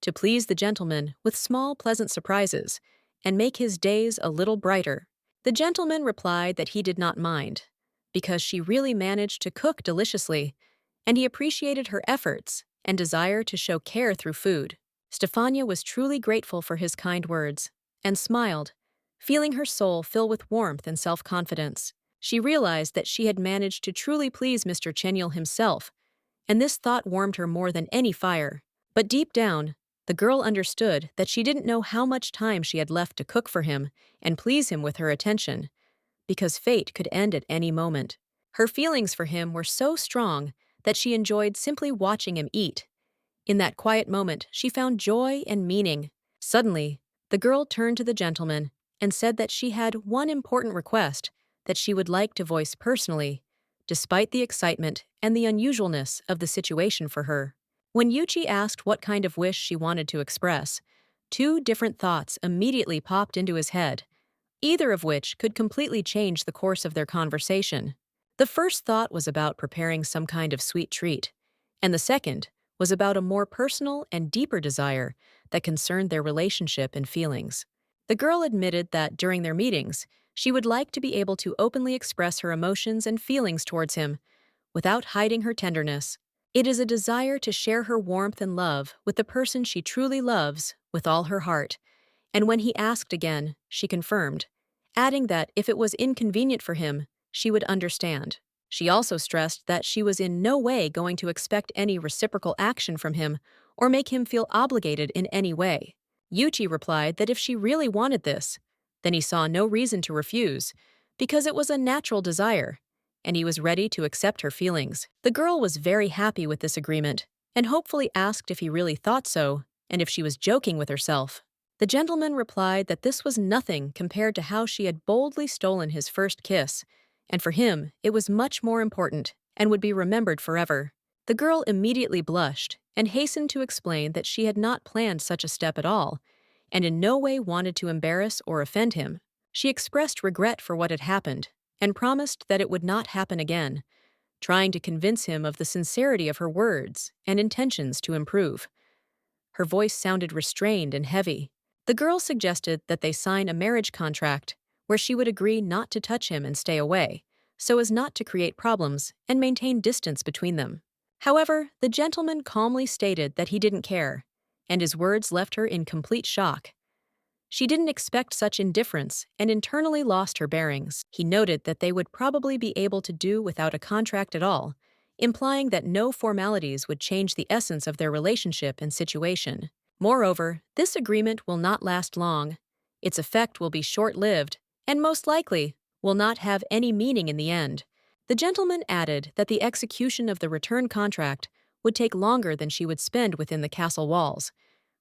to please the gentleman with small pleasant surprises and make his days a little brighter. The gentleman replied that he did not mind, because she really managed to cook deliciously, and he appreciated her efforts and desire to show care through food. Stefania was truly grateful for his kind words, and smiled, feeling her soul fill with warmth and self-confidence. She realized that she had managed to truly please Mr. Chenyul himself, and this thought warmed her more than any fire. But deep down, the girl understood that she didn't know how much time she had left to cook for him and please him with her attention, because fate could end at any moment. Her feelings for him were so strong that she enjoyed simply watching him eat. In that quiet moment, she found joy and meaning. Suddenly, the girl turned to the gentleman and said that she had one important request that she would like to voice personally, despite the excitement and the unusualness of the situation for her. When Yuchi asked what kind of wish she wanted to express, two different thoughts immediately popped into his head, either of which could completely change the course of their conversation. The first thought was about preparing some kind of sweet treat, and the second was about a more personal and deeper desire that concerned their relationship and feelings. The girl admitted that during their meetings, she would like to be able to openly express her emotions and feelings towards him without hiding her tenderness. It is a desire to share her warmth and love with the person she truly loves with all her heart. And when he asked again, she confirmed, adding that if it was inconvenient for him, she would understand. She also stressed that she was in no way going to expect any reciprocal action from him or make him feel obligated in any way. Yuchi replied that if she really wanted this, then he saw no reason to refuse, because it was a natural desire, and he was ready to accept her feelings. The girl was very happy with this agreement, and hopefully asked if he really thought so, and if she was joking with herself. The gentleman replied that this was nothing compared to how she had boldly stolen his first kiss, and for him it was much more important and would be remembered forever. The girl immediately blushed and hastened to explain that she had not planned such a step at all, and in no way wanted to embarrass or offend him. She expressed regret for what had happened, and promised that it would not happen again, trying to convince him of the sincerity of her words and intentions to improve. Her voice sounded restrained and heavy. The girl suggested that they sign a marriage contract, where she would agree not to touch him and stay away, so as not to create problems and maintain distance between them. However, the gentleman calmly stated that he didn't care, and his words left her in complete shock. She didn't expect such indifference and internally lost her bearings. He noted that they would probably be able to do without a contract at all, implying that no formalities would change the essence of their relationship and situation. Moreover, this agreement will not last long. Its effect will be short-lived, and most likely will not have any meaning in the end. The gentleman added that the execution of the return contract would take longer than she would spend within the castle walls,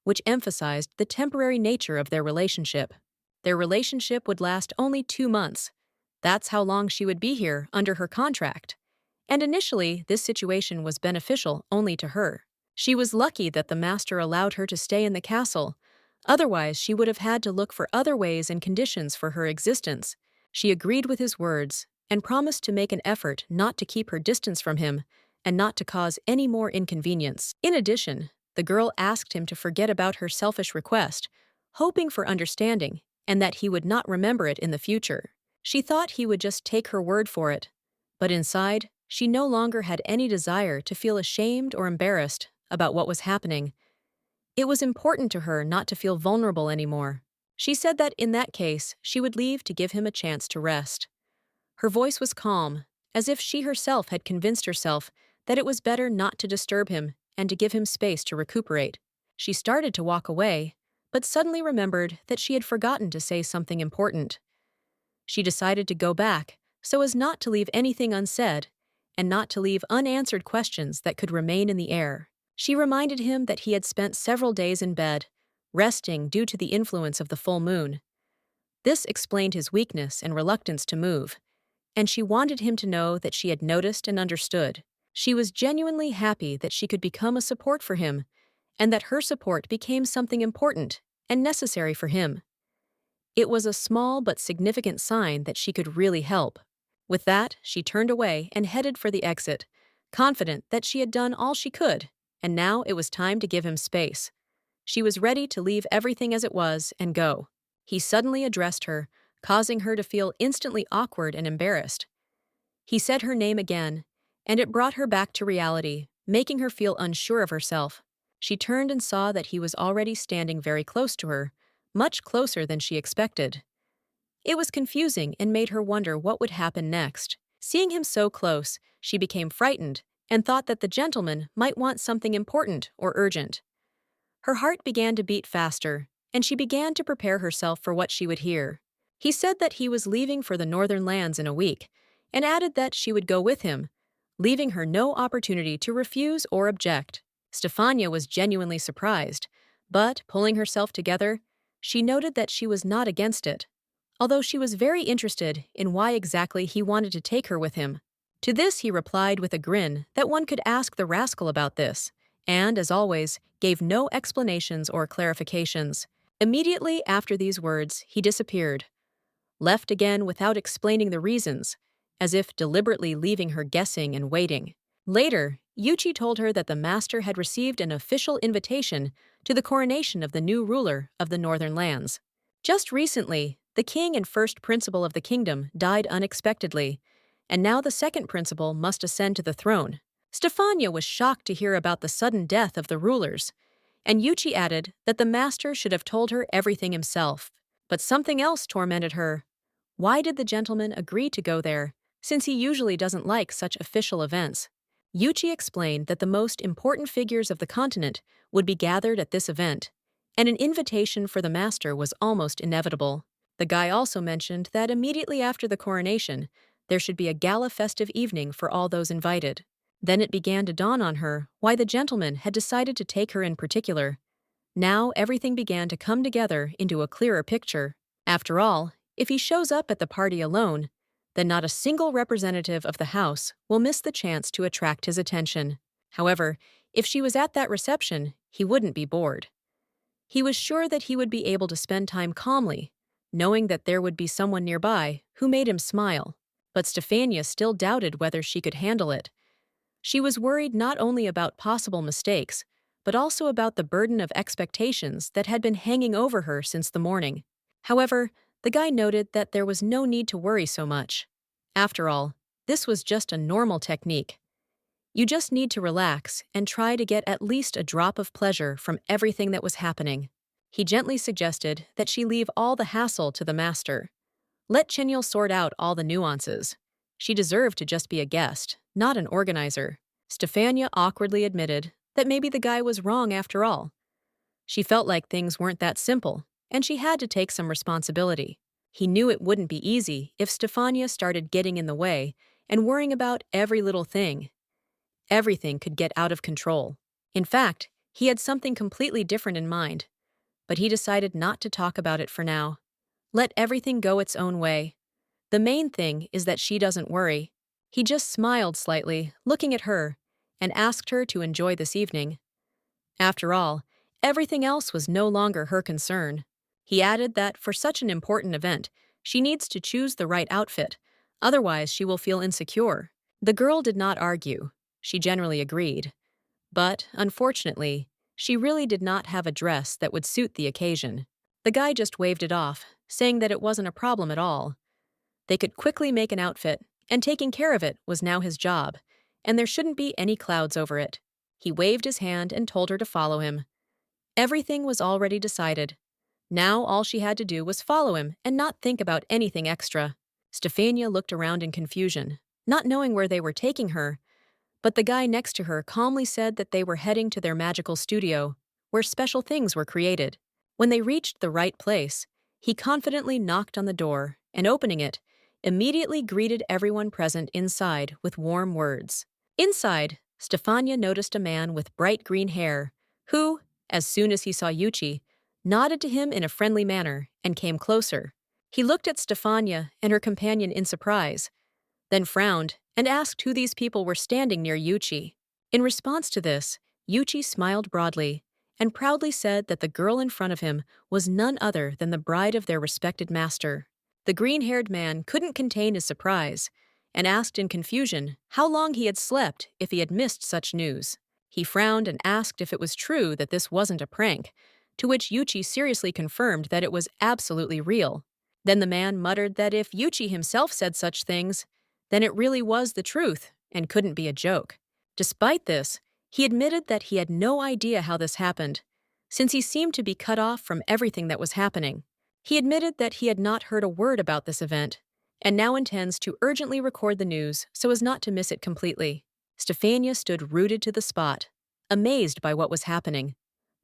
which emphasized the temporary nature of their relationship. Their relationship would last only 2 months. That's how long she would be here under her contract. And initially, this situation was beneficial only to her. She was lucky that the master allowed her to stay in the castle. Otherwise, she would have had to look for other ways and conditions for her existence. She agreed with his words and promised to make an effort not to keep her distance from him and not to cause any more inconvenience. In addition, the girl asked him to forget about her selfish request, hoping for understanding and that he would not remember it in the future. She thought he would just take her word for it, but inside, she no longer had any desire to feel ashamed or embarrassed about what was happening. It was important to her not to feel vulnerable anymore. She said that in that case, she would leave to give him a chance to rest. Her voice was calm, as if she herself had convinced herself that it was better not to disturb him and to give him space to recuperate. She started to walk away, but suddenly remembered that she had forgotten to say something important. She decided to go back so as not to leave anything unsaid and not to leave unanswered questions that could remain in the air. She reminded him that he had spent several days in bed, resting due to the influence of the full moon. This explained his weakness and reluctance to move, and she wanted him to know that she had noticed and understood. She was genuinely happy that she could become a support for him, and that her support became something important and necessary for him. It was a small but significant sign that she could really help. With that, she turned away and headed for the exit, confident that she had done all she could, and now it was time to give him space. She was ready to leave everything as it was and go. He suddenly addressed her, causing her to feel instantly awkward and embarrassed. He said her name again, and it brought her back to reality, making her feel unsure of herself. She turned and saw that he was already standing very close to her, much closer than she expected. It was confusing and made her wonder what would happen next. Seeing him so close, she became frightened and thought that the gentleman might want something important or urgent. Her heart began to beat faster, and she began to prepare herself for what she would hear. He said that he was leaving for the northern lands in a week, and added that she would go with him, leaving her no opportunity to refuse or object. Stefania was genuinely surprised, but, pulling herself together, she noted that she was not against it, although she was very interested in why exactly he wanted to take her with him. To this he replied with a grin that one could ask the rascal about this, and, as always, gave no explanations or clarifications. Immediately after these words, he disappeared, left again without explaining the reasons, as if deliberately leaving her guessing and waiting. Later, Yuchi told her that the master had received an official invitation to the coronation of the new ruler of the northern lands. Just recently, the king and first principal of the kingdom died unexpectedly, and now the second principal must ascend to the throne. Stefania was shocked to hear about the sudden death of the rulers, and Yuchi added that the master should have told her everything himself. But something else tormented her. Why did the gentleman agree to go there, since he usually doesn't like such official events? Yuchi explained that the most important figures of the continent would be gathered at this event, and an invitation for the master was almost inevitable. The guy also mentioned that immediately after the coronation, there should be a gala festive evening for all those invited. Then it began to dawn on her why the gentleman had decided to take her in particular. Now everything began to come together into a clearer picture. After all, if he shows up at the party alone, then not a single representative of the house will miss the chance to attract his attention. However, if she was at that reception, he wouldn't be bored. He was sure that he would be able to spend time calmly, knowing that there would be someone nearby who made him smile. But Stefania still doubted whether she could handle it. She was worried not only about possible mistakes, but also about the burden of expectations that had been hanging over her since the morning. However, The guy noted that there was no need to worry so much. After all, this was just a normal technique. You just need to relax and try to get at least a drop of pleasure from everything that was happening. He gently suggested that she leave all the hassle to the master. Let Chinyal sort out all the nuances. She deserved to just be a guest, not an organizer. Stefania awkwardly admitted that maybe the guy was wrong after all. She felt like things weren't that simple, and she had to take some responsibility. He knew it wouldn't be easy if Stefania started getting in the way and worrying about every little thing. Everything could get out of control. In fact, he had something completely different in mind, but he decided not to talk about it for now. Let everything go its own way. The main thing is that she doesn't worry. He just smiled slightly, looking at her, and asked her to enjoy this evening. After all, everything else was no longer her concern. He added that for such an important event, she needs to choose the right outfit, otherwise she will feel insecure. The girl did not argue. She generally agreed. But, unfortunately, she really did not have a dress that would suit the occasion. The guy just waved it off, saying that it wasn't a problem at all. They could quickly make an outfit, and taking care of it was now his job, and there shouldn't be any clouds over it. He waved his hand and told her to follow him. Everything was already decided. Now all she had to do was follow him and not think about anything extra. Stefania looked around in confusion, not knowing where they were taking her, but the guy next to her calmly said that they were heading to their magical studio, where special things were created. When they reached the right place, he confidently knocked on the door and, opening it, immediately greeted everyone present inside with warm words. Inside, Stefania noticed a man with bright green hair, who, as soon as he saw Yuchi, nodded to him in a friendly manner and came closer. He looked at Stefania and her companion in surprise, then frowned and asked who these people were standing near Yuchi. In response to this, Yuchi smiled broadly and proudly said that the girl in front of him was none other than the bride of their respected master. The green-haired man couldn't contain his surprise and asked in confusion how long he had slept if he had missed such news. He frowned and asked if it was true that this wasn't a prank, to which Yuchi seriously confirmed that it was absolutely real. Then the man muttered that if Yuchi himself said such things, then it really was the truth and couldn't be a joke. Despite this, he admitted that he had no idea how this happened, since he seemed to be cut off from everything that was happening. He admitted that he had not heard a word about this event, and now intends to urgently record the news so as not to miss it completely. Stefania stood rooted to the spot, amazed by what was happening,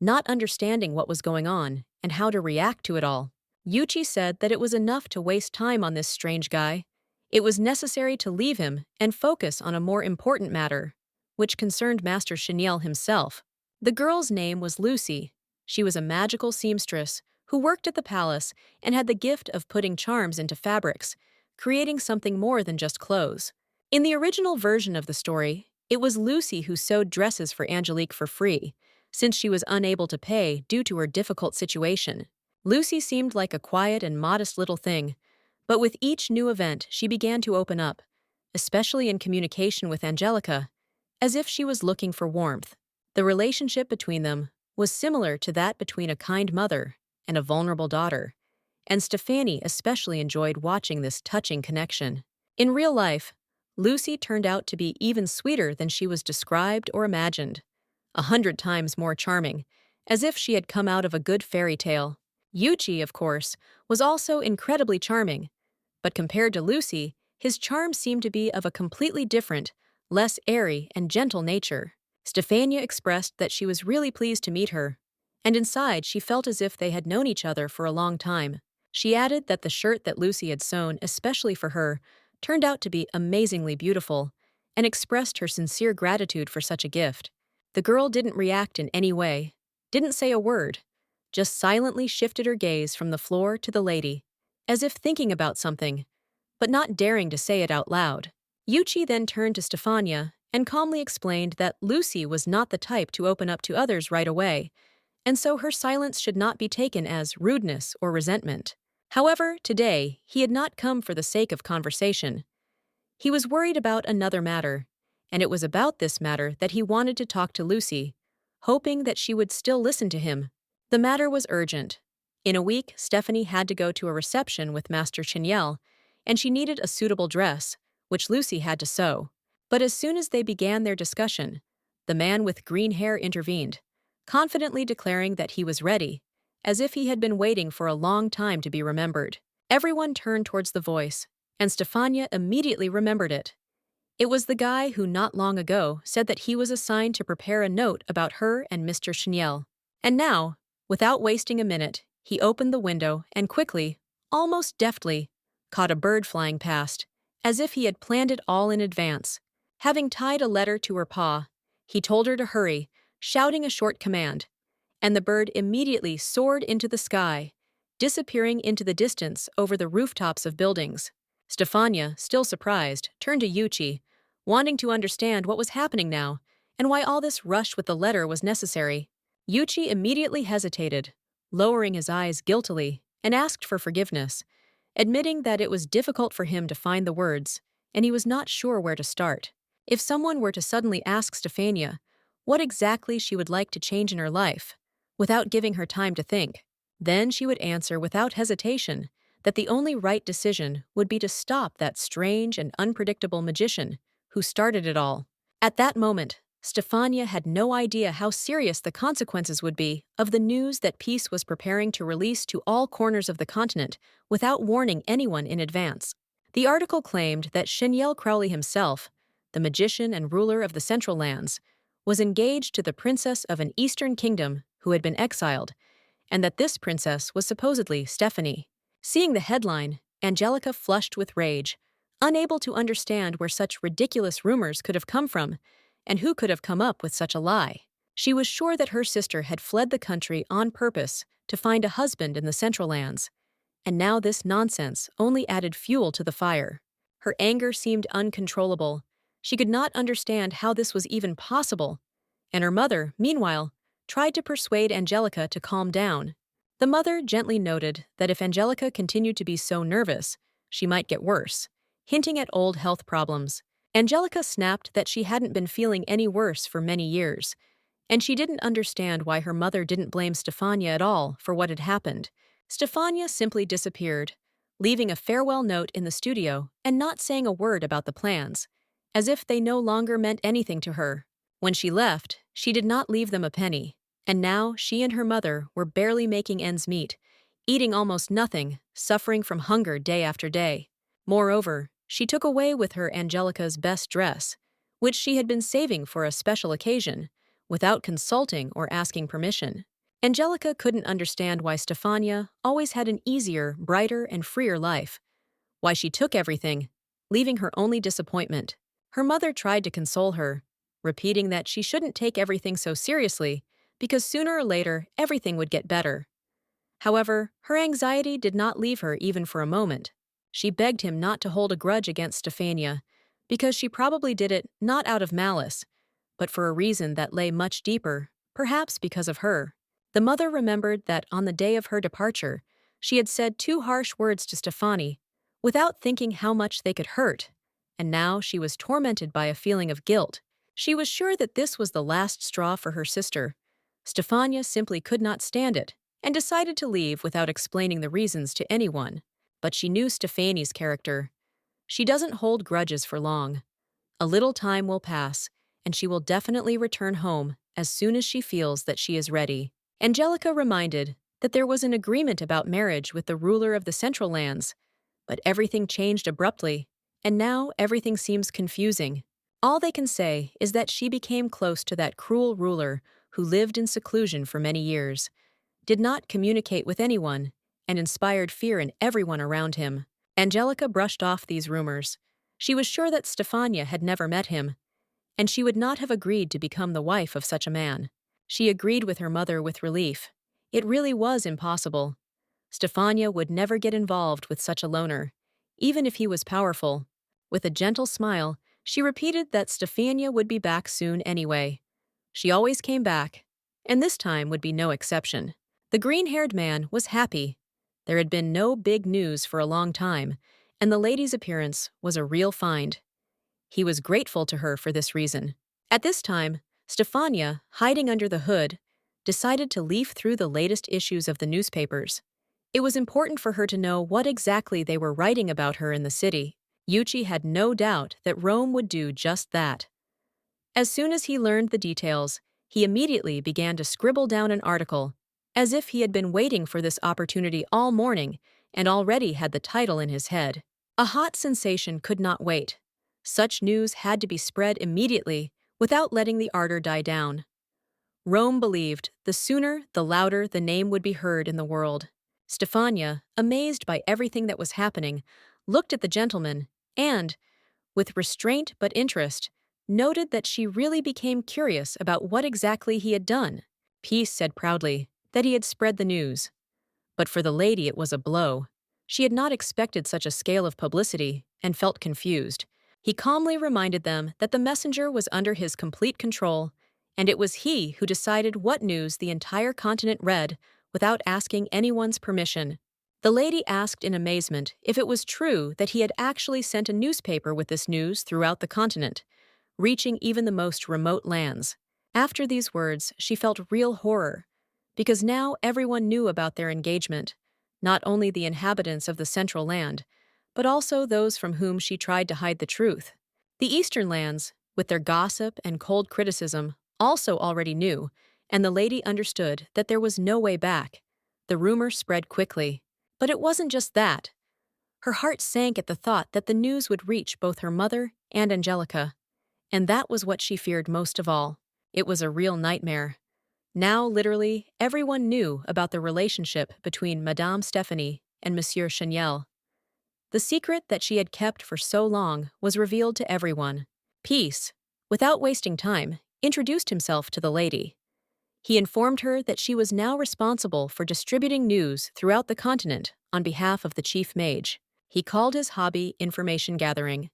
not understanding what was going on and how to react to it all. Yuchi said that it was enough to waste time on this strange guy. It was necessary to leave him and focus on a more important matter, which concerned Master Chinyal himself. The girl's name was Lucy. She was a magical seamstress who worked at the palace and had the gift of putting charms into fabrics, creating something more than just clothes. In the original version of the story, it was Lucy who sewed dresses for Angelique for free, since she was unable to pay due to her difficult situation. Lucy seemed like a quiet and modest little thing, but with each new event she began to open up, especially in communication with Angelica, as if she was looking for warmth. The relationship between them was similar to that between a kind mother and a vulnerable daughter, and Stefani especially enjoyed watching this touching connection. In real life, Lucy turned out to be even sweeter than she was described or imagined, 100 times more charming, as if she had come out of a good fairy tale. Yuchi, of course, was also incredibly charming, but compared to Lucy, his charm seemed to be of a completely different, less airy and gentle nature. Stefania expressed that she was really pleased to meet her, and inside she felt as if they had known each other for a long time. She added that the shirt that Lucy had sewn especially for her turned out to be amazingly beautiful, and expressed her sincere gratitude for such a gift. The girl didn't react in any way, didn't say a word, just silently shifted her gaze from the floor to the lady, as if thinking about something, but not daring to say it out loud. Yuchi then turned to Stefania and calmly explained that Lucy was not the type to open up to others right away, and so her silence should not be taken as rudeness or resentment. However, today, he had not come for the sake of conversation. He was worried about another matter, and it was about this matter that he wanted to talk to Lucy, hoping that she would still listen to him. The matter was urgent, In a week, Stephanie had to go to a reception with Master Chignel, and she needed a suitable dress, which Lucy had to sew. But as soon as they began their discussion, the man with green hair intervened, confidently declaring that he was ready, as if he had been waiting for a long time to be remembered. Everyone turned towards the voice, and Stefania immediately remembered it. It was the guy who not long ago said that he was assigned to prepare a note about her and Mr. Chignel. And now, without wasting a minute, he opened the window and quickly, almost deftly, caught a bird flying past, as if he had planned it all in advance. Having tied a letter to her paw, he told her to hurry, shouting a short command, and the bird immediately soared into the sky, disappearing into the distance over the rooftops of buildings. Stefania, still surprised, turned to Yuchi, wanting to understand what was happening now and why all this rush with the letter was necessary. Yuchi immediately hesitated, lowering his eyes guiltily, and asked for forgiveness, admitting that it was difficult for him to find the words, and he was not sure where to start. If someone were to suddenly ask Stefania what exactly she would like to change in her life, without giving her time to think, then she would answer without hesitation that the only right decision would be to stop that strange and unpredictable magician who started it all. At that moment, Stefania had no idea how serious the consequences would be of the news that Peace was preparing to release to all corners of the continent without warning anyone in advance. The article claimed that Chignel Crowley himself, the magician and ruler of the Central Lands, was engaged to the princess of an eastern kingdom who had been exiled, and that this princess was supposedly Stephanie. Seeing the headline, Angelica flushed with rage, unable to understand where such ridiculous rumors could have come from, and who could have come up with such a lie. She was sure that her sister had fled the country on purpose to find a husband in the Central Lands, and now this nonsense only added fuel to the fire. Her anger seemed uncontrollable. She could not understand how this was even possible, and her mother, meanwhile, tried to persuade Angelica to calm down. The mother gently noted that if Angelica continued to be so nervous, she might get worse, hinting at old health problems. Angelica snapped that she hadn't been feeling any worse for many years, and she didn't understand why her mother didn't blame Stefania at all for what had happened. Stefania simply disappeared, leaving a farewell note in the studio and not saying a word about the plans, as if they no longer meant anything to her. When she left, she did not leave them a penny, and now she and her mother were barely making ends meet, eating almost nothing, suffering from hunger day after day. Moreover, she took away with her Angelica's best dress, which she had been saving for a special occasion, without consulting or asking permission. Angelica couldn't understand why Stefania always had an easier, brighter, and freer life, why she took everything, leaving her only disappointment. Her mother tried to console her, repeating that she shouldn't take everything so seriously, because sooner or later everything would get better. However, her anxiety did not leave her even for a moment. She begged him not to hold a grudge against Stefania, because she probably did it not out of malice, but for a reason that lay much deeper, perhaps because of her. The mother remembered that on the day of her departure, she had said 2 harsh words to Stefani, without thinking how much they could hurt, and now she was tormented by a feeling of guilt. She was sure that this was the last straw for her sister. Stefania simply could not stand it, and decided to leave without explaining the reasons to anyone. But she knew Stefani's character. She doesn't hold grudges for long. A little time will pass, and she will definitely return home as soon as she feels that she is ready. Angelica reminded that there was an agreement about marriage with the ruler of the Central Lands, but everything changed abruptly, and now everything seems confusing. All they can say is that she became close to that cruel ruler who lived in seclusion for many years, did not communicate with anyone, and inspired fear in everyone around him. Angelica brushed off these rumors. She was sure that Stefania had never met him, and she would not have agreed to become the wife of such a man. She agreed with her mother with relief. It really was impossible. Stefania would never get involved with such a loner, even if he was powerful. With a gentle smile, she repeated that Stefania would be back soon anyway. She always came back, and this time would be no exception. The green-haired man was happy. There had been no big news for a long time, and the lady's appearance was a real find. He was grateful to her for this reason. At this time, Stefania, hiding under the hood, decided to leaf through the latest issues of the newspapers. It was important for her to know what exactly they were writing about her in the city. Yuchi had no doubt that Rome would do just that. As soon as he learned the details, he immediately began to scribble down an article, as if he had been waiting for this opportunity all morning and already had the title in his head. A hot sensation could not wait. Such news had to be spread immediately without letting the ardor die down. Rome believed the sooner, the louder the name would be heard in the world. Stefania, amazed by everything that was happening, looked at the gentleman and, with restraint but interest, noted that she really became curious about what exactly he had done. Peace said proudly that he had spread the news. But for the lady it was a blow. She had not expected such a scale of publicity and felt confused. He calmly reminded them that the messenger was under his complete control, and it was he who decided what news the entire continent read without asking anyone's permission. The lady asked in amazement if it was true that he had actually sent a newspaper with this news throughout the continent, reaching even the most remote lands. After these words, she felt real horror, because now everyone knew about their engagement, not only the inhabitants of the central land, but also those from whom she tried to hide the truth. The eastern lands, with their gossip and cold criticism, also already knew, and the lady understood that there was no way back. The rumor spread quickly. But it wasn't just that. Her heart sank at the thought that the news would reach both her mother and Angelica. And that was what she feared most of all. It was a real nightmare. Now, literally, everyone knew about the relationship between Madame Stephanie and Monsieur Cheniel. The secret that she had kept for so long was revealed to everyone. Peace, without wasting time, introduced himself to the lady. He informed her that she was now responsible for distributing news throughout the continent on behalf of the chief mage. He called his hobby information gathering.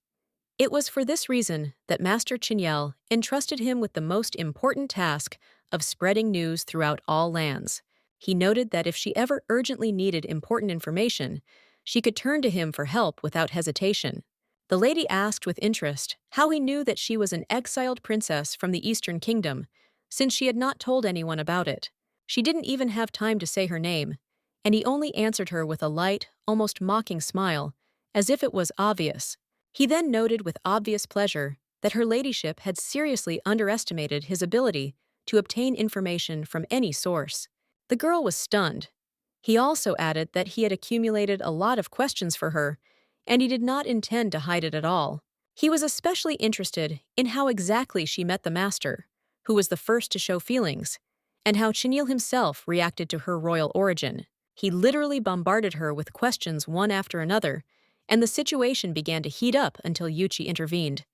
It was for this reason that Master Cheniel entrusted him with the most important task of spreading news throughout all lands. He noted that if she ever urgently needed important information, she could turn to him for help without hesitation. The lady asked with interest how he knew that she was an exiled princess from the Eastern Kingdom, since she had not told anyone about it. She didn't even have time to say her name, and he only answered her with a light, almost mocking smile, as if it was obvious. He then noted with obvious pleasure that her ladyship had seriously underestimated his ability to obtain information from any source. The girl was stunned. He also added that he had accumulated a lot of questions for her, and he did not intend to hide it at all. He was especially interested in how exactly she met the master, who was the first to show feelings, and how Chenil himself reacted to her royal origin. He literally bombarded her with questions one after another, and the situation began to heat up until Yuchi intervened.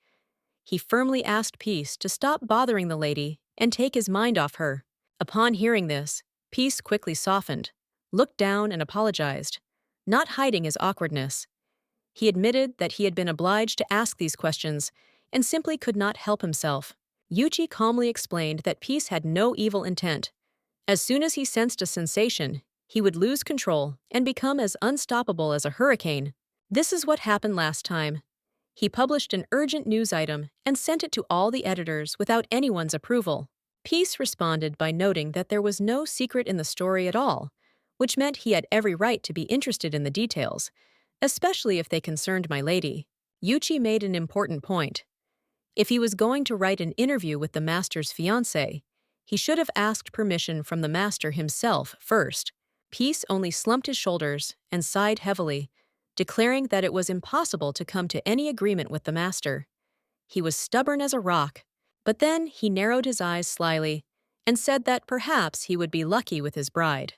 He firmly asked Peace to stop bothering the lady and take his mind off her. Upon hearing this, Peace quickly softened, looked down and apologized, not hiding his awkwardness. He admitted that he had been obliged to ask these questions and simply could not help himself. Yuchi calmly explained that Peace had no evil intent. As soon as he sensed a sensation, he would lose control and become as unstoppable as a hurricane. This is what happened last time. He published an urgent news item and sent it to all the editors without anyone's approval. Peace responded by noting that there was no secret in the story at all, which meant he had every right to be interested in the details, especially if they concerned my lady. Yuchi made an important point. If he was going to write an interview with the master's fiancée, he should have asked permission from the master himself first. Peace only slumped his shoulders and sighed heavily, declaring that it was impossible to come to any agreement with the master. He was stubborn as a rock, but then he narrowed his eyes slyly and said that perhaps he would be lucky with his bride.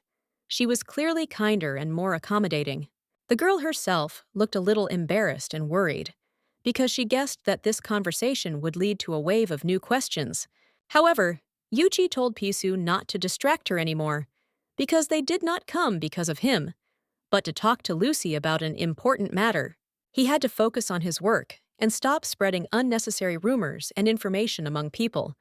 She was clearly kinder and more accommodating. The girl herself looked a little embarrassed and worried, because she guessed that this conversation would lead to a wave of new questions. However, Yuchi told Pisu not to distract her anymore, because they did not come because of him, but to talk to Lucy about an important matter. He had to focus on his work and stop spreading unnecessary rumors and information among people,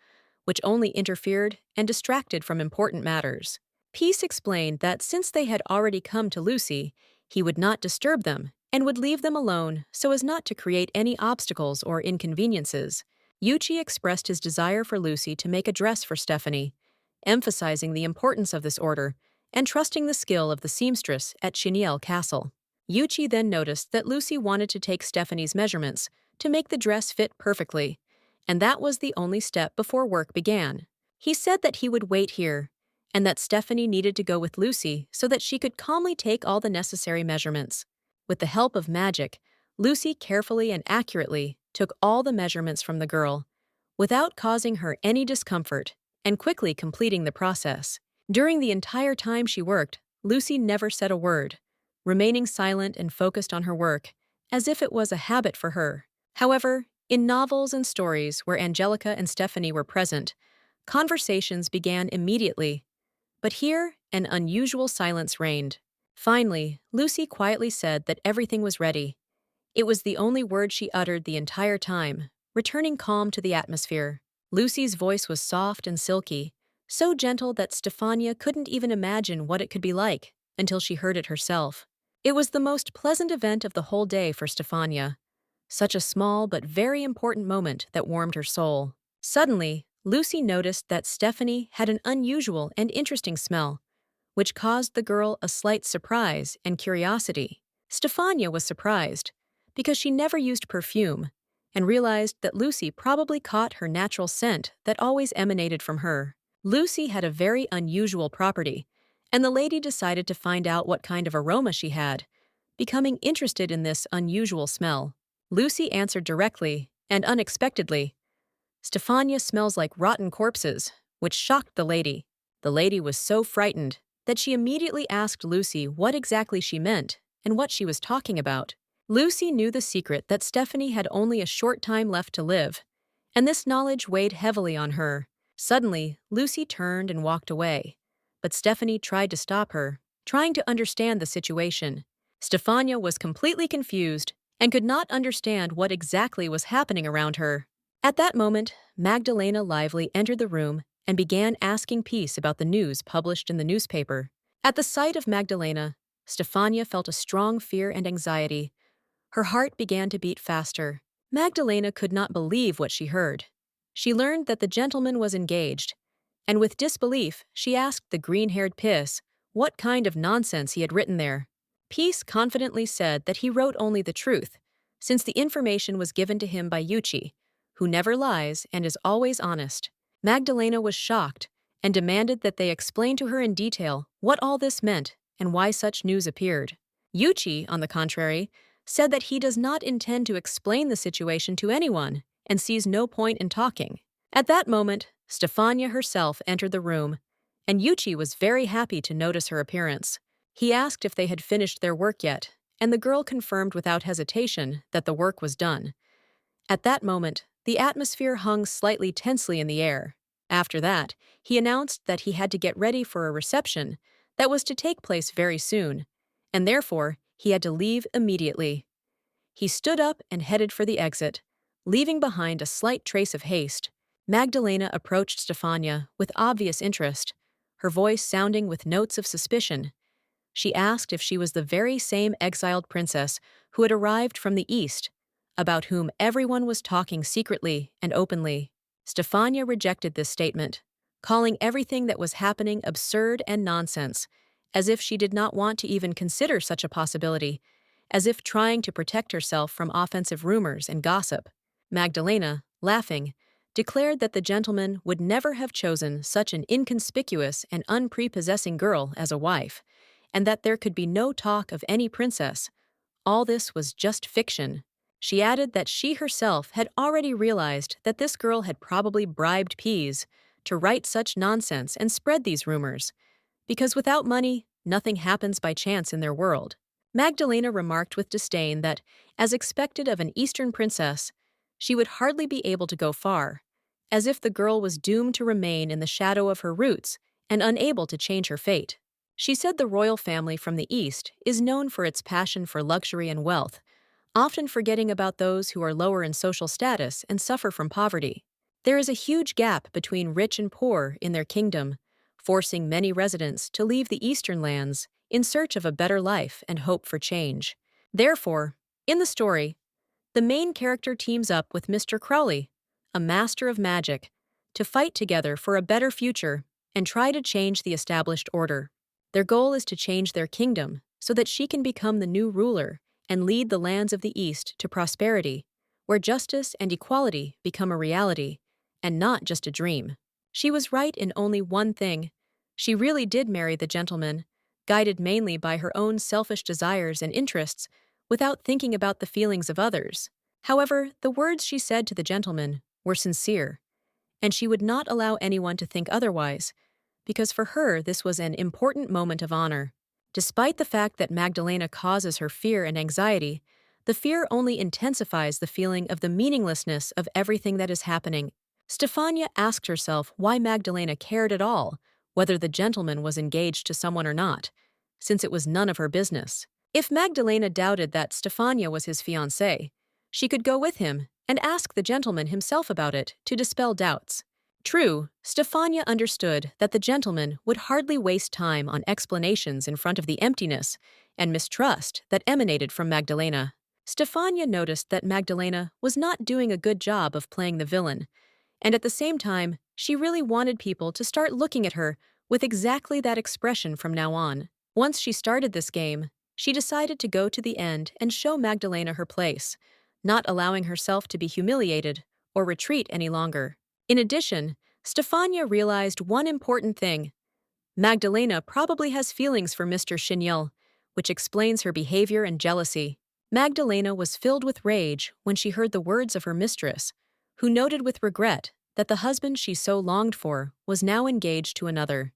which only interfered and distracted from important matters. Peace explained that since they had already come to Lucy, he would not disturb them and would leave them alone so as not to create any obstacles or inconveniences. Yuchi expressed his desire for Lucy to make a dress for Stephanie, emphasizing the importance of this order and trusting the skill of the seamstress at Cheniel Castle. Yuchi then noticed that Lucy wanted to take Stephanie's measurements to make the dress fit perfectly, and that was the only step before work began. He said that he would wait here, and that Stephanie needed to go with Lucy so that she could calmly take all the necessary measurements. With the help of magic, Lucy carefully and accurately took all the measurements from the girl, without causing her any discomfort, and quickly completing the process. During the entire time she worked, Lucy never said a word, remaining silent and focused on her work, as if it was a habit for her. However, in novels and stories where Angelica and Stephanie were present, conversations began immediately. But here, an unusual silence reigned. Finally, Lucy quietly said that everything was ready. It was the only word she uttered the entire time, returning calm to the atmosphere. Lucy's voice was soft and silky, so gentle that Stefania couldn't even imagine what it could be like until she heard it herself. It was the most pleasant event of the whole day for Stefania. Such a small but very important moment that warmed her soul. Suddenly, Lucy noticed that Stephanie had an unusual and interesting smell, which caused the girl a slight surprise and curiosity. Stefania was surprised, because she never used perfume, and realized that Lucy probably caught her natural scent that always emanated from her. Lucy had a very unusual property, and the lady decided to find out what kind of aroma she had, becoming interested in this unusual smell. Lucy answered directly and unexpectedly, "Stefania smells like rotten corpses," which shocked the lady. The lady was so frightened that she immediately asked Lucy what exactly she meant and what she was talking about. Lucy knew the secret that Stephanie had only a short time left to live, and this knowledge weighed heavily on her. Suddenly, Lucy turned and walked away, but Stephanie tried to stop her, trying to understand the situation. Stefania was completely confused and could not understand what exactly was happening around her. At that moment, Magdalena Lively entered the room and began asking Peace about the news published in the newspaper. At the sight of Magdalena, Stefania felt a strong fear and anxiety. Her heart began to beat faster. Magdalena could not believe what she heard. She learned that the gentleman was engaged, and with disbelief, she asked the green-haired Peace what kind of nonsense he had written there. Peace confidently said that he wrote only the truth, since the information was given to him by Yuchi, who never lies and is always honest. Magdalena was shocked and demanded that they explain to her in detail what all this meant and why such news appeared. Yuchi, on the contrary, said that he does not intend to explain the situation to anyone and sees no point in talking. At that moment, Stefania herself entered the room, and Yuchi was very happy to notice her appearance. He asked if they had finished their work yet, and the girl confirmed without hesitation that the work was done. At that moment, the atmosphere hung slightly tensely in the air. After that, he announced that he had to get ready for a reception that was to take place very soon, and therefore he had to leave immediately. He stood up and headed for the exit, leaving behind a slight trace of haste. Magdalena approached Stefania with obvious interest, her voice sounding with notes of suspicion. She asked if she was the very same exiled princess who had arrived from the east, about whom everyone was talking secretly and openly. Stefania rejected this statement, calling everything that was happening absurd and nonsense, as if she did not want to even consider such a possibility, as if trying to protect herself from offensive rumors and gossip. Magdalena, laughing, declared that the gentleman would never have chosen such an inconspicuous and unprepossessing girl as a wife, and that there could be no talk of any princess. All this was just fiction. She added that she herself had already realized that this girl had probably bribed Peas to write such nonsense and spread these rumors, because without money, nothing happens by chance in their world. Magdalena remarked with disdain that, as expected of an Eastern princess, she would hardly be able to go far, as if the girl was doomed to remain in the shadow of her roots and unable to change her fate. She said the royal family from the East is known for its passion for luxury and wealth, often forgetting about those who are lower in social status and suffer from poverty. There is a huge gap between rich and poor in their kingdom, forcing many residents to leave the eastern lands in search of a better life and hope for change. Therefore, in the story, the main character teams up with Mr. Crowley, a master of magic, to fight together for a better future and try to change the established order. Their goal is to change their kingdom so that she can become the new ruler and lead the lands of the East to prosperity, where justice and equality become a reality, and not just a dream. She was right in only one thing. She really did marry the gentleman, guided mainly by her own selfish desires and interests, without thinking about the feelings of others. However, the words she said to the gentleman were sincere, and she would not allow anyone to think otherwise, because for her this was an important moment of honor. Despite the fact that Magdalena causes her fear and anxiety, the fear only intensifies the feeling of the meaninglessness of everything that is happening. Stefania asked herself why Magdalena cared at all, whether the gentleman was engaged to someone or not, since it was none of her business. If Magdalena doubted that Stefania was his fiancée, she could go with him and ask the gentleman himself about it to dispel doubts. True, Stefania understood that the gentleman would hardly waste time on explanations in front of the emptiness and mistrust that emanated from Magdalena. Stefania noticed that Magdalena was not doing a good job of playing the villain, and at the same time, she really wanted people to start looking at her with exactly that expression from now on. Once she started this game, she decided to go to the end and show Magdalena her place, not allowing herself to be humiliated or retreat any longer. In addition, Stefania realized one important thing. Magdalena probably has feelings for Mr. Chignel, which explains her behavior and jealousy. Magdalena was filled with rage when she heard the words of her mistress, who noted with regret that the husband she so longed for was now engaged to another.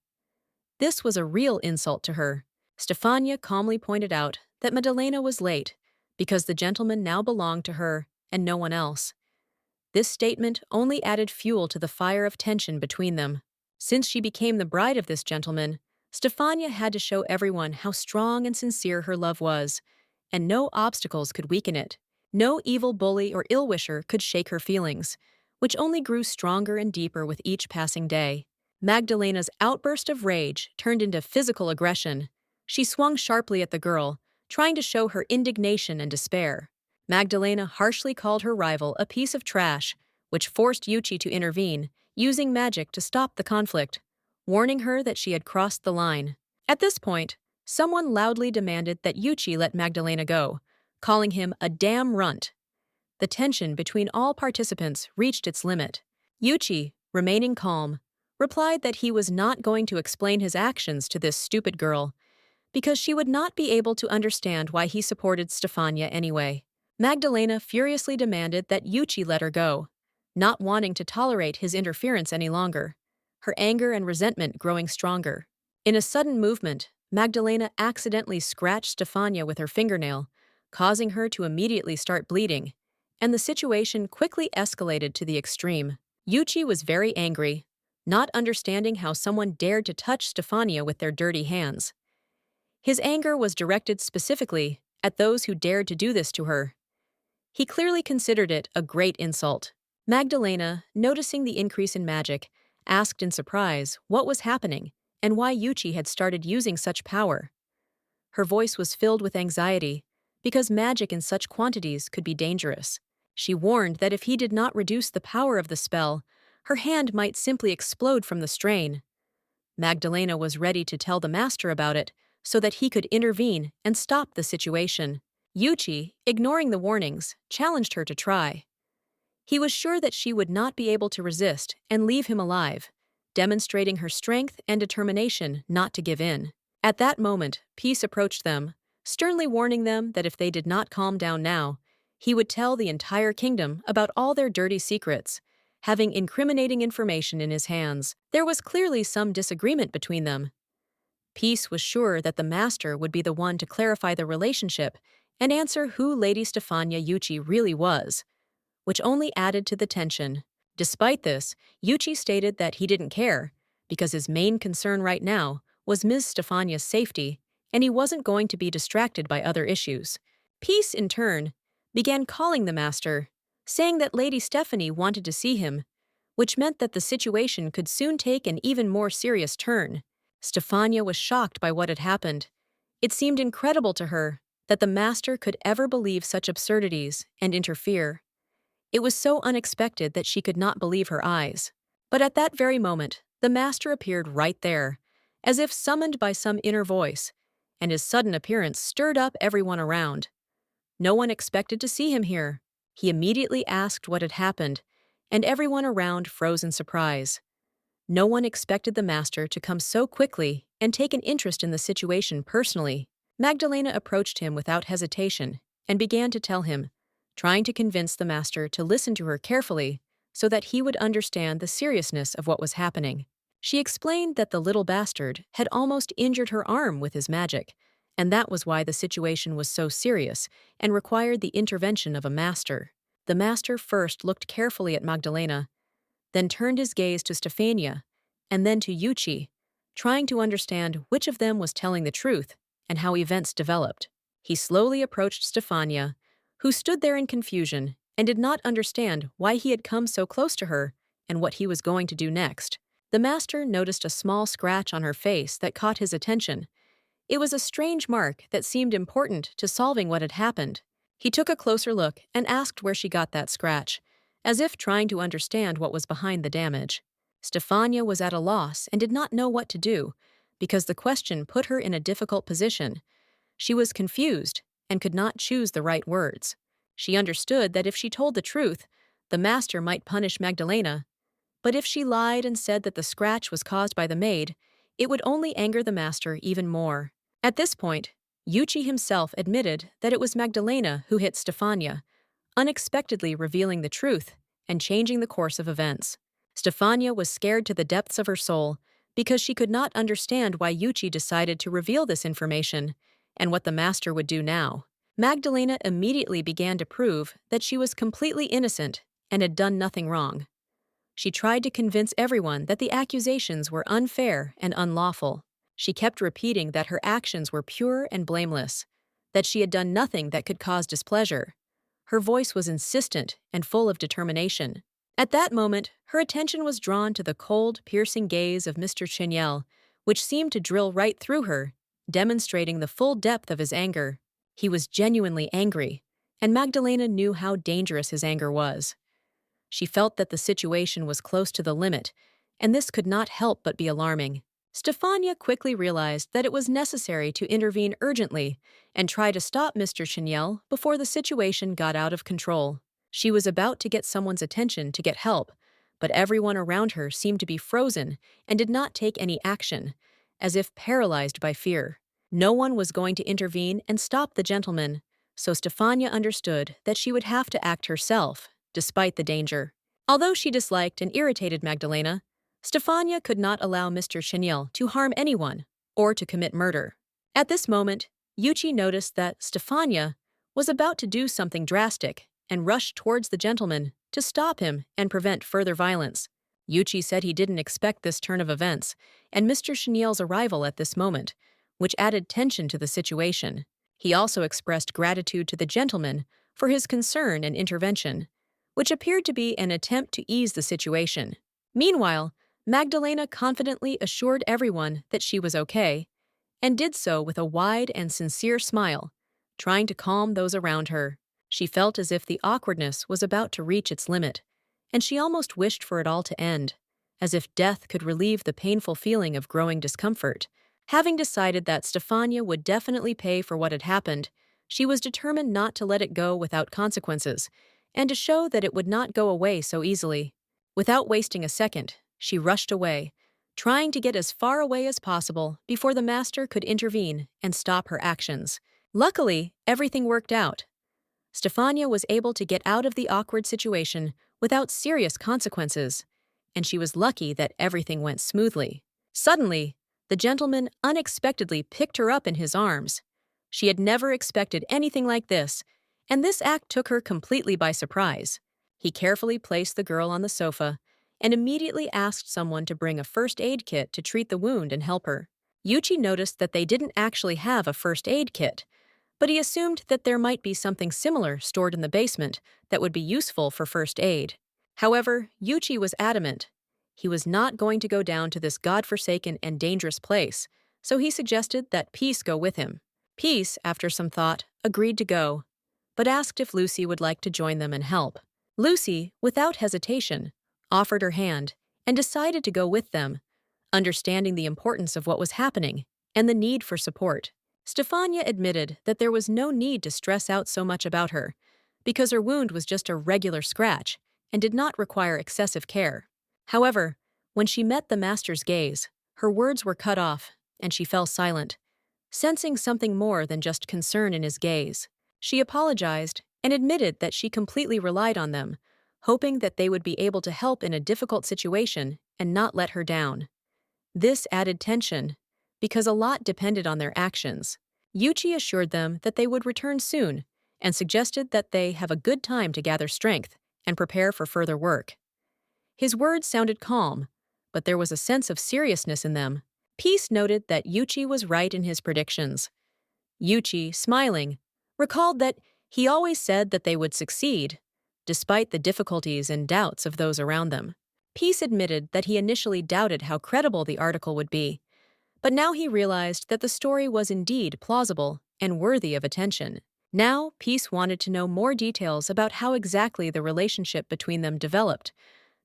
This was a real insult to her. Stefania calmly pointed out that Magdalena was late because the gentleman now belonged to her and no one else. This statement only added fuel to the fire of tension between them. Since she became the bride of this gentleman, Stefania had to show everyone how strong and sincere her love was, and no obstacles could weaken it. No evil bully or ill-wisher could shake her feelings, which only grew stronger and deeper with each passing day. Magdalena's outburst of rage turned into physical aggression. She swung sharply at the girl, trying to show her indignation and despair. Magdalena harshly called her rival a piece of trash, which forced Yuchi to intervene, using magic to stop the conflict, warning her that she had crossed the line. At this point, someone loudly demanded that Yuchi let Magdalena go, calling him a damn runt. The tension between all participants reached its limit. Yuchi, remaining calm, replied that he was not going to explain his actions to this stupid girl, because she would not be able to understand why he supported Stefania anyway. Magdalena furiously demanded that Yuchi let her go, not wanting to tolerate his interference any longer, her anger and resentment growing stronger. In a sudden movement, Magdalena accidentally scratched Stefania with her fingernail, causing her to immediately start bleeding, and the situation quickly escalated to the extreme. Yuchi was very angry, not understanding how someone dared to touch Stefania with their dirty hands. His anger was directed specifically at those who dared to do this to her. He clearly considered it a great insult. Magdalena, noticing the increase in magic, asked in surprise what was happening and why Yuchi had started using such power. Her voice was filled with anxiety, because magic in such quantities could be dangerous. She warned that if he did not reduce the power of the spell, her hand might simply explode from the strain. Magdalena was ready to tell the master about it so that he could intervene and stop the situation. Yuchi, ignoring the warnings, challenged her to try. He was sure that she would not be able to resist and leave him alive, demonstrating her strength and determination not to give in. At that moment, Peace approached them, sternly warning them that if they did not calm down now, he would tell the entire kingdom about all their dirty secrets, having incriminating information in his hands. There was clearly some disagreement between them. Peace was sure that the master would be the one to clarify the relationship and answer who Lady Stefania Yuchi really was, which only added to the tension. Despite this, Yuchi stated that he didn't care, because his main concern right now was Ms. Stefania's safety, and he wasn't going to be distracted by other issues. Peace, in turn, began calling the master, saying that Lady Stephanie wanted to see him, which meant that the situation could soon take an even more serious turn. Stefania was shocked by what had happened. It seemed incredible to her that the master could ever believe such absurdities and interfere. It was so unexpected that she could not believe her eyes. But at that very moment, the master appeared right there, as if summoned by some inner voice, and his sudden appearance stirred up everyone around. No one expected to see him here. He immediately asked what had happened, and everyone around froze in surprise. No one expected the master to come so quickly and take an interest in the situation personally. Magdalena approached him without hesitation and began to tell him, trying to convince the master to listen to her carefully so that he would understand the seriousness of what was happening. She explained that the little bastard had almost injured her arm with his magic, and that was why the situation was so serious and required the intervention of a master. The master first looked carefully at Magdalena, then turned his gaze to Stefania, and then to Yuchi, trying to understand which of them was telling the truth and how events developed. He slowly approached Stefania, who stood there in confusion and did not understand why he had come so close to her and what he was going to do next. The master noticed a small scratch on her face that caught his attention. It was a strange mark that seemed important to solving what had happened. He took a closer look and asked where she got that scratch, as if trying to understand what was behind the damage. Stefania was at a loss and did not know what to do, because the question put her in a difficult position. She was confused and could not choose the right words. She understood that if she told the truth, the master might punish Magdalena, but if she lied and said that the scratch was caused by the maid, it would only anger the master even more. At this point, Yuchi himself admitted that it was Magdalena who hit Stefania, unexpectedly revealing the truth and changing the course of events. Stefania was scared to the depths of her soul because she could not understand why Yuchi decided to reveal this information and what the master would do now. Magdalena immediately began to prove that she was completely innocent and had done nothing wrong. She tried to convince everyone that the accusations were unfair and unlawful. She kept repeating that her actions were pure and blameless, that she had done nothing that could cause displeasure. Her voice was insistent and full of determination. At that moment, her attention was drawn to the cold, piercing gaze of Mr. Chignel, which seemed to drill right through her, demonstrating the full depth of his anger. He was genuinely angry, and Magdalena knew how dangerous his anger was. She felt that the situation was close to the limit, and this could not help but be alarming. Stefania quickly realized that it was necessary to intervene urgently and try to stop Mr. Chignel before the situation got out of control. She was about to get someone's attention to get help, but everyone around her seemed to be frozen and did not take any action, as if paralyzed by fear. No one was going to intervene and stop the gentleman, so Stefania understood that she would have to act herself, despite the danger. Although she disliked and irritated Magdalena, Stefania could not allow Mr. Chignel to harm anyone or to commit murder. At this moment, Yuchi noticed that Stefania was about to do something drastic and rushed towards the gentleman to stop him and prevent further violence. Yuchi said he didn't expect this turn of events and Mr. Chignel's arrival at this moment, which added tension to the situation. He also expressed gratitude to the gentleman for his concern and intervention, which appeared to be an attempt to ease the situation. Meanwhile, Magdalena confidently assured everyone that she was okay, and did so with a wide and sincere smile, trying to calm those around her. She felt as if the awkwardness was about to reach its limit, and she almost wished for it all to end, as if death could relieve the painful feeling of growing discomfort. Having decided that Stefania would definitely pay for what had happened, she was determined not to let it go without consequences, and to show that it would not go away so easily. Without wasting a second, she rushed away, trying to get as far away as possible before the master could intervene and stop her actions. Luckily, everything worked out. Stefania was able to get out of the awkward situation without serious consequences, and she was lucky that everything went smoothly. Suddenly, the gentleman unexpectedly picked her up in his arms. She had never expected anything like this, and this act took her completely by surprise. He carefully placed the girl on the sofa and immediately asked someone to bring a first aid kit to treat the wound and help her. Yuchi noticed that they didn't actually have a first aid kit, but he assumed that there might be something similar stored in the basement that would be useful for first aid. However, Yuchi was adamant. He was not going to go down to this godforsaken and dangerous place, so he suggested that Peace go with him. Peace, after some thought, agreed to go, but asked if Lucy would like to join them and help. Lucy, without hesitation, offered her hand and decided to go with them, understanding the importance of what was happening and the need for support. Stefania admitted that there was no need to stress out so much about her, because her wound was just a regular scratch and did not require excessive care. However, when she met the master's gaze, her words were cut off and she fell silent, sensing something more than just concern in his gaze. She apologized and admitted that she completely relied on them, hoping that they would be able to help in a difficult situation and not let her down. This added tension, because a lot depended on their actions. Yuchi assured them that they would return soon and suggested that they have a good time to gather strength and prepare for further work. His words sounded calm, but there was a sense of seriousness in them. Peace noted that Yuchi was right in his predictions. Yuchi, smiling, recalled that he always said that they would succeed, despite the difficulties and doubts of those around them. Peace admitted that he initially doubted how credible the article would be, but now he realized that the story was indeed plausible and worthy of attention. Now, Peace wanted to know more details about how exactly the relationship between them developed,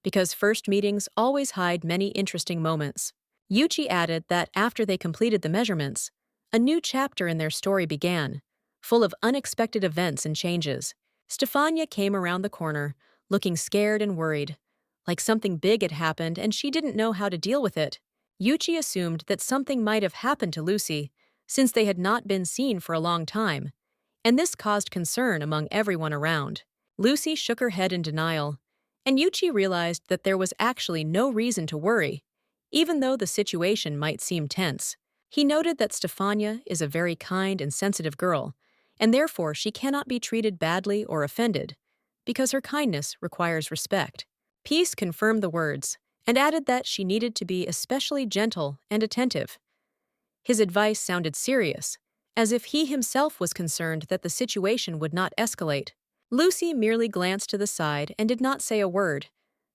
because first meetings always hide many interesting moments. Yuchi added that after they completed the measurements, a new chapter in their story began, full of unexpected events and changes. Stefania came around the corner, looking scared and worried, like something big had happened and she didn't know how to deal with it. Yuchi assumed that something might have happened to Lucy, since they had not been seen for a long time, and this caused concern among everyone around. Lucy shook her head in denial, and Yuchi realized that there was actually no reason to worry, even though the situation might seem tense. He noted that Stefania is a very kind and sensitive girl, and therefore she cannot be treated badly or offended, because her kindness requires respect. Peace confirmed the words, and added that she needed to be especially gentle and attentive. His advice sounded serious, as if he himself was concerned that the situation would not escalate. Lucy merely glanced to the side and did not say a word,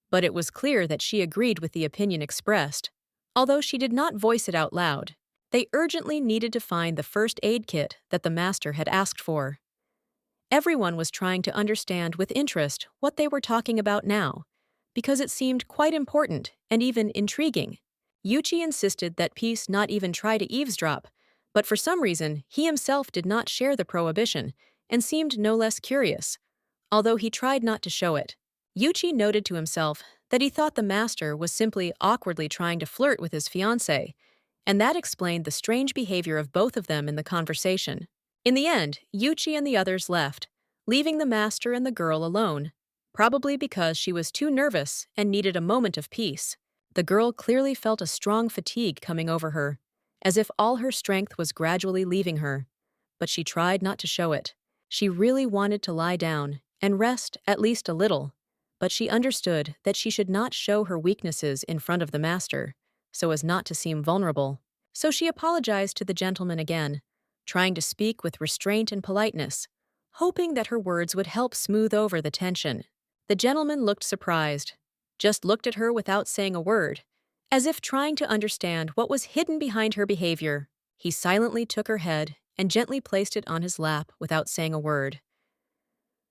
but it was clear that she agreed with the opinion expressed, although she did not voice it out loud. They urgently needed to find the first aid kit that the master had asked for. Everyone was trying to understand with interest what they were talking about now, because it seemed quite important and even intriguing. Yuchi insisted that Peace not even try to eavesdrop, but for some reason he himself did not share the prohibition and seemed no less curious, although he tried not to show it. Yuchi noted to himself that he thought the master was simply awkwardly trying to flirt with his fiancée, and that explained the strange behavior of both of them in the conversation. In the end, Yuchi and the others left, leaving the master and the girl alone, probably because she was too nervous and needed a moment of peace. The girl clearly felt a strong fatigue coming over her, as if all her strength was gradually leaving her, but she tried not to show it. She really wanted to lie down and rest at least a little, but she understood that she should not show her weaknesses in front of the master, so as not to seem vulnerable. So she apologized to the gentleman again, trying to speak with restraint and politeness, hoping that her words would help smooth over the tension. The gentleman looked surprised, just looked at her without saying a word, as if trying to understand what was hidden behind her behavior. He silently took her head and gently placed it on his lap without saying a word.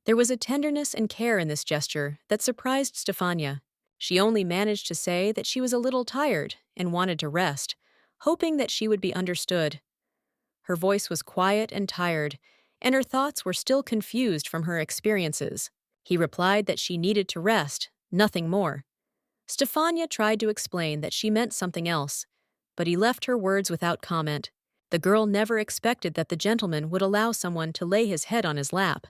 There was a tenderness and care in this gesture that surprised Stefania. She only managed to say that she was a little tired and wanted to rest, hoping that she would be understood. Her voice was quiet and tired, and her thoughts were still confused from her experiences. He replied that she needed to rest, nothing more. Stefania tried to explain that she meant something else, but he left her words without comment. The girl never expected that the gentleman would allow someone to lay his head on his lap.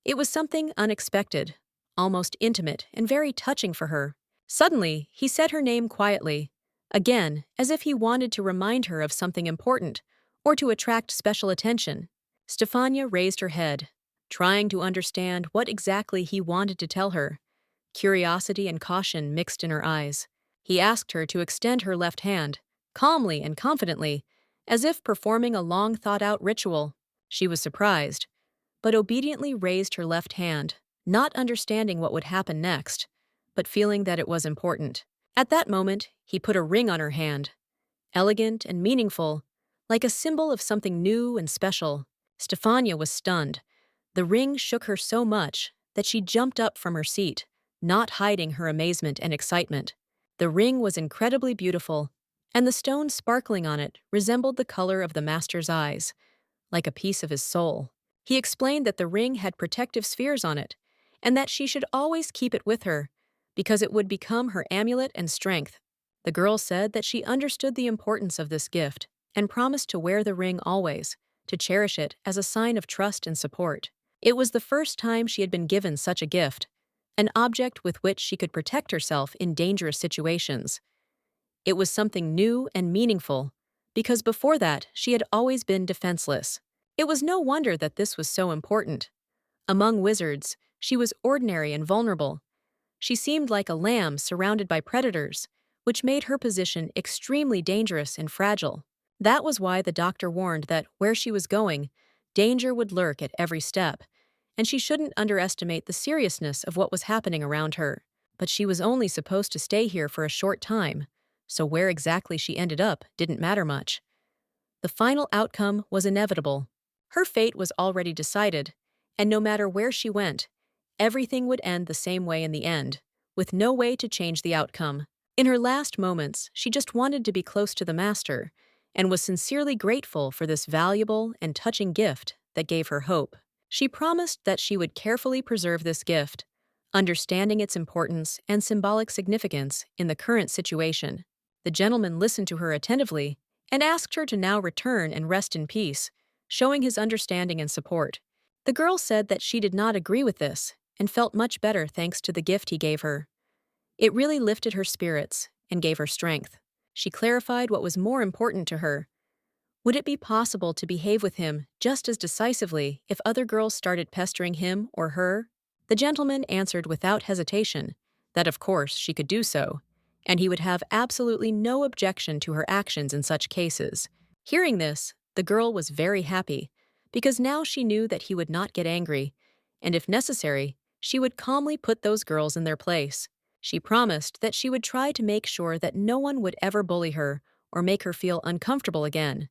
It was something unexpected, almost intimate and very touching for her. Suddenly, he said her name quietly, again, as if he wanted to remind her of something important or to attract special attention. Stefania raised her head, trying to understand what exactly he wanted to tell her. Curiosity and caution mixed in her eyes. He asked her to extend her left hand, calmly and confidently, as if performing a long thought-out ritual. She was surprised, but obediently raised her left hand, not understanding what would happen next, but feeling that it was important. At that moment, he put a ring on her hand, elegant and meaningful, like a symbol of something new and special. Stefania was stunned. The ring shook her so much that she jumped up from her seat, not hiding her amazement and excitement. The ring was incredibly beautiful, and the stone sparkling on it resembled the color of the master's eyes, like a piece of his soul. He explained that the ring had protective spheres on it, and that she should always keep it with her, because it would become her amulet and strength. The girl said that she understood the importance of this gift and promised to wear the ring always, to cherish it as a sign of trust and support. It was the first time she had been given such a gift, an object with which she could protect herself in dangerous situations. It was something new and meaningful, because before that she had always been defenseless. It was no wonder that this was so important. Among wizards, she was ordinary and vulnerable. She seemed like a lamb surrounded by predators, which made her position extremely dangerous and fragile. That was why the doctor warned that where she was going, danger would lurk at every step, and she shouldn't underestimate the seriousness of what was happening around her. But she was only supposed to stay here for a short time, so where exactly she ended up didn't matter much. The final outcome was inevitable. Her fate was already decided, and no matter where she went, everything would end the same way in the end, with no way to change the outcome. In her last moments, she just wanted to be close to the master, and was sincerely grateful for this valuable and touching gift that gave her hope. She promised that she would carefully preserve this gift, understanding its importance and symbolic significance in the current situation. The gentleman listened to her attentively and asked her to now return and rest in peace, showing his understanding and support. The girl said that she did not agree with this and felt much better thanks to the gift he gave her. It really lifted her spirits and gave her strength. She clarified what was more important to her. Would it be possible to behave with him just as decisively if other girls started pestering him or her? The gentleman answered without hesitation that of course she could do so, and he would have absolutely no objection to her actions in such cases. Hearing this, the girl was very happy, because now she knew that he would not get angry, and if necessary, she would calmly put those girls in their place. She promised that she would try to make sure that no one would ever bully her or make her feel uncomfortable again,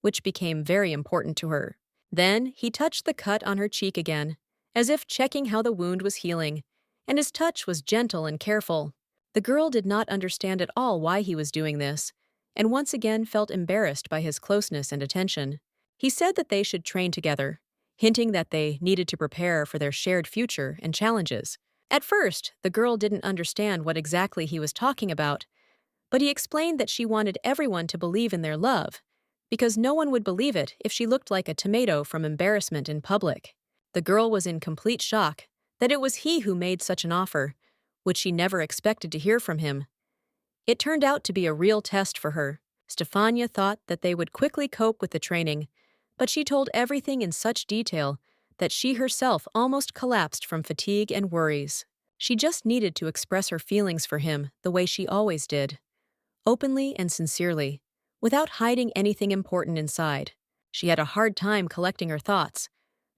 which became very important to her. Then he touched the cut on her cheek again, as if checking how the wound was healing, and his touch was gentle and careful. The girl did not understand at all why he was doing this, and once again felt embarrassed by his closeness and attention. He said that they should train together, hinting that they needed to prepare for their shared future and challenges. At first, the girl didn't understand what exactly he was talking about, but he explained that she wanted everyone to believe in their love, because no one would believe it if she looked like a tomato from embarrassment in public. The girl was in complete shock that it was he who made such an offer, which she never expected to hear from him. It turned out to be a real test for her. Stefania thought that they would quickly cope with the training, but she told everything in such detail that she herself almost collapsed from fatigue and worries. She just needed to express her feelings for him the way she always did, openly and sincerely, without hiding anything important inside. She had a hard time collecting her thoughts,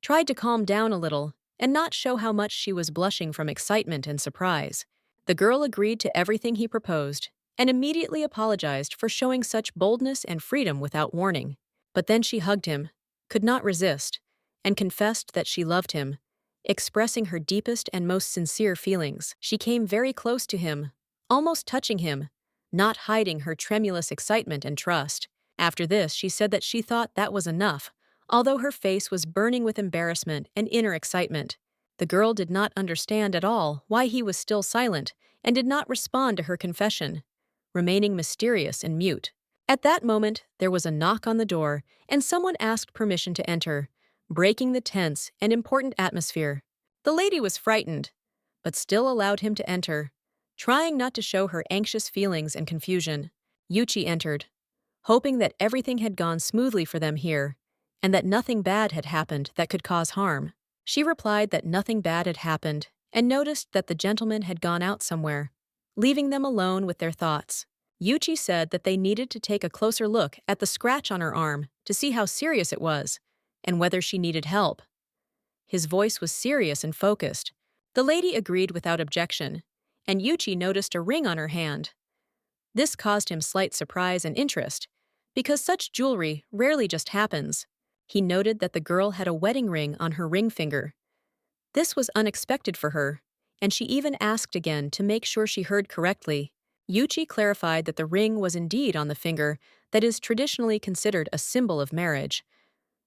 tried to calm down a little, and not show how much she was blushing from excitement and surprise. The girl agreed to everything he proposed and immediately apologized for showing such boldness and freedom without warning. But then she hugged him, could not resist, and confessed that she loved him, expressing her deepest and most sincere feelings. She came very close to him, almost touching him, not hiding her tremulous excitement and trust. After this, she said that she thought that was enough, although her face was burning with embarrassment and inner excitement. The girl did not understand at all why he was still silent and did not respond to her confession, remaining mysterious and mute. At that moment, there was a knock on the door, and someone asked permission to enter, breaking the tense and important atmosphere. The lady was frightened, but still allowed him to enter, trying not to show her anxious feelings and confusion. Yuchi entered, hoping that everything had gone smoothly for them here, and that nothing bad had happened that could cause harm. She replied that nothing bad had happened, and noticed that the gentleman had gone out somewhere, leaving them alone with their thoughts. Yuchi said that they needed to take a closer look at the scratch on her arm to see how serious it was, and whether she needed help. His voice was serious and focused. The lady agreed without objection, and Yuchi noticed a ring on her hand. This caused him slight surprise and interest, because such jewelry rarely just happens. He noted that the girl had a wedding ring on her ring finger. This was unexpected for her, and she even asked again to make sure she heard correctly. Yuchi clarified that the ring was indeed on the finger that is traditionally considered a symbol of marriage.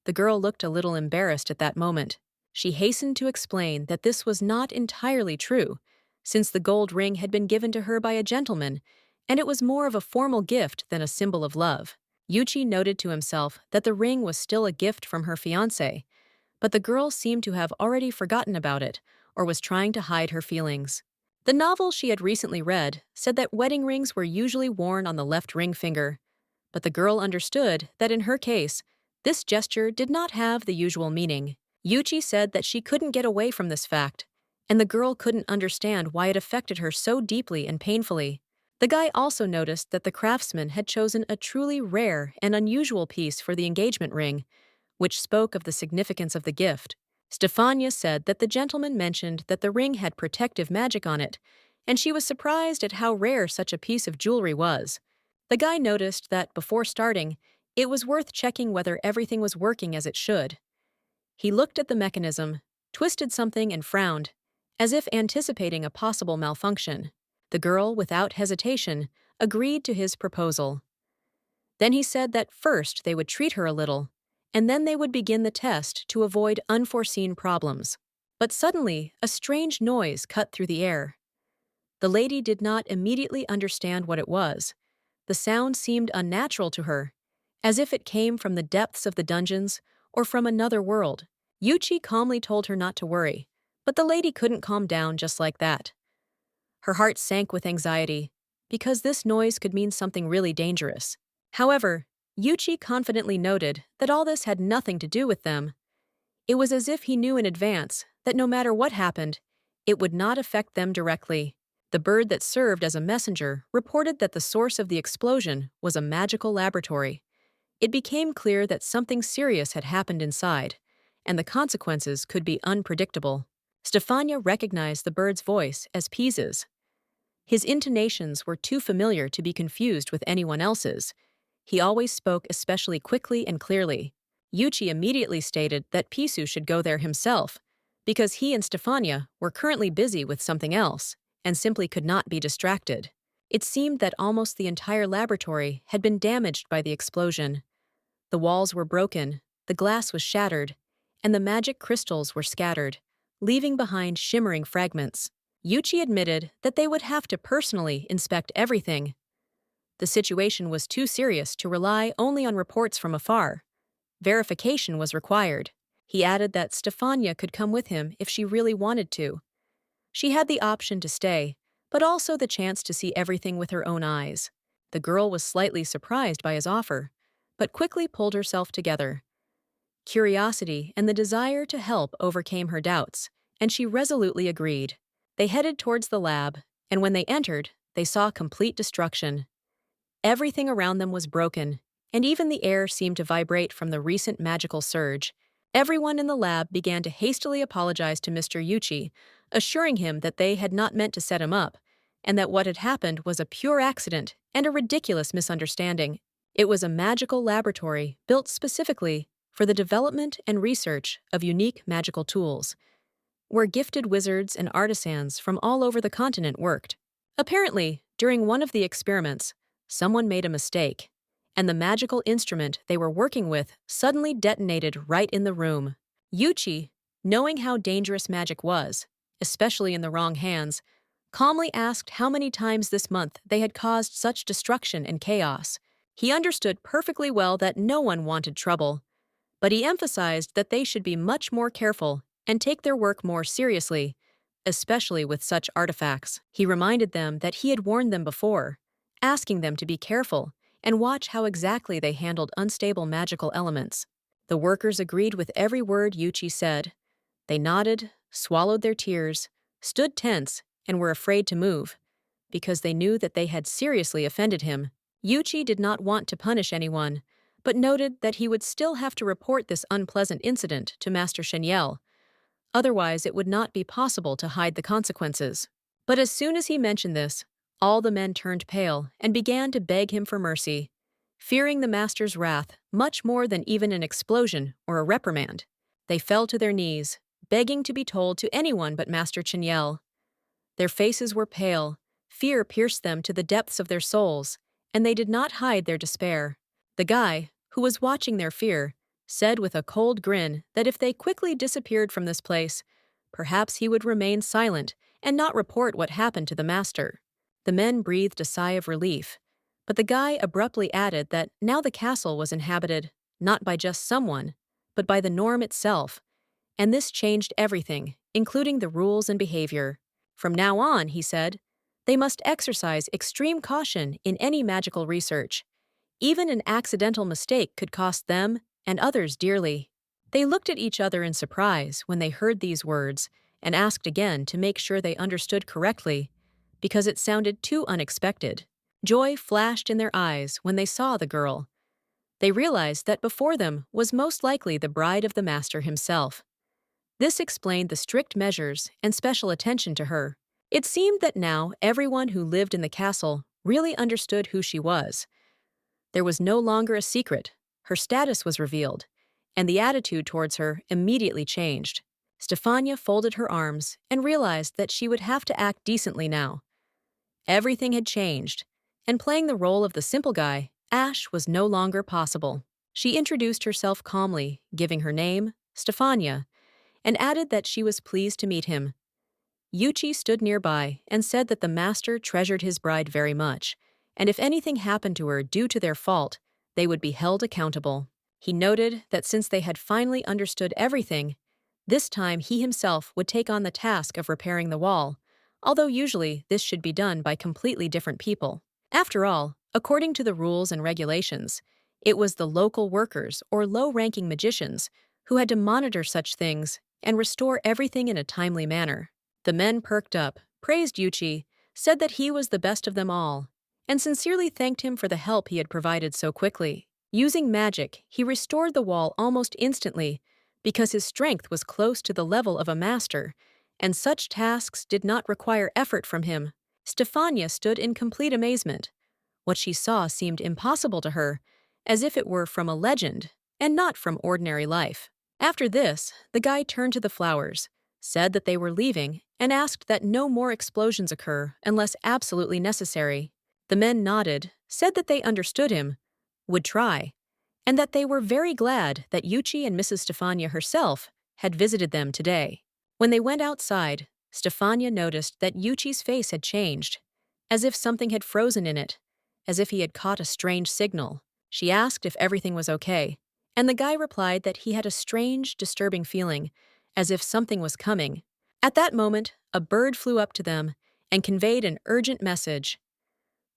The girl looked a little embarrassed at that moment. She hastened to explain that this was not entirely true, since the gold ring had been given to her by a gentleman, and it was more of a formal gift than a symbol of love. Yuchi noted to himself that the ring was still a gift from her fiancé, but the girl seemed to have already forgotten about it or was trying to hide her feelings. The novel she had recently read said that wedding rings were usually worn on the left ring finger, but the girl understood that in her case, this gesture did not have the usual meaning. Yuchi said that she couldn't get away from this fact, and the girl couldn't understand why it affected her so deeply and painfully. The guy also noticed that the craftsman had chosen a truly rare and unusual piece for the engagement ring, which spoke of the significance of the gift. Stefania said that the gentleman mentioned that the ring had protective magic on it, and she was surprised at how rare such a piece of jewelry was. The guy noticed that, before starting, it was worth checking whether everything was working as it should. He looked at the mechanism, twisted something and frowned, as if anticipating a possible malfunction. The girl, without hesitation, agreed to his proposal. Then he said that first they would treat her a little, and then they would begin the test to avoid unforeseen problems. But suddenly, a strange noise cut through the air. The lady did not immediately understand what it was. The sound seemed unnatural to her, as if it came from the depths of the dungeons or from another world. Yuchi calmly told her not to worry, but the lady couldn't calm down just like that. Her heart sank with anxiety, because this noise could mean something really dangerous. However, Yuchi confidently noted that all this had nothing to do with them. It was as if he knew in advance that no matter what happened, it would not affect them directly. The bird that served as a messenger reported that the source of the explosion was a magical laboratory. It became clear that something serious had happened inside, and the consequences could be unpredictable. Stefania recognized the bird's voice as Pisa's. His intonations were too familiar to be confused with anyone else's. He always spoke especially quickly and clearly. Yuchi immediately stated that Pisu should go there himself, because he and Stefania were currently busy with something else and simply could not be distracted. It seemed that almost the entire laboratory had been damaged by the explosion. The walls were broken, the glass was shattered, and the magic crystals were scattered, leaving behind shimmering fragments. Yuchi admitted that they would have to personally inspect everything. The situation was too serious to rely only on reports from afar. Verification was required. He added that Stefania could come with him if she really wanted to. She had the option to stay, but also the chance to see everything with her own eyes. The girl was slightly surprised by his offer, but quickly pulled herself together. Curiosity and the desire to help overcame her doubts, and she resolutely agreed. They headed towards the lab, and when they entered, they saw complete destruction. Everything around them was broken, and even the air seemed to vibrate from the recent magical surge. Everyone in the lab began to hastily apologize to Mr. Yuchi, assuring him that they had not meant to set him up, and that what had happened was a pure accident and a ridiculous misunderstanding. It was a magical laboratory built specifically for the development and research of unique magical tools, where gifted wizards and artisans from all over the continent worked. Apparently, during one of the experiments, someone made a mistake, and the magical instrument they were working with suddenly detonated right in the room. Yuchi, knowing how dangerous magic was, especially in the wrong hands, calmly asked how many times this month they had caused such destruction and chaos. He understood perfectly well that no one wanted trouble, but he emphasized that they should be much more careful and take their work more seriously, especially with such artifacts. He reminded them that he had warned them before, asking them to be careful and watch how exactly they handled unstable magical elements. The workers agreed with every word Yuchi said. They nodded, swallowed their tears, stood tense, and were afraid to move, because they knew that they had seriously offended him. Yuchi did not want to punish anyone, but noted that he would still have to report this unpleasant incident to Master Cheniel. Otherwise, it would not be possible to hide the consequences. But as soon as he mentioned this, all the men turned pale and began to beg him for mercy, fearing the master's wrath much more than even an explosion or a reprimand. They fell to their knees, begging to be told to anyone but Master Cheniel. Their faces were pale, Fear pierced them to the depths of their souls, and they did not hide their despair. The guy, who was watching their fear, said with a cold grin that if they quickly disappeared from this place, perhaps he would remain silent and not report what happened to the master. The men breathed a sigh of relief, but the guy abruptly added that now the castle was inhabited not by just someone, but by the norm itself, and this changed everything, including the rules and behavior. From now on, he said, they must exercise extreme caution in any magical research. Even an accidental mistake could cost them and others dearly. They looked at each other in surprise when they heard these words and asked again to make sure they understood correctly, because it sounded too unexpected. Joy flashed in their eyes when they saw the girl. They realized that before them was most likely the bride of the master himself. This explained the strict measures and special attention to her. It seemed that now everyone who lived in the castle really understood who she was. There was no longer a secret. Her status was revealed, and the attitude towards her immediately changed. Stefania folded her arms and realized that she would have to act decently now. Everything had changed, and playing the role of the simple guy, Ash, was no longer possible. She introduced herself calmly, giving her name, Stefania, and added that she was pleased to meet him. Yuchi stood nearby and said that the master treasured his bride very much, and if anything happened to her due to their fault, they would be held accountable. He noted that since they had finally understood everything, this time he himself would take on the task of repairing the wall, although usually this should be done by completely different people. After all, according to the rules and regulations, it was the local workers or low-ranking magicians who had to monitor such things and restore everything in a timely manner. The men perked up, praised Yuchi, said that he was the best of them all, and sincerely thanked him for the help he had provided so quickly. Using magic, he restored the wall almost instantly because his strength was close to the level of a master, and such tasks did not require effort from him. Stefania stood in complete amazement. What she saw seemed impossible to her, as if it were from a legend and not from ordinary life. After this, the guy turned to the flowers, said that they were leaving, and asked that no more explosions occur unless absolutely necessary. The men nodded, said that they understood him, would try, and that they were very glad that Yuchi and Mrs. Stefania herself had visited them today. When they went outside, Stefania noticed that Yuchi's face had changed, as if something had frozen in it, as if he had caught a strange signal. She asked if everything was okay, and the guy replied that he had a strange, disturbing feeling, as if something was coming. At that moment, a bird flew up to them and conveyed an urgent message.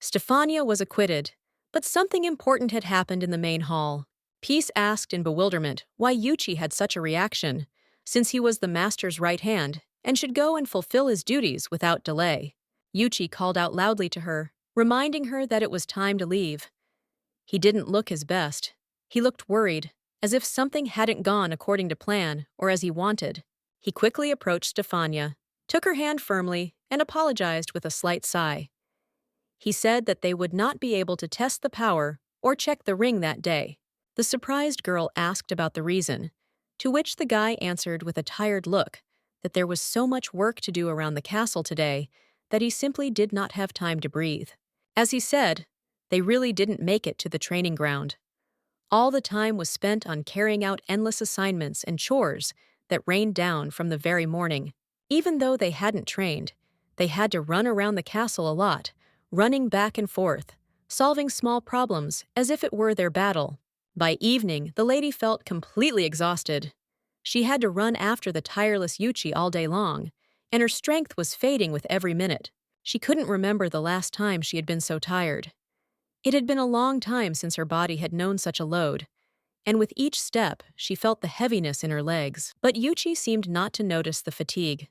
Stefania was acquitted, but something important had happened in the main hall. Peace asked in bewilderment why Yuchi had such a reaction, since he was the master's right hand and should go and fulfill his duties without delay. Yuchi called out loudly to her, reminding her that it was time to leave. He didn't look his best. He looked worried, as if something hadn't gone according to plan or as he wanted. He quickly approached Stefania, took her hand firmly, and apologized with a slight sigh. He said that they would not be able to test the power or check the ring that day. The surprised girl asked about the reason, to which the guy answered with a tired look that there was so much work to do around the castle today that he simply did not have time to breathe. As he said, they really didn't make it to the training ground. All the time was spent on carrying out endless assignments and chores that rained down from the very morning. Even though they hadn't trained, they had to run around the castle a lot, running back and forth, solving small problems as if it were their battle. By evening, the lady felt completely exhausted. She had to run after the tireless Yuchi all day long, and her strength was fading with every minute. She couldn't remember the last time she had been so tired. It had been a long time since her body had known such a load, and with each step, she felt the heaviness in her legs. But Yuchi seemed not to notice the fatigue.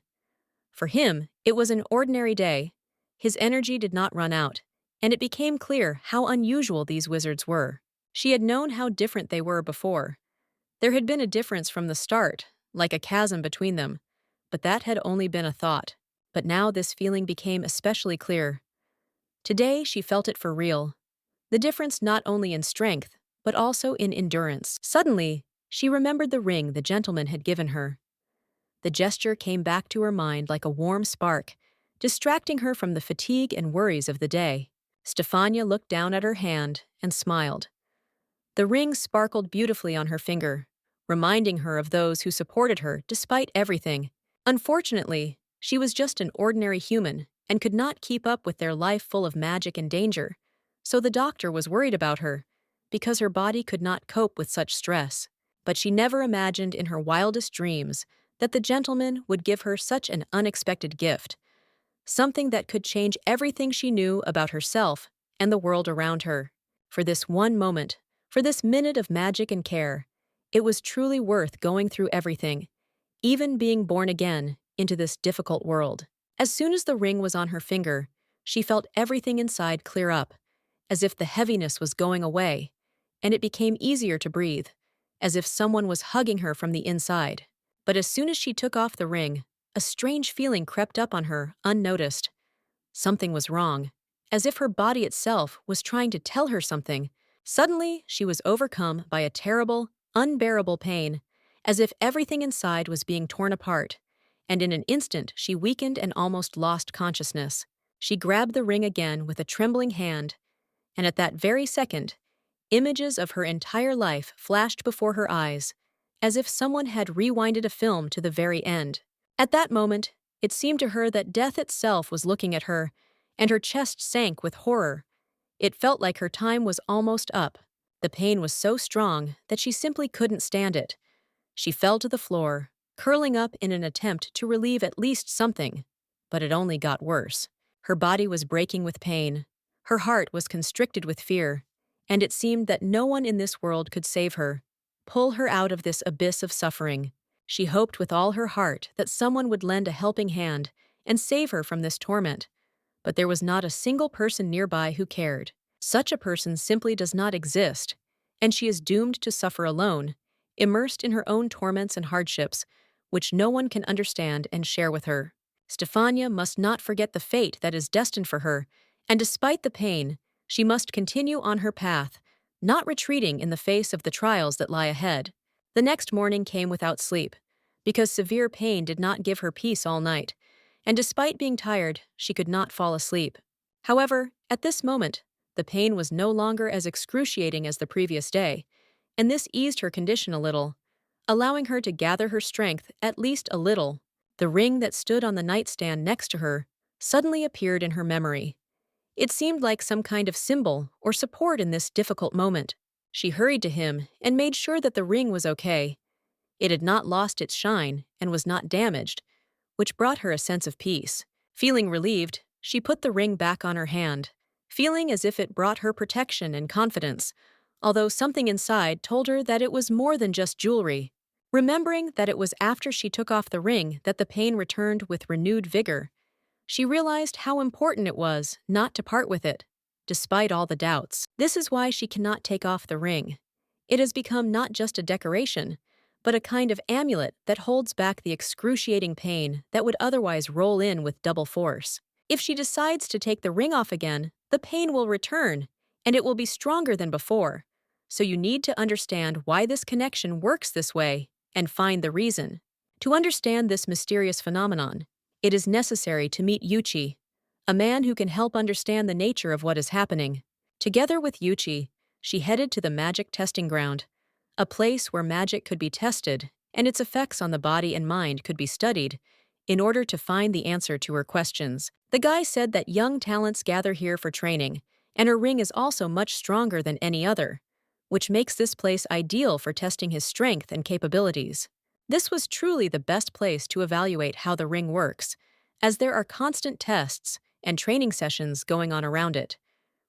For him, it was an ordinary day. His energy did not run out, and it became clear how unusual these wizards were. She had known how different they were before. There had been a difference from the start, like a chasm between them, but that had only been a thought. But now this feeling became especially clear. Today she felt it for real. The difference not only in strength, but also in endurance. Suddenly, she remembered the ring the gentleman had given her. The gesture came back to her mind like a warm spark, distracting her from the fatigue and worries of the day. Stefania looked down at her hand and smiled. The ring sparkled beautifully on her finger, reminding her of those who supported her despite everything. Unfortunately, she was just an ordinary human and could not keep up with their life full of magic and danger, so the doctor was worried about her because her body could not cope with such stress. But she never imagined in her wildest dreams that the gentleman would give her such an unexpected gift, something that could change everything she knew about herself and the world around her. For this one moment, for this minute of magic and care, it was truly worth going through everything, even being born again into this difficult world. As soon as the ring was on her finger, she felt everything inside clear up, as if the heaviness was going away, and it became easier to breathe, as if someone was hugging her from the inside. But as soon as she took off the ring, a strange feeling crept up on her, unnoticed. Something was wrong, as if her body itself was trying to tell her something. Suddenly, she was overcome by a terrible, unbearable pain, as if everything inside was being torn apart, and in an instant she weakened and almost lost consciousness. She grabbed the ring again with a trembling hand, and at that very second, images of her entire life flashed before her eyes, as if someone had rewinded a film to the very end. At that moment, it seemed to her that death itself was looking at her, and her chest sank with horror. It felt like her time was almost up. The pain was so strong that she simply couldn't stand it. She fell to the floor, curling up in an attempt to relieve at least something, but it only got worse. Her body was breaking with pain. Her heart was constricted with fear, and it seemed that no one in this world could save her, pull her out of this abyss of suffering. She hoped with all her heart that someone would lend a helping hand and save her from this torment, but there was not a single person nearby who cared. Such a person simply does not exist, and she is doomed to suffer alone, immersed in her own torments and hardships, which no one can understand and share with her. Stefania must not forget the fate that is destined for her, and despite the pain, she must continue on her path, not retreating in the face of the trials that lie ahead. The next morning came without sleep, because severe pain did not give her peace all night, and despite being tired, she could not fall asleep. However, at this moment, the pain was no longer as excruciating as the previous day, and this eased her condition a little, allowing her to gather her strength at least a little. The ring that stood on the nightstand next to her suddenly appeared in her memory. It seemed like some kind of symbol or support in this difficult moment. She hurried to him and made sure that the ring was okay. It had not lost its shine and was not damaged, which brought her a sense of peace. Feeling relieved, she put the ring back on her hand, feeling as if it brought her protection and confidence, although something inside told her that it was more than just jewelry. Remembering that it was after she took off the ring that the pain returned with renewed vigor, she realized how important it was not to part with it, despite all the doubts. This is why she cannot take off the ring. It has become not just a decoration, but a kind of amulet that holds back the excruciating pain that would otherwise roll in with double force. If she decides to take the ring off again, the pain will return, and it will be stronger than before. So you need to understand why this connection works this way and find the reason. To understand this mysterious phenomenon, it is necessary to meet Yuchi, a man who can help understand the nature of what is happening. Together with Yuchi, she headed to the magic testing ground, a place where magic could be tested and its effects on the body and mind could be studied in order to find the answer to her questions. The guy said that young talents gather here for training, and her ring is also much stronger than any other, which makes this place ideal for testing his strength and capabilities. This was truly the best place to evaluate how the ring works, as there are constant tests and training sessions going on around it,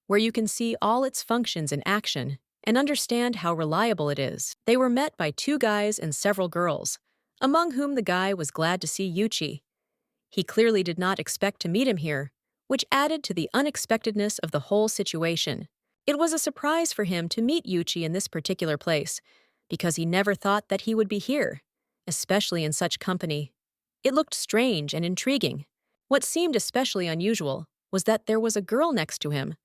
where you can see all its functions in action and understand how reliable it is. They were met by 2 guys and several girls, among whom the guy was glad to see Yuchi. He clearly did not expect to meet him here, which added to the unexpectedness of the whole situation. It was a surprise for him to meet Yuchi in this particular place, because he never thought that he would be here, especially in such company. It looked strange and intriguing. What seemed especially unusual was that there was a girl next to him.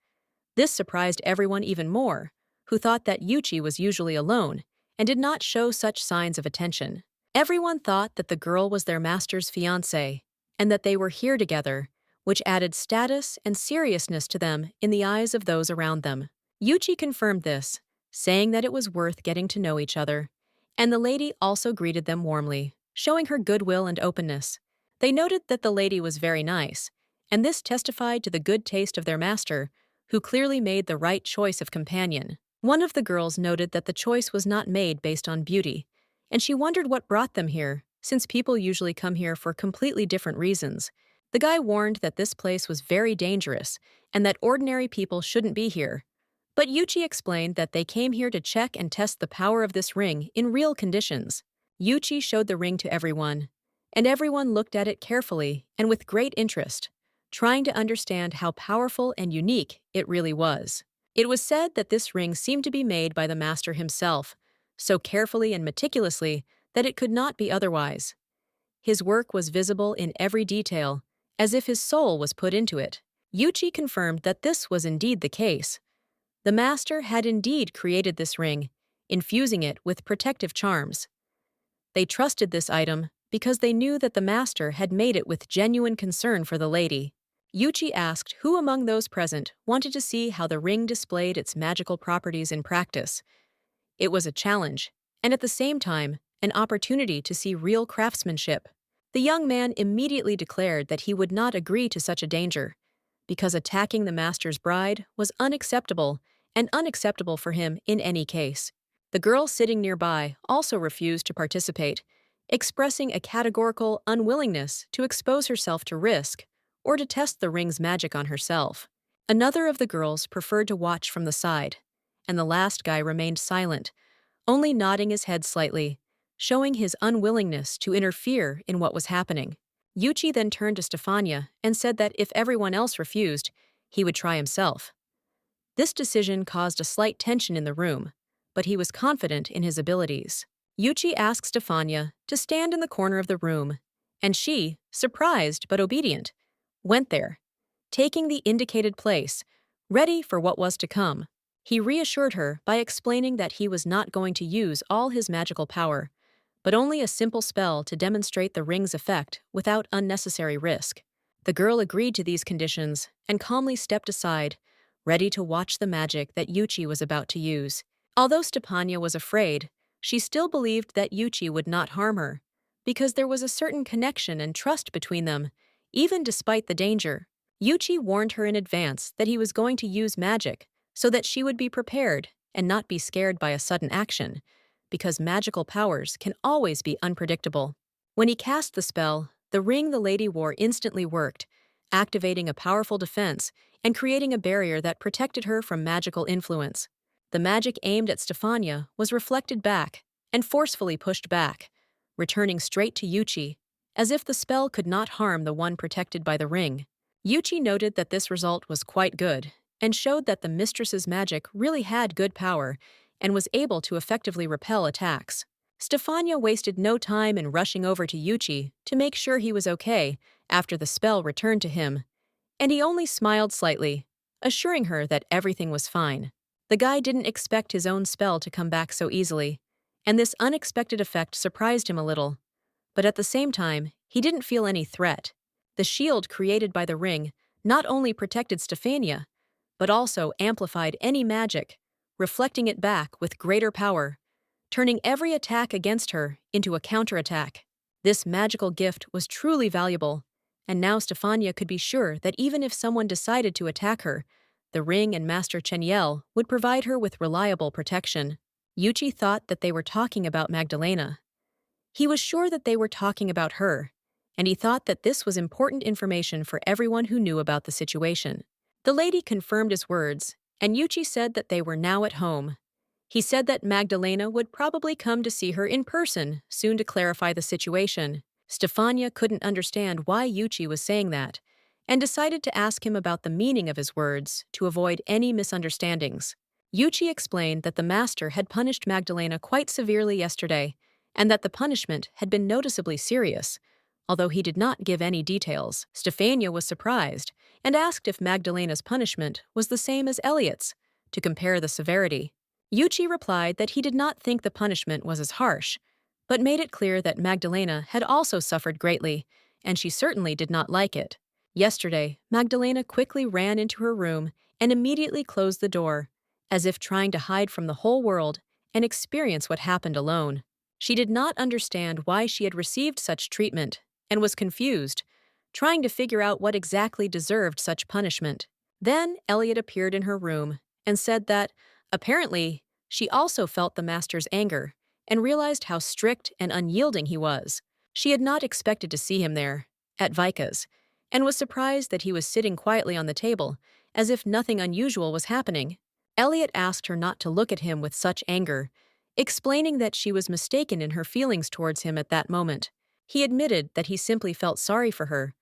This surprised everyone even more, who thought that Yuchi was usually alone and did not show such signs of attention. Everyone thought that the girl was their master's fiancée, and that they were here together, which added status and seriousness to them in the eyes of those around them. Yuchi confirmed this, saying that it was worth getting to know each other, and the lady also greeted them warmly, showing her goodwill and openness. They noted that the lady was very nice, and this testified to the good taste of their master, who clearly made the right choice of companion. One of the girls noted that the choice was not made based on beauty, and she wondered what brought them here, since people usually come here for completely different reasons. The guy warned that this place was very dangerous and that ordinary people shouldn't be here. But Yuchi explained that they came here to check and test the power of this ring in real conditions. Yuchi showed the ring to everyone, and everyone looked at it carefully and with great interest, trying to understand how powerful and unique it really was. It was said that this ring seemed to be made by the master himself, so carefully and meticulously that it could not be otherwise. His work was visible in every detail, as if his soul was put into it. Yuchi confirmed that this was indeed the case. The master had indeed created this ring, infusing it with protective charms. They trusted this item because they knew that the master had made it with genuine concern for the lady. Yuchi asked who among those present wanted to see how the ring displayed its magical properties in practice. It was a challenge, and at the same time, an opportunity to see real craftsmanship. The young man immediately declared that he would not agree to such a danger, because attacking the master's bride was unacceptable and unacceptable for him in any case. The girl sitting nearby also refused to participate, expressing a categorical unwillingness to expose herself to risk or to test the ring's magic on herself. Another of the girls preferred to watch from the side, and the last guy remained silent, only nodding his head slightly, showing his unwillingness to interfere in what was happening. Yuchi then turned to Stefania and said that if everyone else refused, he would try himself. This decision caused a slight tension in the room, but he was confident in his abilities. Yuchi asked Stefania to stand in the corner of the room, and she, surprised but obedient, went there, taking the indicated place, ready for what was to come. He reassured her by explaining that he was not going to use all his magical power, but only a simple spell to demonstrate the ring's effect without unnecessary risk. The girl agreed to these conditions and calmly stepped aside, ready to watch the magic that Yuchi was about to use. Although Stefania was afraid, she still believed that Yuchi would not harm her, because there was a certain connection and trust between them, even despite the danger. Yuchi warned her in advance that he was going to use magic so that she would be prepared and not be scared by a sudden action, because magical powers can always be unpredictable. When he cast the spell, the ring the lady wore instantly worked, activating a powerful defense and creating a barrier that protected her from magical influence. The magic aimed at Stefania was reflected back and forcefully pushed back, returning straight to Yuchi, as if the spell could not harm the one protected by the ring. Yuchi noted that this result was quite good and showed that the mistress's magic really had good power and was able to effectively repel attacks. Stefania wasted no time in rushing over to Yuchi to make sure he was okay after the spell returned to him, and he only smiled slightly, assuring her that everything was fine. The guy didn't expect his own spell to come back so easily, and this unexpected effect surprised him a little. But at the same time, he didn't feel any threat. The shield created by the ring not only protected Stefania, but also amplified any magic, reflecting it back with greater power, turning every attack against her into a counterattack. This magical gift was truly valuable, and now Stefania could be sure that even if someone decided to attack her, the ring and Master Cheniel would provide her with reliable protection. Yuchi thought that they were talking about Magdalena. He was sure that they were talking about her, and he thought that this was important information for everyone who knew about the situation. The lady confirmed his words, and Yuchi said that they were now at home. He said that Magdalena would probably come to see her in person soon to clarify the situation. Stefania couldn't understand why Yuchi was saying that, and decided to ask him about the meaning of his words to avoid any misunderstandings. Yuchi explained that the master had punished Magdalena quite severely yesterday, and that the punishment had been noticeably serious, although he did not give any details. Stefania was surprised and asked if Magdalena's punishment was the same as Elliot's, to compare the severity. Yuchi replied that he did not think the punishment was as harsh, but made it clear that Magdalena had also suffered greatly, and she certainly did not like it. Yesterday, Magdalena quickly ran into her room and immediately closed the door, as if trying to hide from the whole world and experience what happened alone. She did not understand why she had received such treatment and was confused, trying to figure out what exactly deserved such punishment. Then Elliot appeared in her room and said that, apparently, she also felt the master's anger and realized how strict and unyielding he was. She had not expected to see him there, at Vika's, and was surprised that he was sitting quietly on the table, as if nothing unusual was happening. Elliot asked her not to look at him with such anger, explaining that she was mistaken in her feelings towards him at that moment. He admitted that he simply felt sorry for her,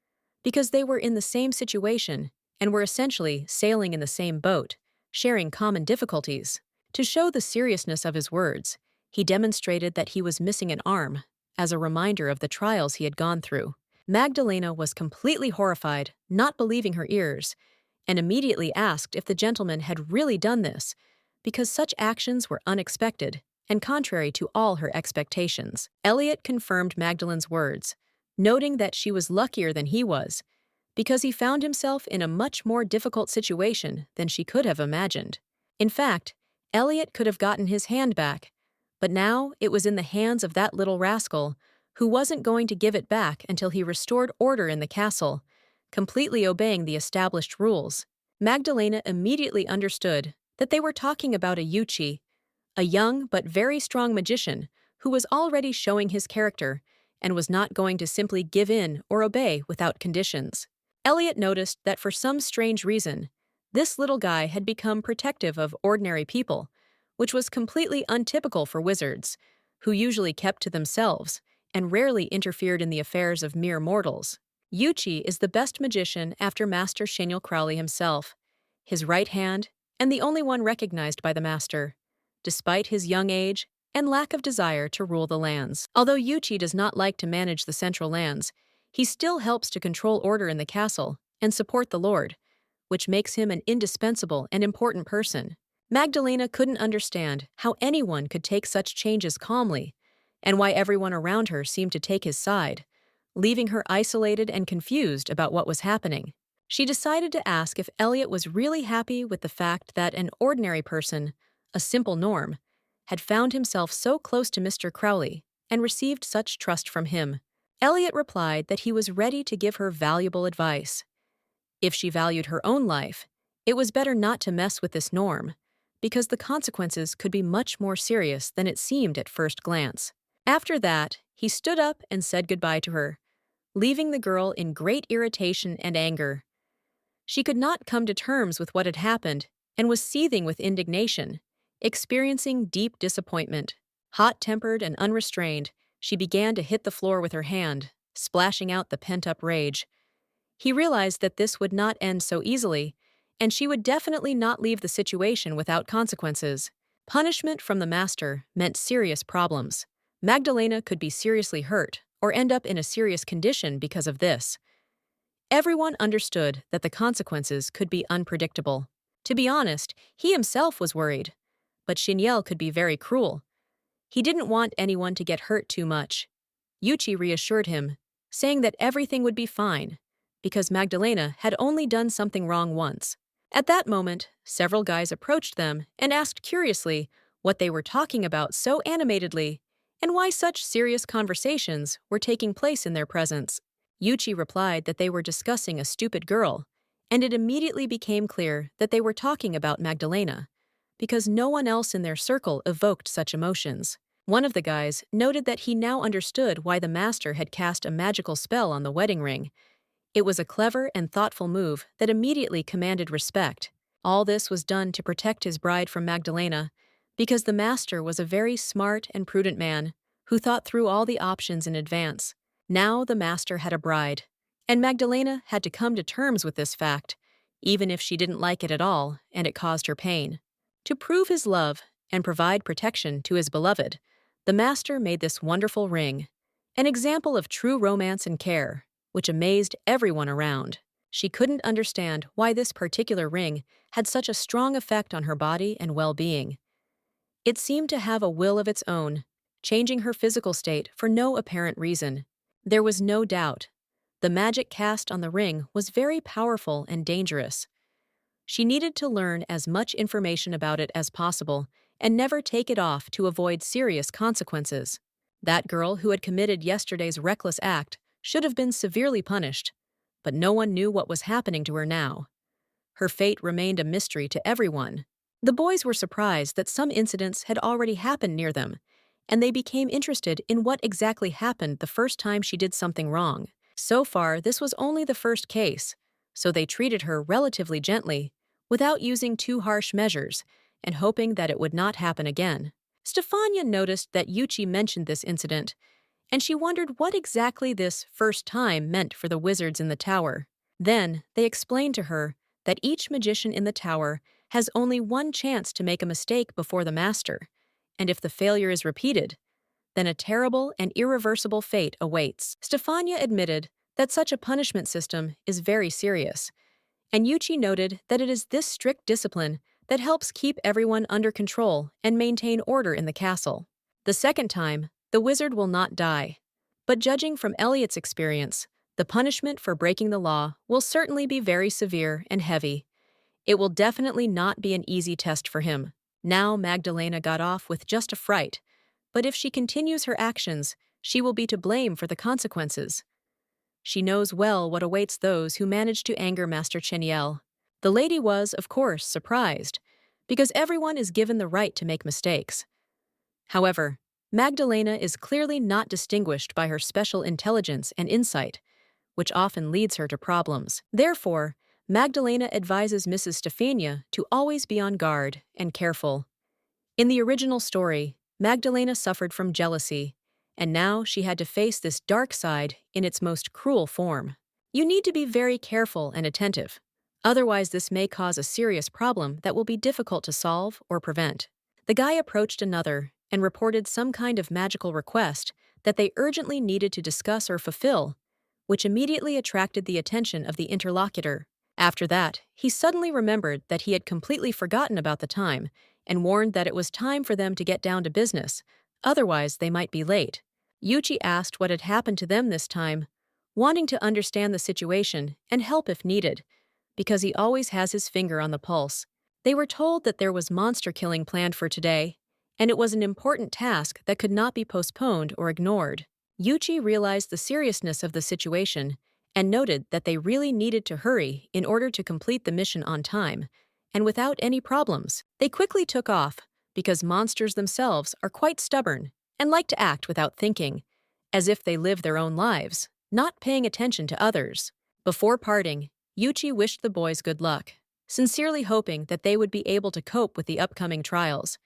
because they were in the same situation and were essentially sailing in the same boat, sharing common difficulties. To show the seriousness of his words, he demonstrated that he was missing an arm, as a reminder of the trials he had gone through. Magdalena was completely horrified, not believing her ears, and immediately asked if the gentleman had really done this, because such actions were unexpected and contrary to all her expectations. Elliot confirmed Magdalene's words, noting that she was luckier than he was, because he found himself in a much more difficult situation than she could have imagined. In fact, Elliot could have gotten his hand back, but now it was in the hands of that little rascal who wasn't going to give it back until he restored order in the castle, completely obeying the established rules. Magdalena immediately understood that they were talking about a Yuchi, a young but very strong magician who was already showing his character and was not going to simply give in or obey without conditions. Elliot noticed that for some strange reason, this little guy had become protective of ordinary people, which was completely untypical for wizards, who usually kept to themselves and rarely interfered in the affairs of mere mortals. Yuchi is the best magician after Master Shaniel Crowley himself, his right hand, and the only one recognized by the master, despite his young age and lack of desire to rule the lands. Although Yuchi does not like to manage the central lands, he still helps to control order in the castle and support the lord, which makes him an indispensable and important person. Magdalena couldn't understand how anyone could take such changes calmly, and why everyone around her seemed to take his side, leaving her isolated and confused about what was happening. She decided to ask if Elliot was really happy with the fact that an ordinary person, a simple Norm, had found himself so close to Mr. Crowley and received such trust from him. Elliot replied that he was ready to give her valuable advice. If she valued her own life, it was better not to mess with this Norm, because the consequences could be much more serious than it seemed at first glance. After that, he stood up and said goodbye to her, leaving the girl in great irritation and anger. She could not come to terms with what had happened and was seething with indignation, experiencing deep disappointment. Hot-tempered and unrestrained, she began to hit the floor with her hand, splashing out the pent-up rage. He realized that this would not end so easily, and she would definitely not leave the situation without consequences. Punishment from the master meant serious problems. Magdalena could be seriously hurt or end up in a serious condition because of this. Everyone understood that the consequences could be unpredictable. To be honest, he himself was worried. But Shaniel could be very cruel. He didn't want anyone to get hurt too much. Yuchi reassured him, saying that everything would be fine, because Magdalena had only done something wrong once. At that moment, several guys approached them and asked curiously what they were talking about so animatedly and why such serious conversations were taking place in their presence. Yuchi replied that they were discussing a stupid girl, and it immediately became clear that they were talking about Magdalena, because no one else in their circle evoked such emotions. One of the guys noted that he now understood why the master had cast a magical spell on the wedding ring. It was a clever and thoughtful move that immediately commanded respect. All this was done to protect his bride from Magdalena, because the master was a very smart and prudent man who thought through all the options in advance. Now the master had a bride, and Magdalena had to come to terms with this fact, even if she didn't like it at all and it caused her pain. To prove his love and provide protection to his beloved, the master made this wonderful ring, an example of true romance and care, which amazed everyone around. She couldn't understand why this particular ring had such a strong effect on her body and well-being. It seemed to have a will of its own, changing her physical state for no apparent reason. There was no doubt. The magic cast on the ring was very powerful and dangerous. She needed to learn as much information about it as possible and never take it off to avoid serious consequences. That girl who had committed yesterday's reckless act should have been severely punished, but no one knew what was happening to her now. Her fate remained a mystery to everyone. The boys were surprised that some incidents had already happened near them, and they became interested in what exactly happened the first time she did something wrong. So far, this was only the first case, so they treated her relatively gently, without using too harsh measures, and hoping that it would not happen again. Stefania noticed that Yuchi mentioned this incident, and she wondered what exactly this first time meant for the wizards in the tower. Then, they explained to her that each magician in the tower has only one chance to make a mistake before the master, and if the failure is repeated, then a terrible and irreversible fate awaits. Stefania admitted that such a punishment system is very serious, and Yuchi noted that it is this strict discipline that helps keep everyone under control and maintain order in the castle. The second time, the wizard will not die. But judging from Elliot's experience, the punishment for breaking the law will certainly be very severe and heavy. It will definitely not be an easy test for him. Now Magdalena got off with just a fright, but if she continues her actions, she will be to blame for the consequences. She knows well what awaits those who manage to anger Master Cheniel. The lady was, of course, surprised, because everyone is given the right to make mistakes. However, Magdalena is clearly not distinguished by her special intelligence and insight, which often leads her to problems. Therefore, Magdalena advises Mrs. Stefania to always be on guard and careful. In the original story, Magdalena suffered from jealousy, and now she had to face this dark side in its most cruel form. You need to be very careful and attentive. Otherwise, this may cause a serious problem that will be difficult to solve or prevent. The guy approached another and reported some kind of magical request that they urgently needed to discuss or fulfill, which immediately attracted the attention of the interlocutor. After that, he suddenly remembered that he had completely forgotten about the time and warned that it was time for them to get down to business, otherwise they might be late. Yuchi asked what had happened to them this time, wanting to understand the situation and help if needed, because he always has his finger on the pulse. They were told that there was monster killing planned for today, and it was an important task that could not be postponed or ignored. Yuchi realized the seriousness of the situation and noted that they really needed to hurry in order to complete the mission on time, and without any problems. They quickly took off, because monsters themselves are quite stubborn and like to act without thinking, as if they live their own lives, not paying attention to others. Before parting, Yuchi wished the boys good luck, sincerely hoping that they would be able to cope with the upcoming trials,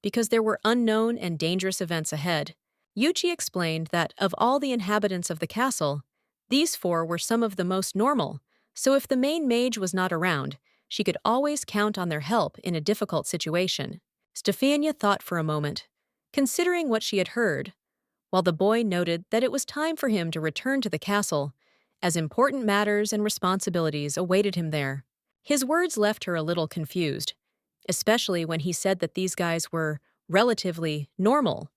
because there were unknown and dangerous events ahead. Yuchi explained that of all the inhabitants of the castle, these 4 were some of the most normal, so if the main mage was not around, she could always count on their help in a difficult situation. Stefania thought for a moment, considering what she had heard, while the boy noted that it was time for him to return to the castle, as important matters and responsibilities awaited him there. His words left her a little confused, especially when he said that these guys were relatively normal,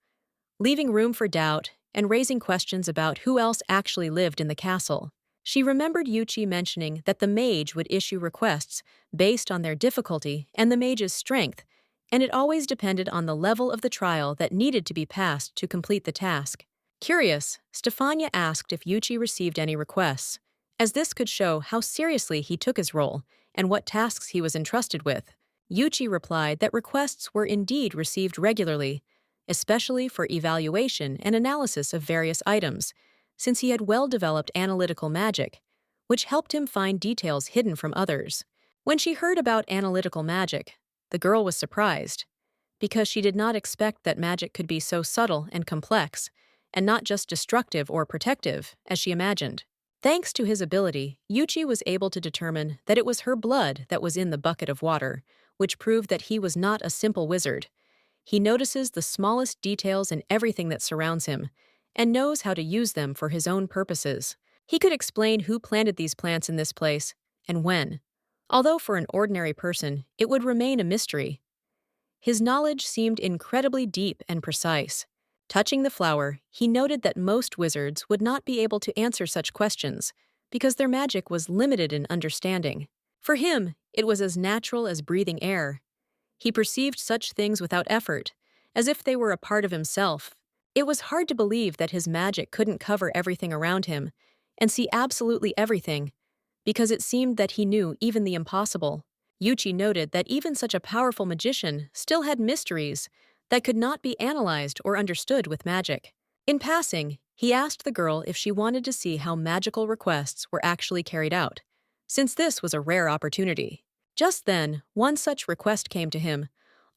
leaving room for doubt and raising questions about who else actually lived in the castle. She remembered Yuchi mentioning that the mage would issue requests based on their difficulty and the mage's strength, and it always depended on the level of the trial that needed to be passed to complete the task. Curious, Stefania asked if Yuchi received any requests, as this could show how seriously he took his role and what tasks he was entrusted with. Yuchi replied that requests were indeed received regularly, especially for evaluation and analysis of various items, since he had well-developed analytical magic, which helped him find details hidden from others. When she heard about analytical magic, the girl was surprised, because she did not expect that magic could be so subtle and complex, and not just destructive or protective, as she imagined. Thanks to his ability, Yuchi was able to determine that it was her blood that was in the bucket of water, which proved that he was not a simple wizard. He notices the smallest details in everything that surrounds him, and knows how to use them for his own purposes. He could explain who planted these plants in this place, and when, although for an ordinary person it would remain a mystery. His knowledge seemed incredibly deep and precise. Touching the flower, he noted that most wizards would not be able to answer such questions, because their magic was limited in understanding. For him, it was as natural as breathing air. He perceived such things without effort, as if they were a part of himself. It was hard to believe that his magic couldn't cover everything around him and see absolutely everything, because it seemed that he knew even the impossible. Yuchi noted that even such a powerful magician still had mysteries that could not be analyzed or understood with magic. In passing, he asked the girl if she wanted to see how magical requests were actually carried out, since this was a rare opportunity. Just then, one such request came to him,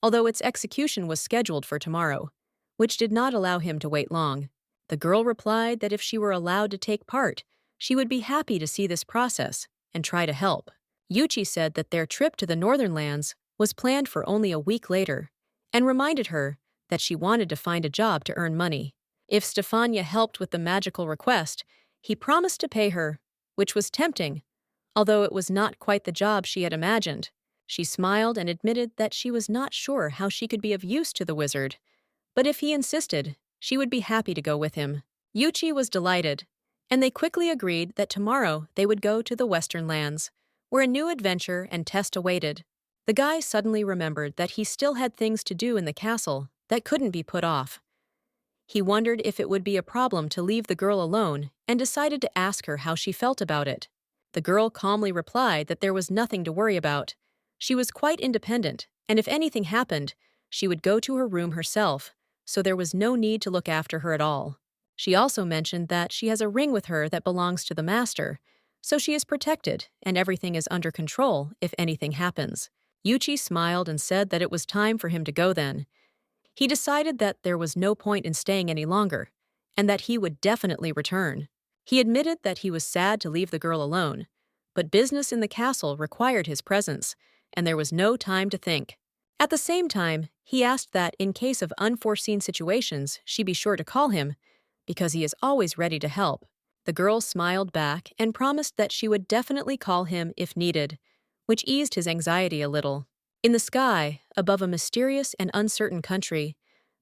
although its execution was scheduled for tomorrow, which did not allow him to wait long. The girl replied that if she were allowed to take part, she would be happy to see this process and try to help. Yuchi said that their trip to the northern lands was planned for only a week later, and reminded her that she wanted to find a job to earn money. If Stefania helped with the magical request, he promised to pay her, which was tempting, although it was not quite the job she had imagined. She smiled and admitted that she was not sure how she could be of use to the wizard, but if he insisted, she would be happy to go with him. Yuchi was delighted, and they quickly agreed that tomorrow they would go to the western lands, where a new adventure and test awaited. The guy suddenly remembered that he still had things to do in the castle that couldn't be put off. He wondered if it would be a problem to leave the girl alone and decided to ask her how she felt about it. The girl calmly replied that there was nothing to worry about. She was quite independent, and if anything happened, she would go to her room herself, so there was no need to look after her at all. She also mentioned that she has a ring with her that belongs to the master, so she is protected and everything is under control if anything happens. Yuchi smiled and said that it was time for him to go then. He decided that there was no point in staying any longer, and that he would definitely return. He admitted that he was sad to leave the girl alone, but business in the castle required his presence, and there was no time to think. At the same time, he asked that in case of unforeseen situations, she be sure to call him, because he is always ready to help. The girl smiled back and promised that she would definitely call him if needed, which eased his anxiety a little. In the sky, above a mysterious and uncertain country,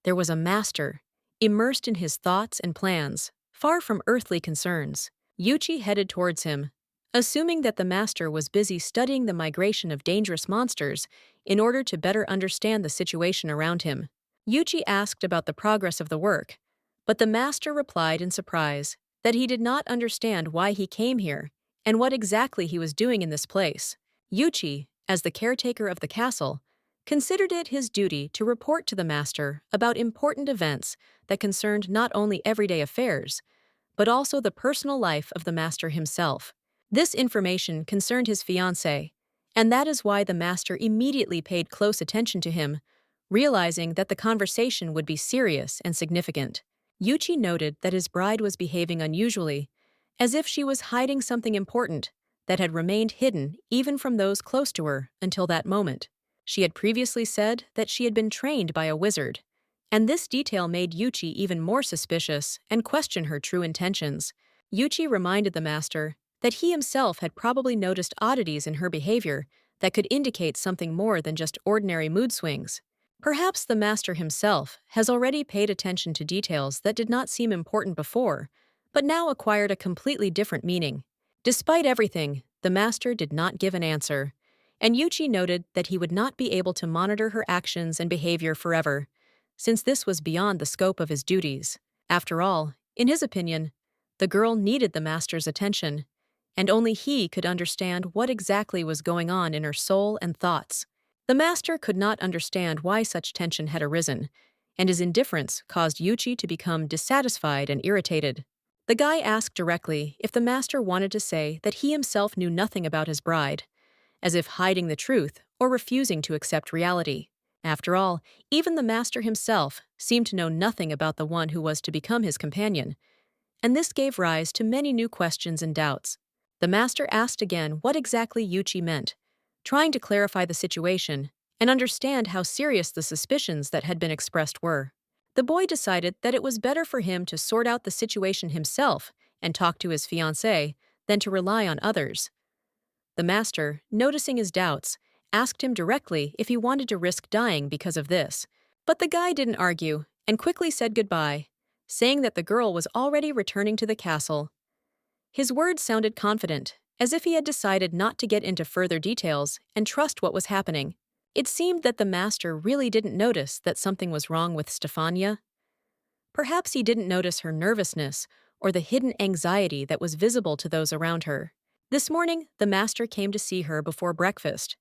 there was a master, immersed in his thoughts and plans, far from earthly concerns. Yuchi headed towards him, assuming that the master was busy studying the migration of dangerous monsters in order to better understand the situation around him. Yuchi asked about the progress of the work, but the master replied in surprise that he did not understand why he came here and what exactly he was doing in this place. Yuchi, as the caretaker of the castle, considered it his duty to report to the master about important events that concerned not only everyday affairs, but also the personal life of the master himself. This information concerned his fiancée, and that is why the master immediately paid close attention to him, realizing that the conversation would be serious and significant. Yuchi noted that his bride was behaving unusually, as if she was hiding something important that had remained hidden even from those close to her until that moment. She had previously said that she had been trained by a wizard, and this detail made Yuchi even more suspicious and question her true intentions. Yuchi reminded the master that he himself had probably noticed oddities in her behavior that could indicate something more than just ordinary mood swings. Perhaps the master himself has already paid attention to details that did not seem important before, but now acquired a completely different meaning. Despite everything, the master did not give an answer, and Yuchi noted that he would not be able to monitor her actions and behavior forever, since this was beyond the scope of his duties. After all, in his opinion, the girl needed the master's attention, and only he could understand what exactly was going on in her soul and thoughts. The master could not understand why such tension had arisen, and his indifference caused Yuchi to become dissatisfied and irritated. The guy asked directly if the master wanted to say that he himself knew nothing about his bride, as if hiding the truth or refusing to accept reality. After all, even the master himself seemed to know nothing about the one who was to become his companion, and this gave rise to many new questions and doubts. The master asked again what exactly Yuchi meant, trying to clarify the situation and understand how serious the suspicions that had been expressed were. The boy decided that it was better for him to sort out the situation himself and talk to his fiancée than to rely on others. The master, noticing his doubts, asked him directly if he wanted to risk dying because of this. But the guy didn't argue and quickly said goodbye, saying that the girl was already returning to the castle. His words sounded confident, as if he had decided not to get into further details and trust what was happening. It seemed that the master really didn't notice that something was wrong with Stefania. Perhaps he didn't notice her nervousness or the hidden anxiety that was visible to those around her. This morning, the master came to see her before breakfast.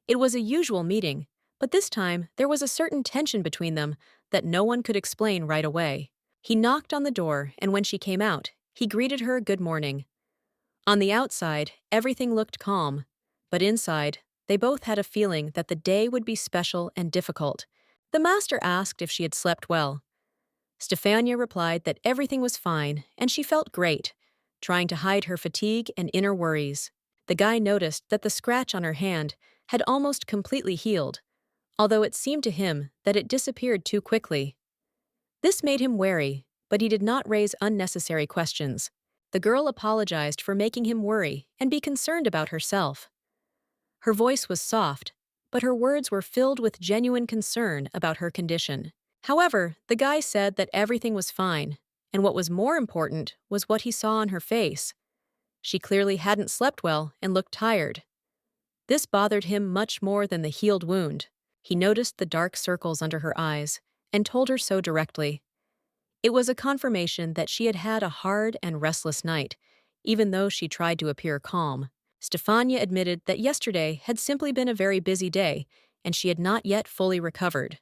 It was a usual meeting, but this time there was a certain tension between them that no one could explain right away. He knocked on the door, and when she came out, he greeted her good morning. On the outside, everything looked calm, but inside, they both had a feeling that the day would be special and difficult. The master asked if she had slept well. Stefania replied that everything was fine and she felt great, trying to hide her fatigue and inner worries. The guy noticed that the scratch on her hand had almost completely healed, although it seemed to him that it disappeared too quickly. This made him wary, but he did not raise unnecessary questions. The girl apologized for making him worry and be concerned about herself. Her voice was soft, but her words were filled with genuine concern about her condition. However, the guy said that everything was fine, and what was more important was what he saw on her face. She clearly hadn't slept well and looked tired. This bothered him much more than the healed wound. He noticed the dark circles under her eyes and told her so directly. It was a confirmation that she had had a hard and restless night, even though she tried to appear calm. Stefania admitted that yesterday had simply been a very busy day and she had not yet fully recovered.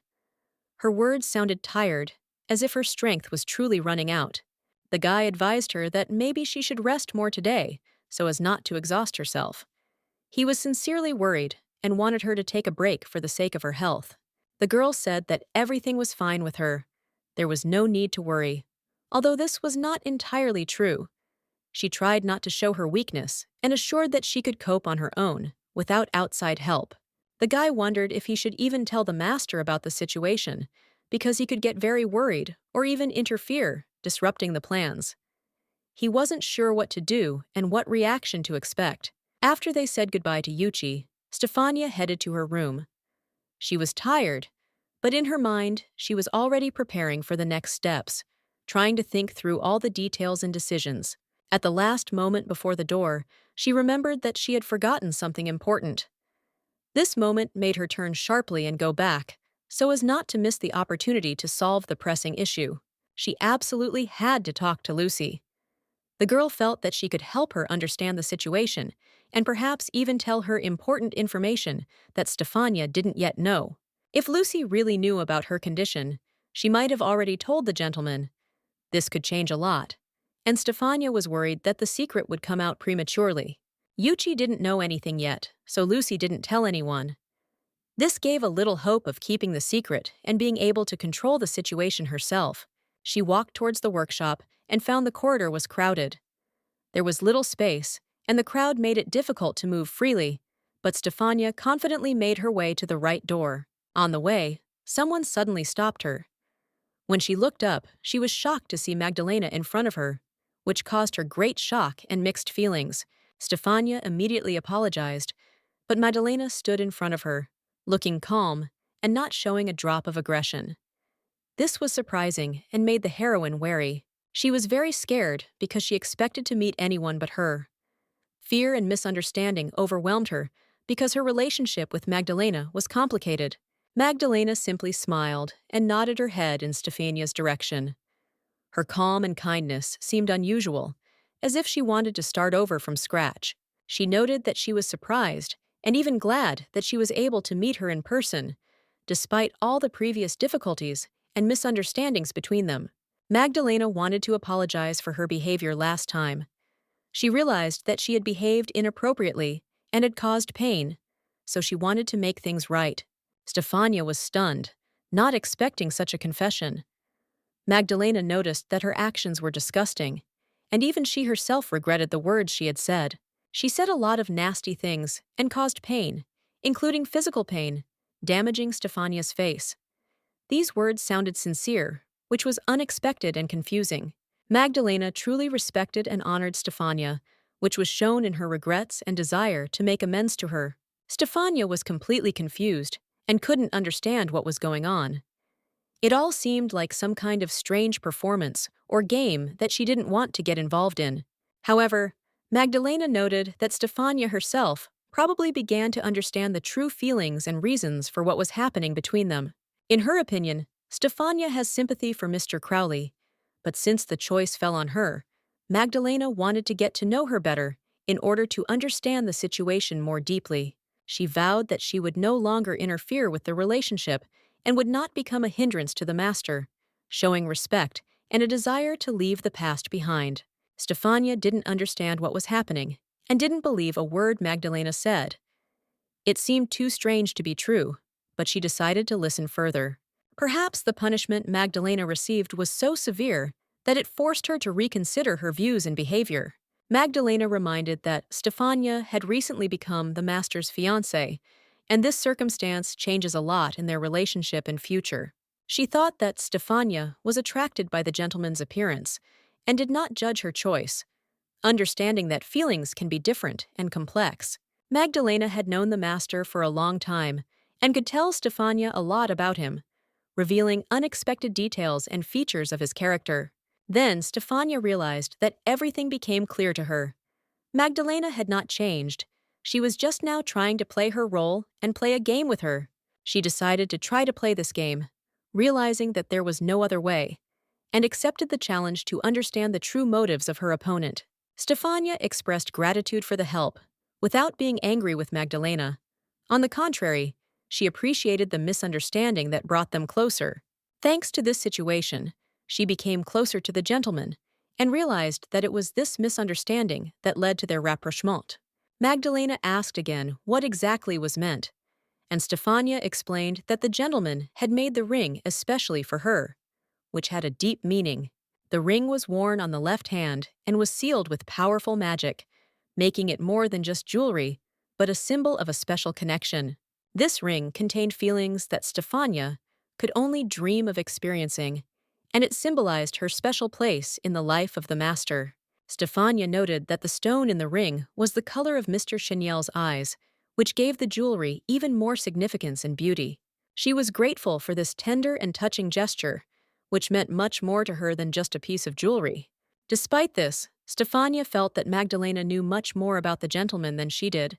Her words sounded tired, as if her strength was truly running out. The guy advised her that maybe she should rest more today, so as not to exhaust herself. He was sincerely worried and wanted her to take a break for the sake of her health. The girl said that everything was fine with her. There was no need to worry, although this was not entirely true. She tried not to show her weakness and assured that she could cope on her own, without outside help. The guy wondered if he should even tell the master about the situation, because he could get very worried or even interfere, disrupting the plans. He wasn't sure what to do and what reaction to expect. After they said goodbye to Yuchi, Stefania headed to her room. She was tired, but in her mind, she was already preparing for the next steps, trying to think through all the details and decisions. At the last moment before the door, she remembered that she had forgotten something important. This moment made her turn sharply and go back, so as not to miss the opportunity to solve the pressing issue. She absolutely had to talk to Lucy. The girl felt that she could help her understand the situation, and perhaps even tell her important information that Stefania didn't yet know. If Lucy really knew about her condition, she might have already told the gentleman. This could change a lot, and Stefania was worried that the secret would come out prematurely. Yuchi didn't know anything yet, so Lucy didn't tell anyone. This gave a little hope of keeping the secret and being able to control the situation herself. She walked towards the workshop and found the corridor was crowded. There was little space, and the crowd made it difficult to move freely, but Stefania confidently made her way to the right door. On the way, someone suddenly stopped her. When she looked up, she was shocked to see Magdalena in front of her, which caused her great shock and mixed feelings. Stefania immediately apologized, but Magdalena stood in front of her, looking calm and not showing a drop of aggression. This was surprising and made the heroine wary. She was very scared because she expected to meet anyone but her. Fear and misunderstanding overwhelmed her because her relationship with Magdalena was complicated. Magdalena simply smiled and nodded her head in Stefania's direction. Her calm and kindness seemed unusual, as if she wanted to start over from scratch. She noted that she was surprised and even glad that she was able to meet her in person, despite all the previous difficulties and misunderstandings between them. Magdalena wanted to apologize for her behavior last time. She realized that she had behaved inappropriately and had caused pain, so she wanted to make things right. Stefania was stunned, not expecting such a confession. Magdalena noticed that her actions were disgusting, and even she herself regretted the words she had said. She said a lot of nasty things and caused pain, including physical pain, damaging Stefania's face. These words sounded sincere, which was unexpected and confusing. Magdalena truly respected and honored Stefania, which was shown in her regrets and desire to make amends to her. Stefania was completely confused and couldn't understand what was going on. It all seemed like some kind of strange performance or game that she didn't want to get involved in. However, Magdalena noted that Stefania herself probably began to understand the true feelings and reasons for what was happening between them. In her opinion, Stefania has sympathy for Mr. Crowley, but since the choice fell on her, Magdalena wanted to get to know her better in order to understand the situation more deeply. She vowed that she would no longer interfere with the relationship and would not become a hindrance to the master, showing respect and a desire to leave the past behind. Stefania didn't understand what was happening and didn't believe a word Magdalena said. It seemed too strange to be true, but she decided to listen further. Perhaps the punishment Magdalena received was so severe that it forced her to reconsider her views and behavior. Magdalena reminded that Stefania had recently become the master's fiancée, and this circumstance changes a lot in their relationship and future. She thought that Stefania was attracted by the gentleman's appearance and did not judge her choice, understanding that feelings can be different and complex. Magdalena had known the master for a long time and could tell Stefania a lot about him, revealing unexpected details and features of his character. Then Stefania realized that everything became clear to her. Magdalena had not changed. She was just now trying to play her role and play a game with her. She decided to try to play this game, realizing that there was no other way, and accepted the challenge to understand the true motives of her opponent. Stefania expressed gratitude for the help, without being angry with Magdalena. On the contrary, she appreciated the misunderstanding that brought them closer. Thanks to this situation, she became closer to the gentleman and realized that it was this misunderstanding that led to their rapprochement. Magdalena asked again what exactly was meant, and Stefania explained that the gentleman had made the ring especially for her, which had a deep meaning. The ring was worn on the left hand and was sealed with powerful magic, making it more than just jewelry, but a symbol of a special connection. This ring contained feelings that Stefania could only dream of experiencing, and it symbolized her special place in the life of the master. Stefania noted that the stone in the ring was the color of Mr. Chenel's eyes, which gave the jewelry even more significance and beauty. She was grateful for this tender and touching gesture, which meant much more to her than just a piece of jewelry. Despite this, Stefania felt that Magdalena knew much more about the gentleman than she did,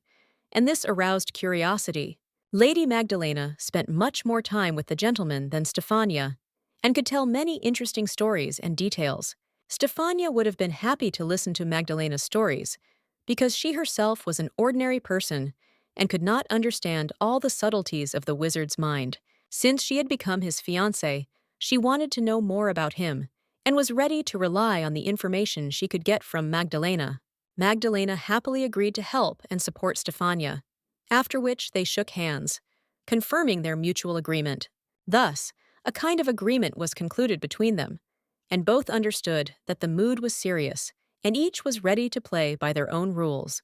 and this aroused curiosity. Lady Magdalena spent much more time with the gentleman than Stefania, and could tell many interesting stories and details. Stefania would have been happy to listen to Magdalena's stories, because she herself was an ordinary person and could not understand all the subtleties of the wizard's mind. Since she had become his fiancée, she wanted to know more about him, and was ready to rely on the information she could get from Magdalena. Magdalena happily agreed to help and support Stefania, after which they shook hands, confirming their mutual agreement. Thus, a kind of agreement was concluded between them, and both understood that the mood was serious, and each was ready to play by their own rules.